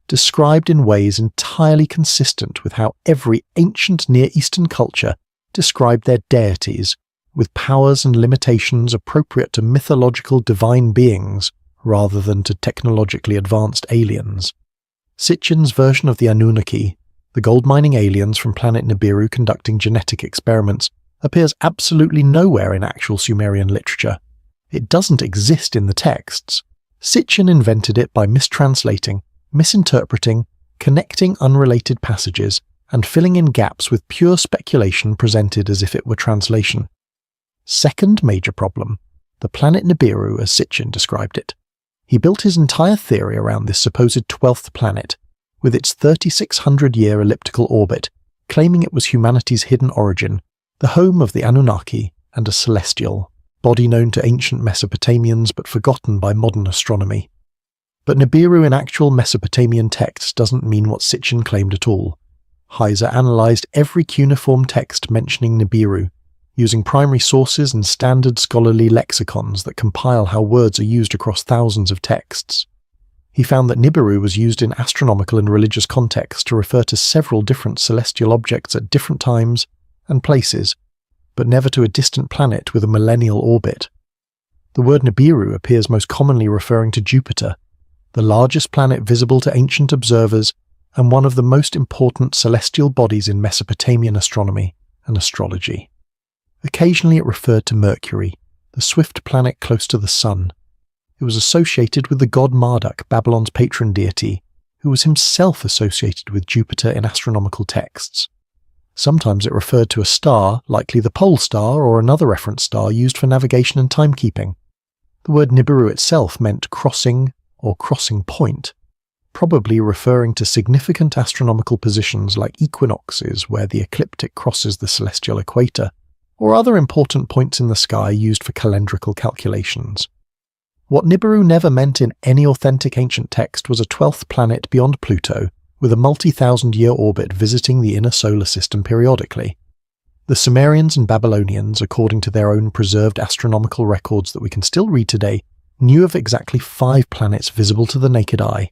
described in ways entirely consistent with how every ancient Near Eastern culture described their deities, with powers and limitations appropriate to mythological divine beings rather than to technologically advanced aliens. Sitchin's version of the Anunnaki, the gold-mining aliens from planet Nibiru conducting genetic experiments, appears absolutely nowhere in actual Sumerian literature. It doesn't exist in the texts. Sitchin invented it by mistranslating, misinterpreting, connecting unrelated passages, and filling in gaps with pure speculation presented as if it were translation. Second major problem, the planet Nibiru as Sitchin described it. He built his entire theory around this supposed 12th planet, with its 3,600-year elliptical orbit, claiming it was humanity's hidden origin, the home of the Anunnaki and a celestial, body known to ancient Mesopotamians but forgotten by modern astronomy. But Nibiru in actual Mesopotamian texts doesn't mean what Sitchin claimed at all. Heiser analysed every cuneiform text mentioning Nibiru, using primary sources and standard scholarly lexicons that compile how words are used across thousands of texts. He found that Nibiru was used in astronomical and religious contexts to refer to several different celestial objects at different times and places, but never to a distant planet with a millennial orbit. The word Nibiru appears most commonly referring to Jupiter, the largest planet visible to ancient observers and one of the most important celestial bodies in Mesopotamian astronomy and astrology. Occasionally it referred to Mercury, the swift planet close to the Sun. It was associated with the god Marduk, Babylon's patron deity, who was himself associated with Jupiter in astronomical texts. Sometimes it referred to a star, likely the pole star or another reference star used for navigation and timekeeping. The word Nibiru itself meant crossing or crossing point, probably referring to significant astronomical positions like equinoxes where the ecliptic crosses the celestial equator, or other important points in the sky used for calendrical calculations. What Nibiru never meant in any authentic ancient text was a 12th planet beyond Pluto, with a multi-thousand-year orbit visiting the inner solar system periodically. The Sumerians and Babylonians, according to their own preserved astronomical records that we can still read today, knew of exactly 5 planets visible to the naked eye: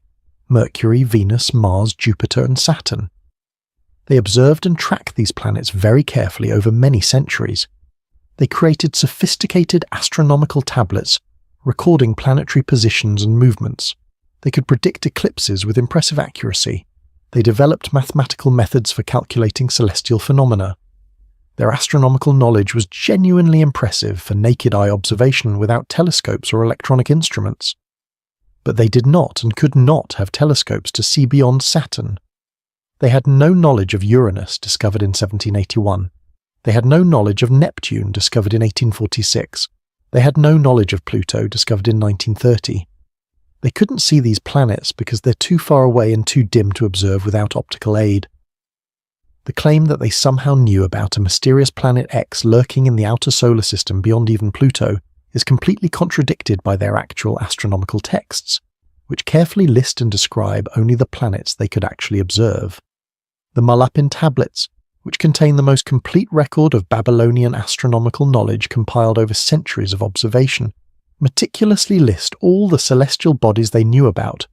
Mercury, Venus, Mars, Jupiter, and Saturn. They observed and tracked these planets very carefully over many centuries. They created sophisticated astronomical tablets recording planetary positions and movements. They could predict eclipses with impressive accuracy. They developed mathematical methods for calculating celestial phenomena. Their astronomical knowledge was genuinely impressive for naked eye observation without telescopes or electronic instruments. But they did not and could not have telescopes to see beyond Saturn. They had no knowledge of Uranus, discovered in 1781. They had no knowledge of Neptune, discovered in 1846. They had no knowledge of Pluto, discovered in 1930. They couldn't see these planets because they're too far away and too dim to observe without optical aid. The claim that they somehow knew about a mysterious planet X lurking in the outer solar system beyond even Pluto is completely contradicted by their actual astronomical texts, which carefully list and describe only the planets they could actually observe. The Malapin tablets, which contain the most complete record of Babylonian astronomical knowledge compiled over centuries of observation, meticulously list all the celestial bodies they knew about: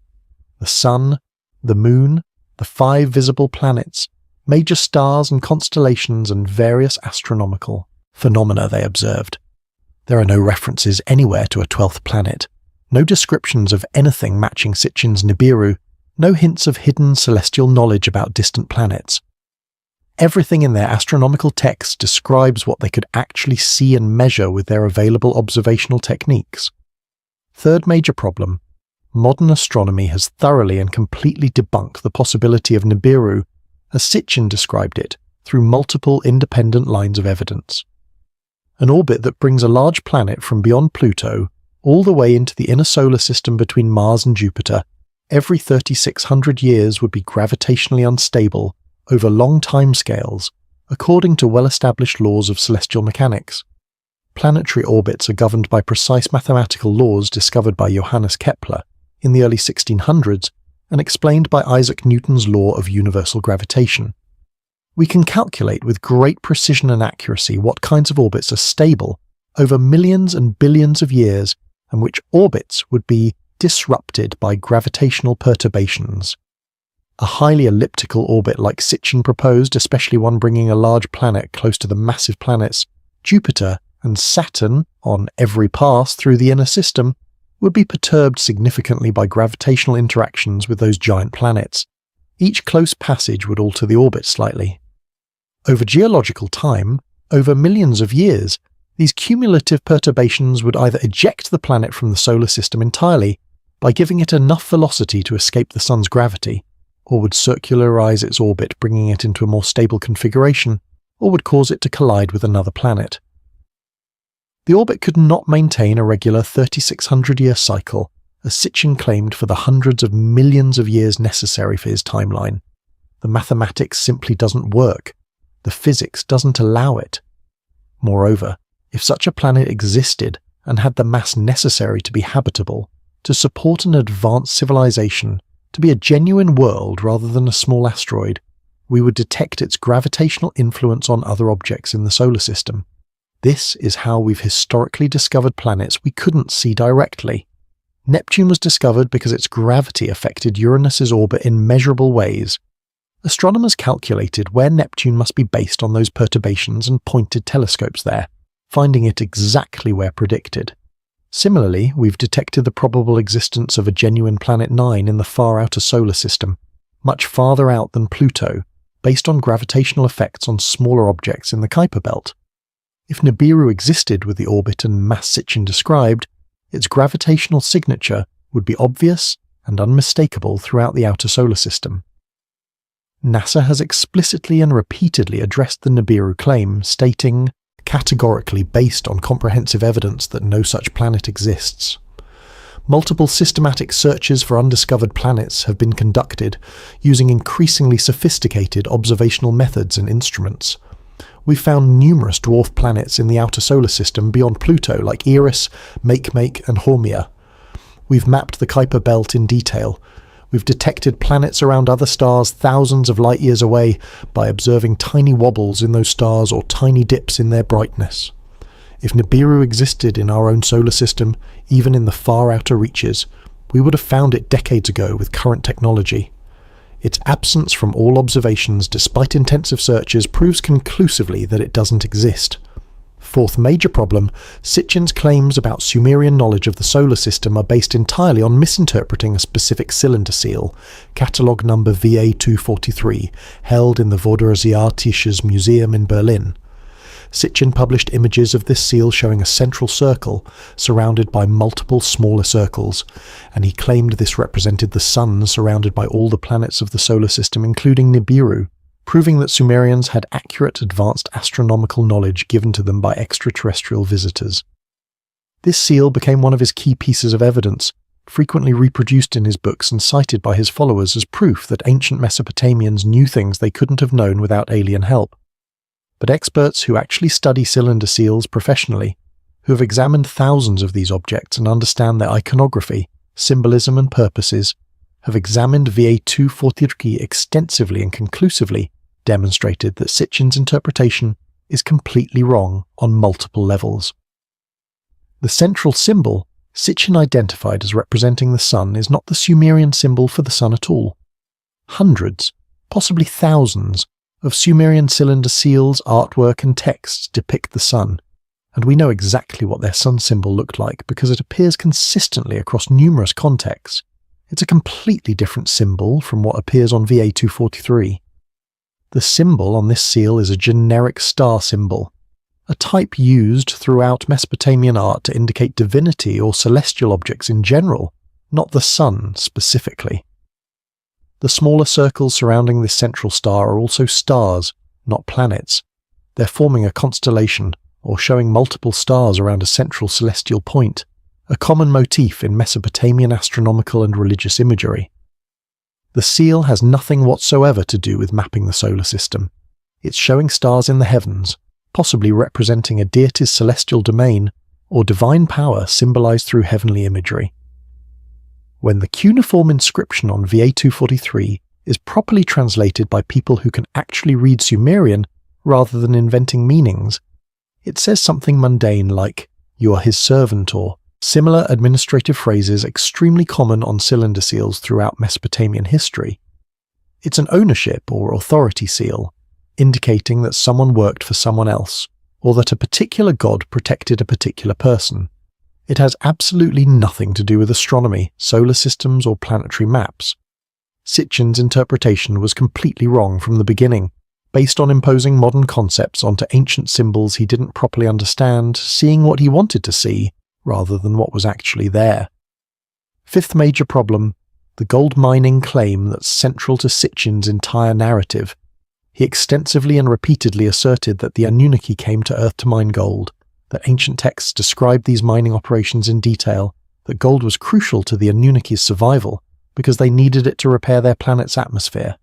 the Sun, the Moon, the 5 visible planets, major stars and constellations, and various astronomical phenomena they observed. There are no references anywhere to a 12th planet, no descriptions of anything matching Sitchin's Nibiru, no hints of hidden celestial knowledge about distant planets. Everything in their astronomical texts describes what they could actually see and measure with their available observational techniques. Third major problem: modern astronomy has thoroughly and completely debunked the possibility of Nibiru, as Sitchin described it, through multiple independent lines of evidence. An orbit that brings a large planet from beyond Pluto all the way into the inner solar system between Mars and Jupiter every 3,600 years would be gravitationally unstable over long timescales, according to well-established laws of celestial mechanics. Planetary orbits are governed by precise mathematical laws discovered by Johannes Kepler in the early 1600s and explained by Isaac Newton's law of universal gravitation. We can calculate with great precision and accuracy what kinds of orbits are stable over millions and billions of years, and which orbits would be disrupted by gravitational perturbations. A highly elliptical orbit like Sitchin proposed, especially one bringing a large planet close to the massive planets Jupiter and Saturn on every pass through the inner system, would be perturbed significantly by gravitational interactions with those giant planets. Each close passage would alter the orbit slightly. Over geological time, over millions of years, these cumulative perturbations would either eject the planet from the solar system entirely by giving it enough velocity to escape the Sun's gravity, or would circularize its orbit, bringing it into a more stable configuration, or would cause it to collide with another planet. The orbit could not maintain a regular 3,600-year cycle, as Sitchin claimed, for the hundreds of millions of years necessary for his timeline. The mathematics simply doesn't work. The physics doesn't allow it. Moreover, if such a planet existed and had the mass necessary to be habitable, to support an advanced civilization, to be a genuine world rather than a small asteroid, we would detect its gravitational influence on other objects in the solar system. This is how we've historically discovered planets we couldn't see directly. Neptune was discovered because its gravity affected Uranus's orbit in measurable ways. Astronomers calculated where Neptune must be based on those perturbations and pointed telescopes there, finding it exactly where predicted. Similarly, we've detected the probable existence of a genuine Planet 9 in the far outer solar system, much farther out than Pluto, based on gravitational effects on smaller objects in the Kuiper belt. If Nibiru existed with the orbit and mass Sitchin described, its gravitational signature would be obvious and unmistakable throughout the outer solar system. NASA has explicitly and repeatedly addressed the Nibiru claim, stating, categorically based on comprehensive evidence, that no such planet exists. Multiple systematic searches for undiscovered planets have been conducted using increasingly sophisticated observational methods and instruments. We've found numerous dwarf planets in the outer solar system beyond Pluto, like Eris, Makemake, and Haumea. We've mapped the Kuiper belt in detail. We've detected planets around other stars thousands of light years away by observing tiny wobbles in those stars or tiny dips in their brightness. If Nibiru existed in our own solar system, even in the far outer reaches, we would have found it decades ago with current technology. Its absence from all observations, despite intensive searches, proves conclusively that it doesn't exist. Fourth major problem, Sitchin's claims about Sumerian knowledge of the solar system are based entirely on misinterpreting a specific cylinder seal, catalogue number VA243, held in the Vorderasiatisches Museum in Berlin. Sitchin published images of this seal showing a central circle surrounded by multiple smaller circles, and he claimed this represented the sun surrounded by all the planets of the solar system, including Nibiru, proving that Sumerians had accurate advanced astronomical knowledge given to them by extraterrestrial visitors. This seal became one of his key pieces of evidence, frequently reproduced in his books and cited by his followers as proof that ancient Mesopotamians knew things they couldn't have known without alien help. But experts who actually study cylinder seals professionally, who have examined thousands of these objects and understand their iconography, symbolism and purposes, have examined VA243 extensively and conclusively demonstrated that Sitchin's interpretation is completely wrong on multiple levels. The central symbol Sitchin identified as representing the sun is not the Sumerian symbol for the sun at all. Hundreds, possibly thousands, of Sumerian cylinder seals, artwork and texts depict the sun, and we know exactly what their sun symbol looked like because it appears consistently across numerous contexts. It's a completely different symbol from what appears on VA243. The symbol on this seal is a generic star symbol, a type used throughout Mesopotamian art to indicate divinity or celestial objects in general, not the sun specifically. The smaller circles surrounding this central star are also stars, not planets. They're forming a constellation, or showing multiple stars around a central celestial point, a common motif in Mesopotamian astronomical and religious imagery. The seal has nothing whatsoever to do with mapping the solar system. It's showing stars in the heavens, possibly representing a deity's celestial domain or divine power symbolized through heavenly imagery. When the cuneiform inscription on VA243 is properly translated by people who can actually read Sumerian rather than inventing meanings, it says something mundane like, "You are his servant," or similar administrative phrases extremely common on cylinder seals throughout Mesopotamian history. It's an ownership or authority seal, indicating that someone worked for someone else, or that a particular god protected a particular person. It has absolutely nothing to do with astronomy, solar systems, or planetary maps. Sitchin's interpretation was completely wrong from the beginning, based on imposing modern concepts onto ancient symbols he didn't properly understand, seeing what he wanted to see, rather than what was actually there. Fifth major problem, the gold mining claim that's central to Sitchin's entire narrative. He extensively and repeatedly asserted that the Anunnaki came to Earth to mine gold, that ancient texts described these mining operations in detail, that gold was crucial to the Anunnaki's survival because they needed it to repair their planet's atmosphere,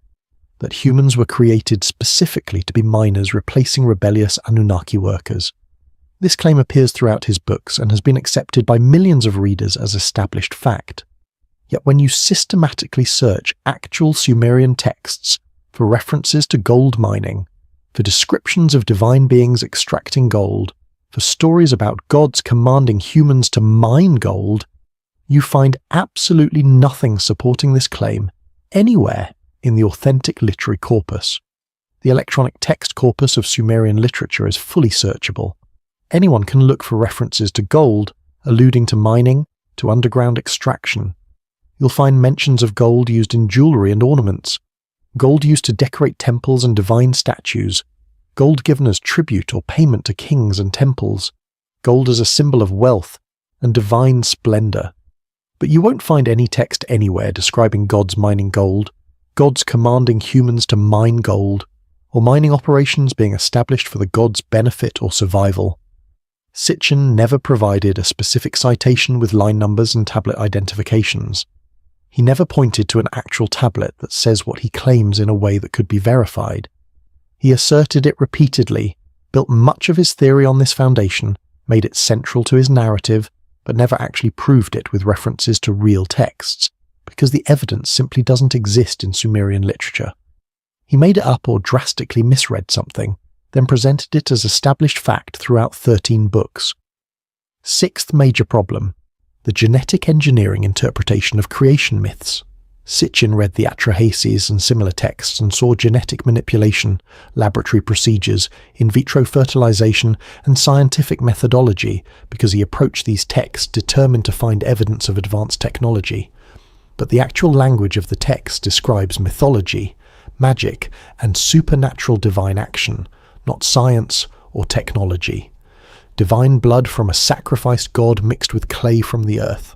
that humans were created specifically to be miners replacing rebellious Anunnaki workers. This claim appears throughout his books and has been accepted by millions of readers as established fact. Yet when you systematically search actual Sumerian texts for references to gold mining, for descriptions of divine beings extracting gold, for stories about gods commanding humans to mine gold, you find absolutely nothing supporting this claim anywhere in the authentic literary corpus. The electronic text corpus of Sumerian literature is fully searchable. Anyone can look for references to gold, alluding to mining, to underground extraction. You'll find mentions of gold used in jewelry and ornaments, gold used to decorate temples and divine statues, gold given as tribute or payment to kings and temples, gold as a symbol of wealth and divine splendor. But you won't find any text anywhere describing gods mining gold, gods commanding humans to mine gold, or mining operations being established for the gods' benefit or survival. Sitchin never provided a specific citation with line numbers and tablet identifications. He never pointed to an actual tablet that says what he claims in a way that could be verified. He asserted it repeatedly, built much of his theory on this foundation, made it central to his narrative, but never actually proved it with references to real texts, because the evidence simply doesn't exist in Sumerian literature. He made it up or drastically misread something, then presented it as established fact throughout 13 books. Sixth major problem, the genetic engineering interpretation of creation myths. Sitchin read the Atrahasis and similar texts and saw genetic manipulation, laboratory procedures, in vitro fertilization, and scientific methodology because he approached these texts determined to find evidence of advanced technology. But the actual language of the text describes mythology, magic, and supernatural divine action, not science or technology. Divine blood from a sacrificed god mixed with clay from the earth.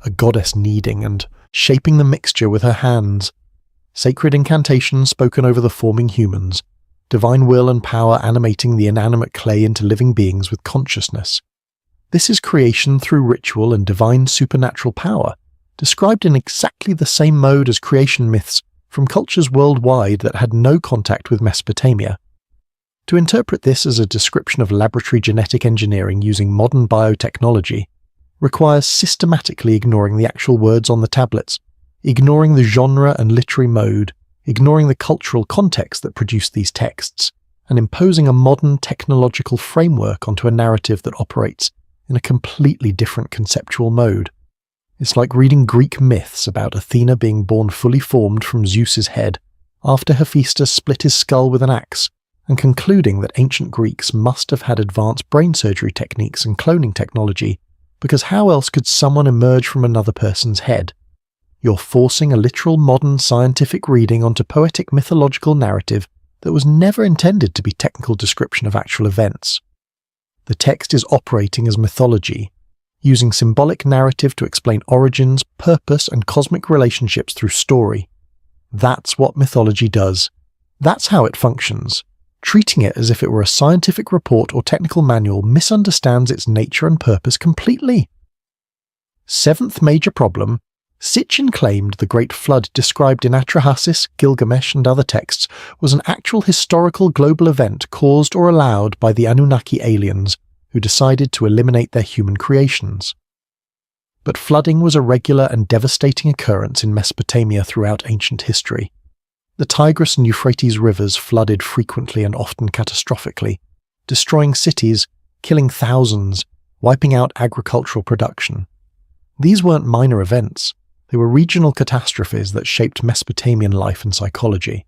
A goddess kneading and shaping the mixture with her hands. Sacred incantations spoken over the forming humans. Divine will and power animating the inanimate clay into living beings with consciousness. This is creation through ritual and divine supernatural power, described in exactly the same mode as creation myths from cultures worldwide that had no contact with Mesopotamia. To interpret this as a description of laboratory genetic engineering using modern biotechnology requires systematically ignoring the actual words on the tablets, ignoring the genre and literary mode, ignoring the cultural context that produced these texts, and imposing a modern technological framework onto a narrative that operates in a completely different conceptual mode. It's like reading Greek myths about Athena being born fully formed from Zeus's head, after Hephaestus split his skull with an axe, and concluding that ancient Greeks must have had advanced brain surgery techniques and cloning technology, because how else could someone emerge from another person's head? You're forcing a literal modern scientific reading onto poetic mythological narrative that was never intended to be technical description of actual events. The text is operating as mythology, using symbolic narrative to explain origins, purpose, and cosmic relationships through story. That's what mythology does. That's how it functions. Treating it as if it were a scientific report or technical manual misunderstands its nature and purpose completely. Seventh major problem, Sitchin claimed the Great Flood described in Atrahasis, Gilgamesh, and other texts was an actual historical global event caused or allowed by the Anunnaki aliens who decided to eliminate their human creations. But flooding was a regular and devastating occurrence in Mesopotamia throughout ancient history. The Tigris and Euphrates rivers flooded frequently and often catastrophically, destroying cities, killing thousands, wiping out agricultural production. These weren't minor events, they were regional catastrophes that shaped Mesopotamian life and psychology.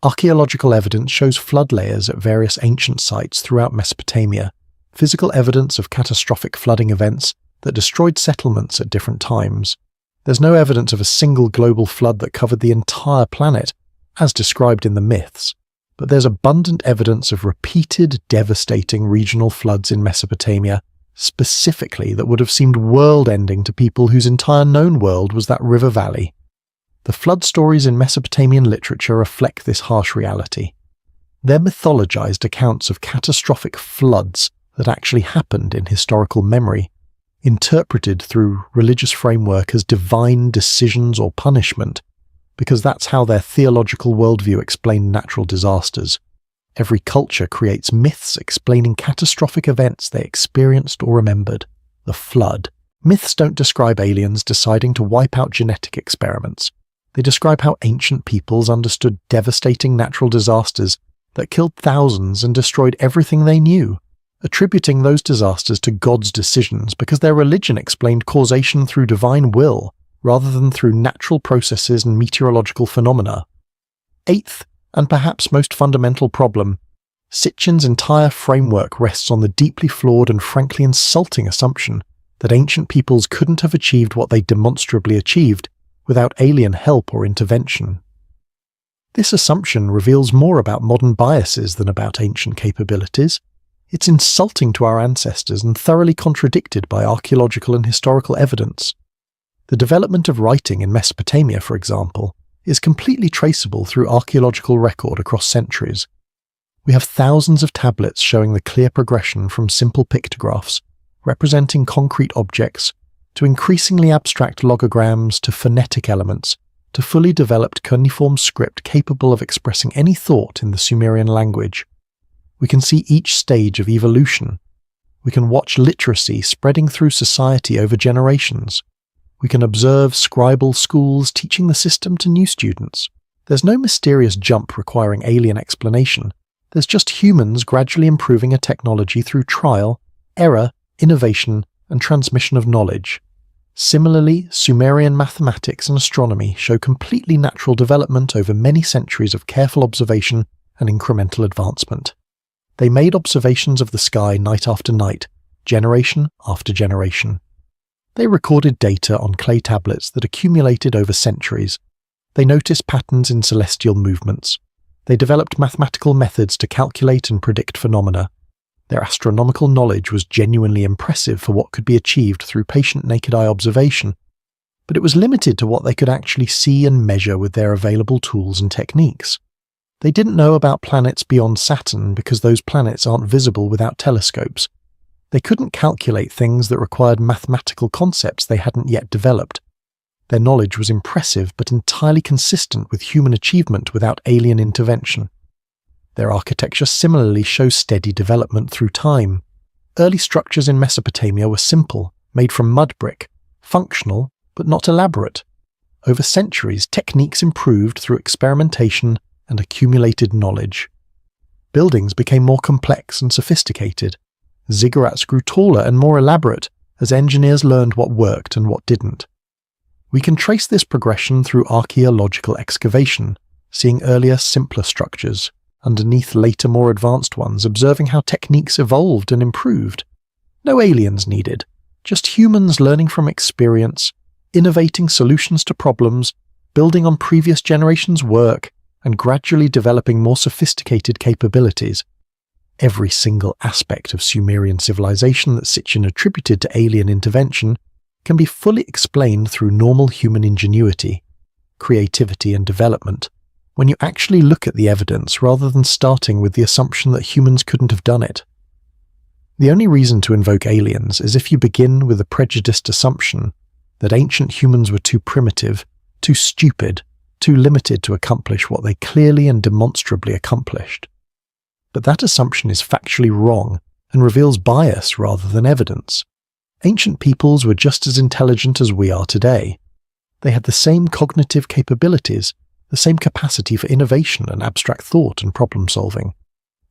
Archaeological evidence shows flood layers at various ancient sites throughout Mesopotamia, physical evidence of catastrophic flooding events that destroyed settlements at different times. There's no evidence of a single global flood that covered the entire planet, as described in the myths, but there's abundant evidence of repeated, devastating regional floods in Mesopotamia, specifically that would have seemed world-ending to people whose entire known world was that river valley. The flood stories in Mesopotamian literature reflect this harsh reality. They're mythologized accounts of catastrophic floods that actually happened in historical memory, interpreted through religious framework as divine decisions or punishment, because that's how their theological worldview explained natural disasters. Every culture creates myths explaining catastrophic events they experienced or remembered. The flood. Myths don't describe aliens deciding to wipe out genetic experiments. They describe how ancient peoples understood devastating natural disasters that killed thousands and destroyed everything they knew, attributing those disasters to God's decisions because their religion explained causation through divine will, rather than through natural processes and meteorological phenomena. Eighth, and perhaps most fundamental problem, Sitchin's entire framework rests on the deeply flawed and frankly insulting assumption that ancient peoples couldn't have achieved what they demonstrably achieved without alien help or intervention. This assumption reveals more about modern biases than about ancient capabilities. It's insulting to our ancestors and thoroughly contradicted by archaeological and historical evidence. The development of writing in Mesopotamia, for example, is completely traceable through archaeological record across centuries. We have thousands of tablets showing the clear progression from simple pictographs, representing concrete objects, to increasingly abstract logograms, to phonetic elements, to fully developed cuneiform script capable of expressing any thought in the Sumerian language. We can see each stage of evolution. We can watch literacy spreading through society over generations. We can observe scribal schools teaching the system to new students. There's no mysterious jump requiring alien explanation. There's just humans gradually improving a technology through trial, error, innovation, and transmission of knowledge. Similarly, Sumerian mathematics and astronomy show completely natural development over many centuries of careful observation and incremental advancement. They made observations of the sky night after night, generation after generation. They recorded data on clay tablets that accumulated over centuries. They noticed patterns in celestial movements. They developed mathematical methods to calculate and predict phenomena. Their astronomical knowledge was genuinely impressive for what could be achieved through patient naked-eye observation, but it was limited to what they could actually see and measure with their available tools and techniques. They didn't know about planets beyond Saturn because those planets aren't visible without telescopes. They couldn't calculate things that required mathematical concepts they hadn't yet developed. Their knowledge was impressive but entirely consistent with human achievement without alien intervention. Their architecture similarly shows steady development through time. Early structures in Mesopotamia were simple, made from mud brick, functional but not elaborate. Over centuries, techniques improved through experimentation and accumulated knowledge. Buildings became more complex and sophisticated. Ziggurats grew taller and more elaborate as engineers learned what worked and what didn't. We can trace this progression through archaeological excavation, seeing earlier, simpler structures, underneath later, more advanced ones, observing how techniques evolved and improved. No aliens needed, just humans learning from experience, innovating solutions to problems, building on previous generations' work, and gradually developing more sophisticated capabilities. Every single aspect of Sumerian civilization that Sitchin attributed to alien intervention can be fully explained through normal human ingenuity, creativity, and development, when you actually look at the evidence rather than starting with the assumption that humans couldn't have done it. The only reason to invoke aliens is if you begin with a prejudiced assumption that ancient humans were too primitive, too stupid, too limited to accomplish what they clearly and demonstrably accomplished. But that assumption is factually wrong and reveals bias rather than evidence. Ancient peoples were just as intelligent as we are today. They had the same cognitive capabilities, the same capacity for innovation and abstract thought and problem-solving.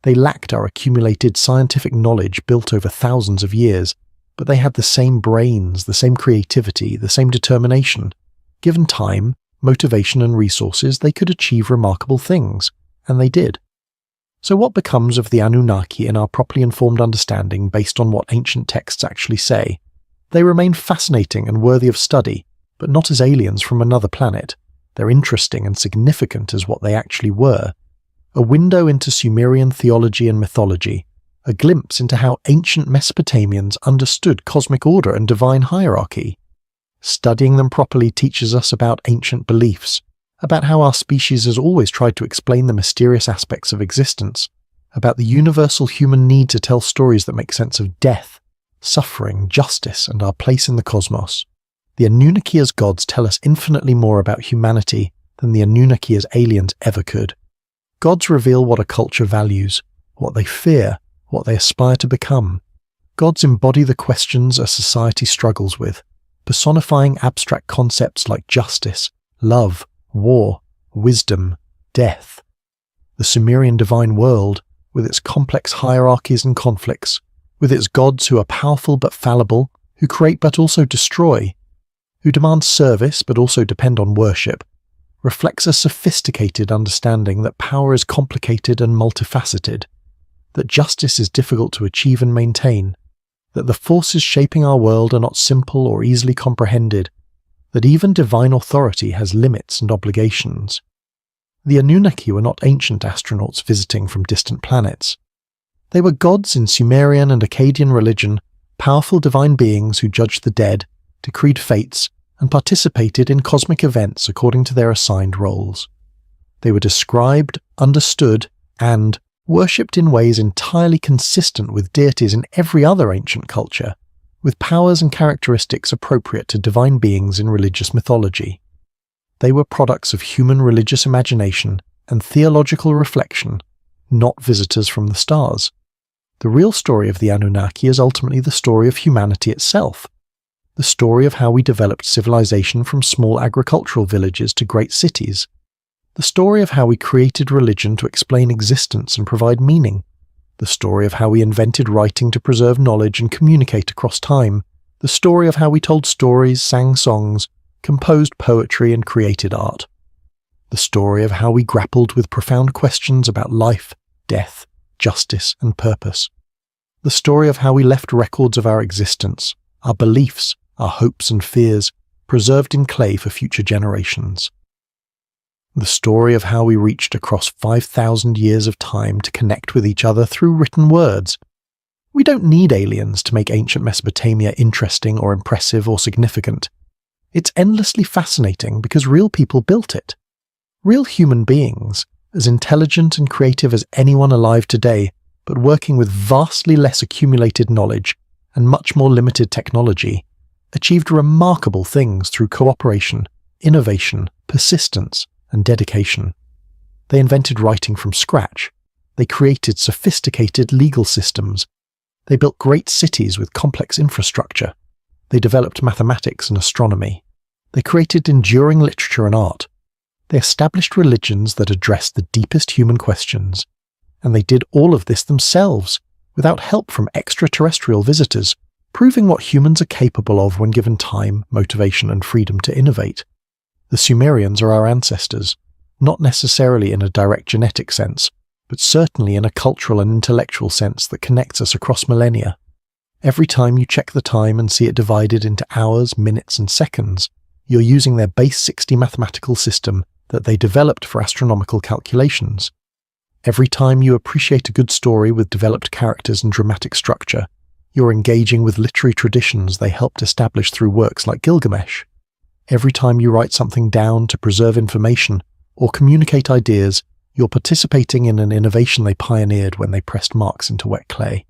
They lacked our accumulated scientific knowledge built over thousands of years, but they had the same brains, the same creativity, the same determination. Given time, motivation and resources, they could achieve remarkable things, and they did. So what becomes of the Anunnaki in our properly informed understanding based on what ancient texts actually say? They remain fascinating and worthy of study, but not as aliens from another planet. They're interesting and significant as what they actually were. A window into Sumerian theology and mythology, a glimpse into how ancient Mesopotamians understood cosmic order and divine hierarchy. Studying them properly teaches us about ancient beliefs, about how our species has always tried to explain the mysterious aspects of existence, about the universal human need to tell stories that make sense of death, suffering, justice, and our place in the cosmos. The Anunnaki as gods tell us infinitely more about humanity than the Anunnaki as aliens ever could. Gods reveal what a culture values, what they fear, what they aspire to become. Gods embody the questions a society struggles with, personifying abstract concepts like justice, love, war, wisdom, death. The Sumerian divine world, with its complex hierarchies and conflicts, with its gods who are powerful but fallible, who create but also destroy, who demand service but also depend on worship, reflects a sophisticated understanding that power is complicated and multifaceted, that justice is difficult to achieve and maintain, that the forces shaping our world are not simple or easily comprehended, that even divine authority has limits and obligations. The Anunnaki were not ancient astronauts visiting from distant planets. They were gods in Sumerian and Akkadian religion, powerful divine beings who judged the dead, decreed fates, and participated in cosmic events according to their assigned roles. They were described, understood, and worshipped in ways entirely consistent with deities in every other ancient culture, with powers and characteristics appropriate to divine beings in religious mythology. They were products of human religious imagination and theological reflection, not visitors from the stars. The real story of the Anunnaki is ultimately the story of humanity itself, the story of how we developed civilization from small agricultural villages to great cities, the story of how we created religion to explain existence and provide meaning, the story of how we invented writing to preserve knowledge and communicate across time, The story of how we told stories, sang songs, composed poetry and created art. The story of how we grappled with profound questions about life, death, justice and purpose. The story of how we left records of our existence, our beliefs, our hopes and fears, preserved in clay for future generations. The story of how we reached across 5,000 years of time to connect with each other through written words. We don't need aliens to make ancient Mesopotamia interesting or impressive or significant. It's endlessly fascinating because real people built it. Real human beings, as intelligent and creative as anyone alive today, but working with vastly less accumulated knowledge and much more limited technology, achieved remarkable things through cooperation, innovation, persistence, and dedication. They invented writing from scratch. They created sophisticated legal systems. They built great cities with complex infrastructure. They developed mathematics and astronomy. They created enduring literature and art. They established religions that addressed the deepest human questions. And they did all of this themselves, without help from extraterrestrial visitors, proving what humans are capable of when given time, motivation, and freedom to innovate. The Sumerians are our ancestors, not necessarily in a direct genetic sense, but certainly in a cultural and intellectual sense that connects us across millennia. Every time you check the time and see it divided into hours, minutes, and seconds, you're using their base 60 mathematical system that they developed for astronomical calculations. Every time you appreciate a good story with developed characters and dramatic structure, you're engaging with literary traditions they helped establish through works like Gilgamesh. Every time you write something down to preserve information or communicate ideas, you're participating in an innovation they pioneered when they pressed marks into wet clay.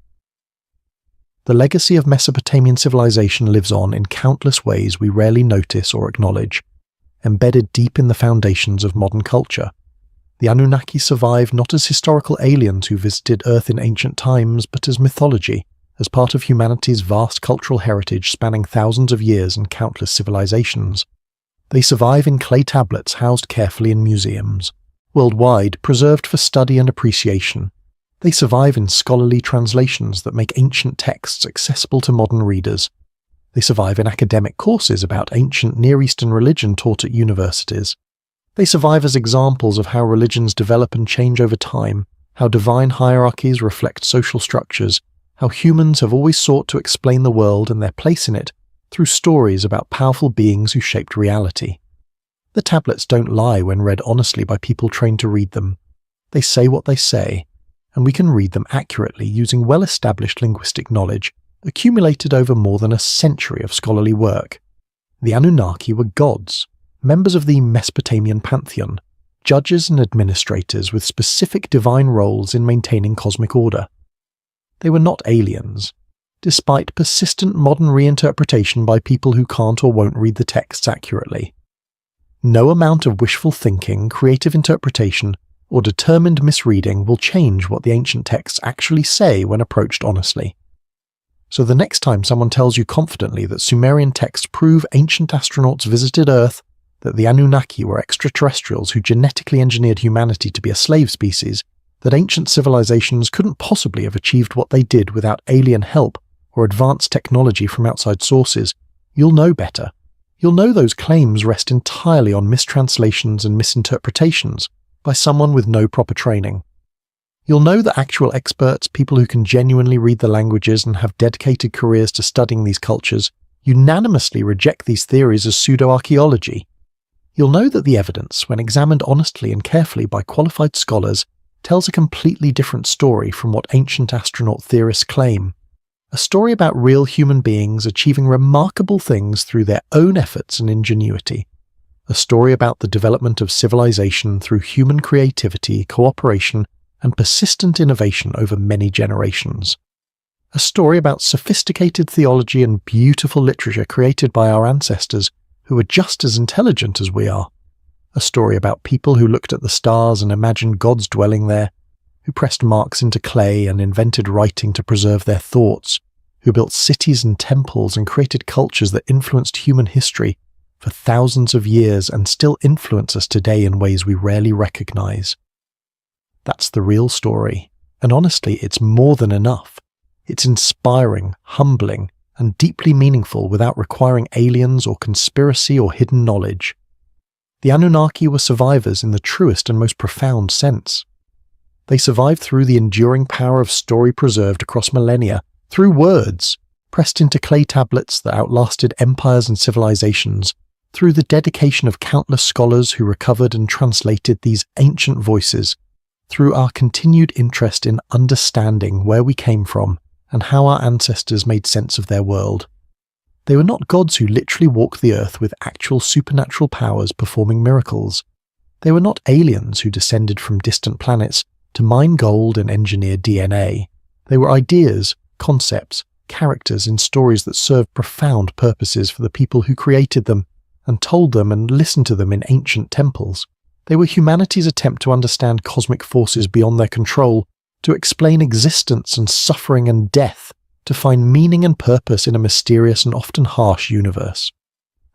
The legacy of Mesopotamian civilization lives on in countless ways we rarely notice or acknowledge, embedded deep in the foundations of modern culture. The Anunnaki survive not as historical aliens who visited Earth in ancient times, but as mythology, as part of humanity's vast cultural heritage spanning thousands of years and countless civilizations. They survive in clay tablets housed carefully in museums, worldwide preserved for study and appreciation. They survive in scholarly translations that make ancient texts accessible to modern readers. They survive in academic courses about ancient Near Eastern religion taught at universities. They survive as examples of how religions develop and change over time, how divine hierarchies reflect social structures, how humans have always sought to explain the world and their place in it through stories about powerful beings who shaped reality. The tablets don't lie when read honestly by people trained to read them. They say what they say, and we can read them accurately using well-established linguistic knowledge accumulated over more than a century of scholarly work. The Anunnaki were gods, members of the Mesopotamian pantheon, judges and administrators with specific divine roles in maintaining cosmic order. They were not aliens, despite persistent modern reinterpretation by people who can't or won't read the texts accurately. No amount of wishful thinking, creative interpretation, or determined misreading will change what the ancient texts actually say when approached honestly. So the next time someone tells you confidently that Sumerian texts prove ancient astronauts visited Earth, that the Anunnaki were extraterrestrials who genetically engineered humanity to be a slave species, that ancient civilizations couldn't possibly have achieved what they did without alien help or advanced technology from outside sources, you'll know better. You'll know those claims rest entirely on mistranslations and misinterpretations by someone with no proper training. You'll know that actual experts, people who can genuinely read the languages and have dedicated careers to studying these cultures, unanimously reject these theories as pseudo-archaeology. You'll know that the evidence, when examined honestly and carefully by qualified scholars, tells a completely different story from what ancient astronaut theorists claim. A story about real human beings achieving remarkable things through their own efforts and ingenuity. A story about the development of civilization through human creativity, cooperation, and persistent innovation over many generations. A story about sophisticated theology and beautiful literature created by our ancestors who were just as intelligent as we are. A story about people who looked at the stars and imagined gods dwelling there, who pressed marks into clay and invented writing to preserve their thoughts, who built cities and temples and created cultures that influenced human history for thousands of years and still influence us today in ways we rarely recognize. That's the real story, and honestly, it's more than enough. It's inspiring, humbling, and deeply meaningful without requiring aliens or conspiracy or hidden knowledge. The Anunnaki were survivors in the truest and most profound sense. They survived through the enduring power of story preserved across millennia, through words, pressed into clay tablets that outlasted empires and civilizations, through the dedication of countless scholars who recovered and translated these ancient voices, through our continued interest in understanding where we came from and how our ancestors made sense of their world. They were not gods who literally walked the earth with actual supernatural powers performing miracles. They were not aliens who descended from distant planets to mine gold and engineer DNA. They were ideas, concepts, characters in stories that served profound purposes for the people who created them and told them and listened to them in ancient temples. They were humanity's attempt to understand cosmic forces beyond their control, to explain existence and suffering and death, to find meaning and purpose in a mysterious and often harsh universe.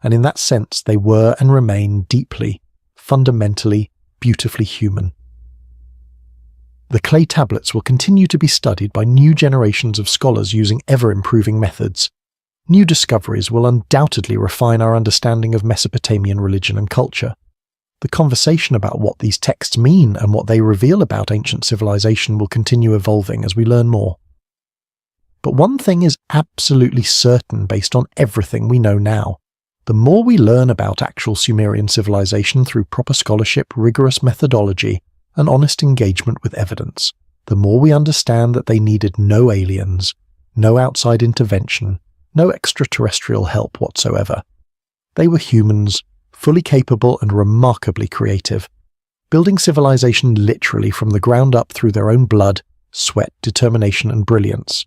And in that sense, they were and remain deeply, fundamentally, beautifully human. The clay tablets will continue to be studied by new generations of scholars using ever-improving methods. New discoveries will undoubtedly refine our understanding of Mesopotamian religion and culture. The conversation about what these texts mean and what they reveal about ancient civilization will continue evolving as we learn more. But one thing is absolutely certain based on everything we know now. The more we learn about actual Sumerian civilization through proper scholarship, rigorous methodology, and honest engagement with evidence, the more we understand that they needed no aliens, no outside intervention, no extraterrestrial help whatsoever. They were humans, fully capable and remarkably creative, building civilization literally from the ground up through their own blood, sweat, determination, and brilliance.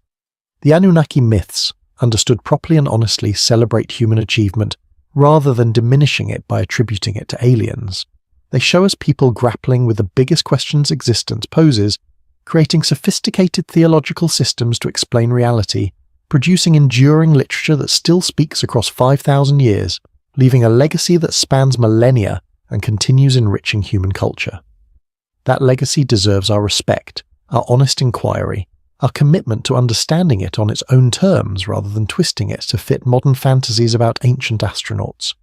The Anunnaki myths, understood properly and honestly, celebrate human achievement rather than diminishing it by attributing it to aliens. They show us people grappling with the biggest questions existence poses, creating sophisticated theological systems to explain reality, producing enduring literature that still speaks across 5,000 years, leaving a legacy that spans millennia and continues enriching human culture. That legacy deserves our respect, our honest inquiry, our commitment to understanding it on its own terms rather than twisting it to fit modern fantasies about ancient astronauts.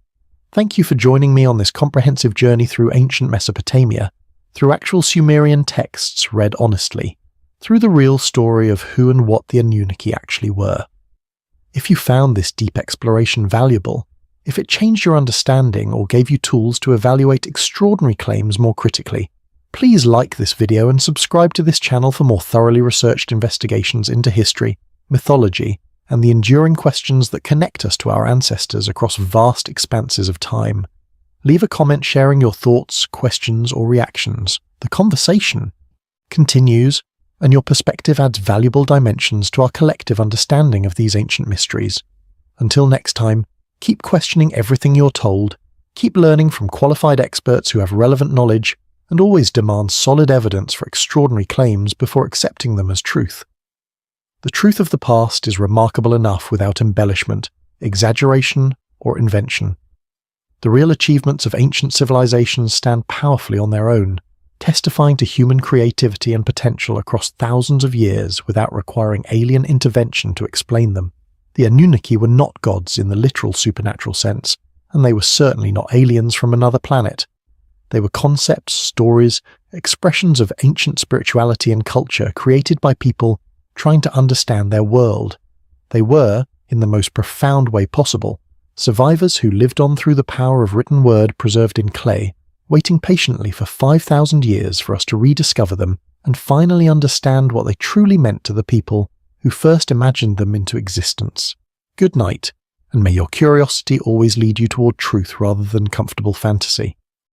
Thank you for joining me on this comprehensive journey through ancient Mesopotamia, through actual Sumerian texts read honestly, through the real story of who and what the Anunnaki actually were. If you found this deep exploration valuable, if it changed your understanding or gave you tools to evaluate extraordinary claims more critically, please like this video and subscribe to this channel for more thoroughly researched investigations into history, mythology, and the enduring questions that connect us to our ancestors across vast expanses of time. Leave a comment sharing your thoughts, questions, or reactions. The conversation continues, and your perspective adds valuable dimensions to our collective understanding of these ancient mysteries. Until next time, keep questioning everything you're told, keep learning from qualified experts who have relevant knowledge, and always demand solid evidence for extraordinary claims before accepting them as truth. The truth of the past is remarkable enough without embellishment, exaggeration, or invention. The real achievements of ancient civilizations stand powerfully on their own, testifying to human creativity and potential across thousands of years without requiring alien intervention to explain them. The Anunnaki were not gods in the literal supernatural sense, and they were certainly not aliens from another planet. They were concepts, stories, expressions of ancient spirituality and culture created by people trying to understand their world. They were, in the most profound way possible, survivors who lived on through the power of written word preserved in clay, waiting patiently for 5,000 years for us to rediscover them and finally understand what they truly meant to the people who first imagined them into existence. Good night, and may your curiosity always lead you toward truth rather than comfortable fantasy.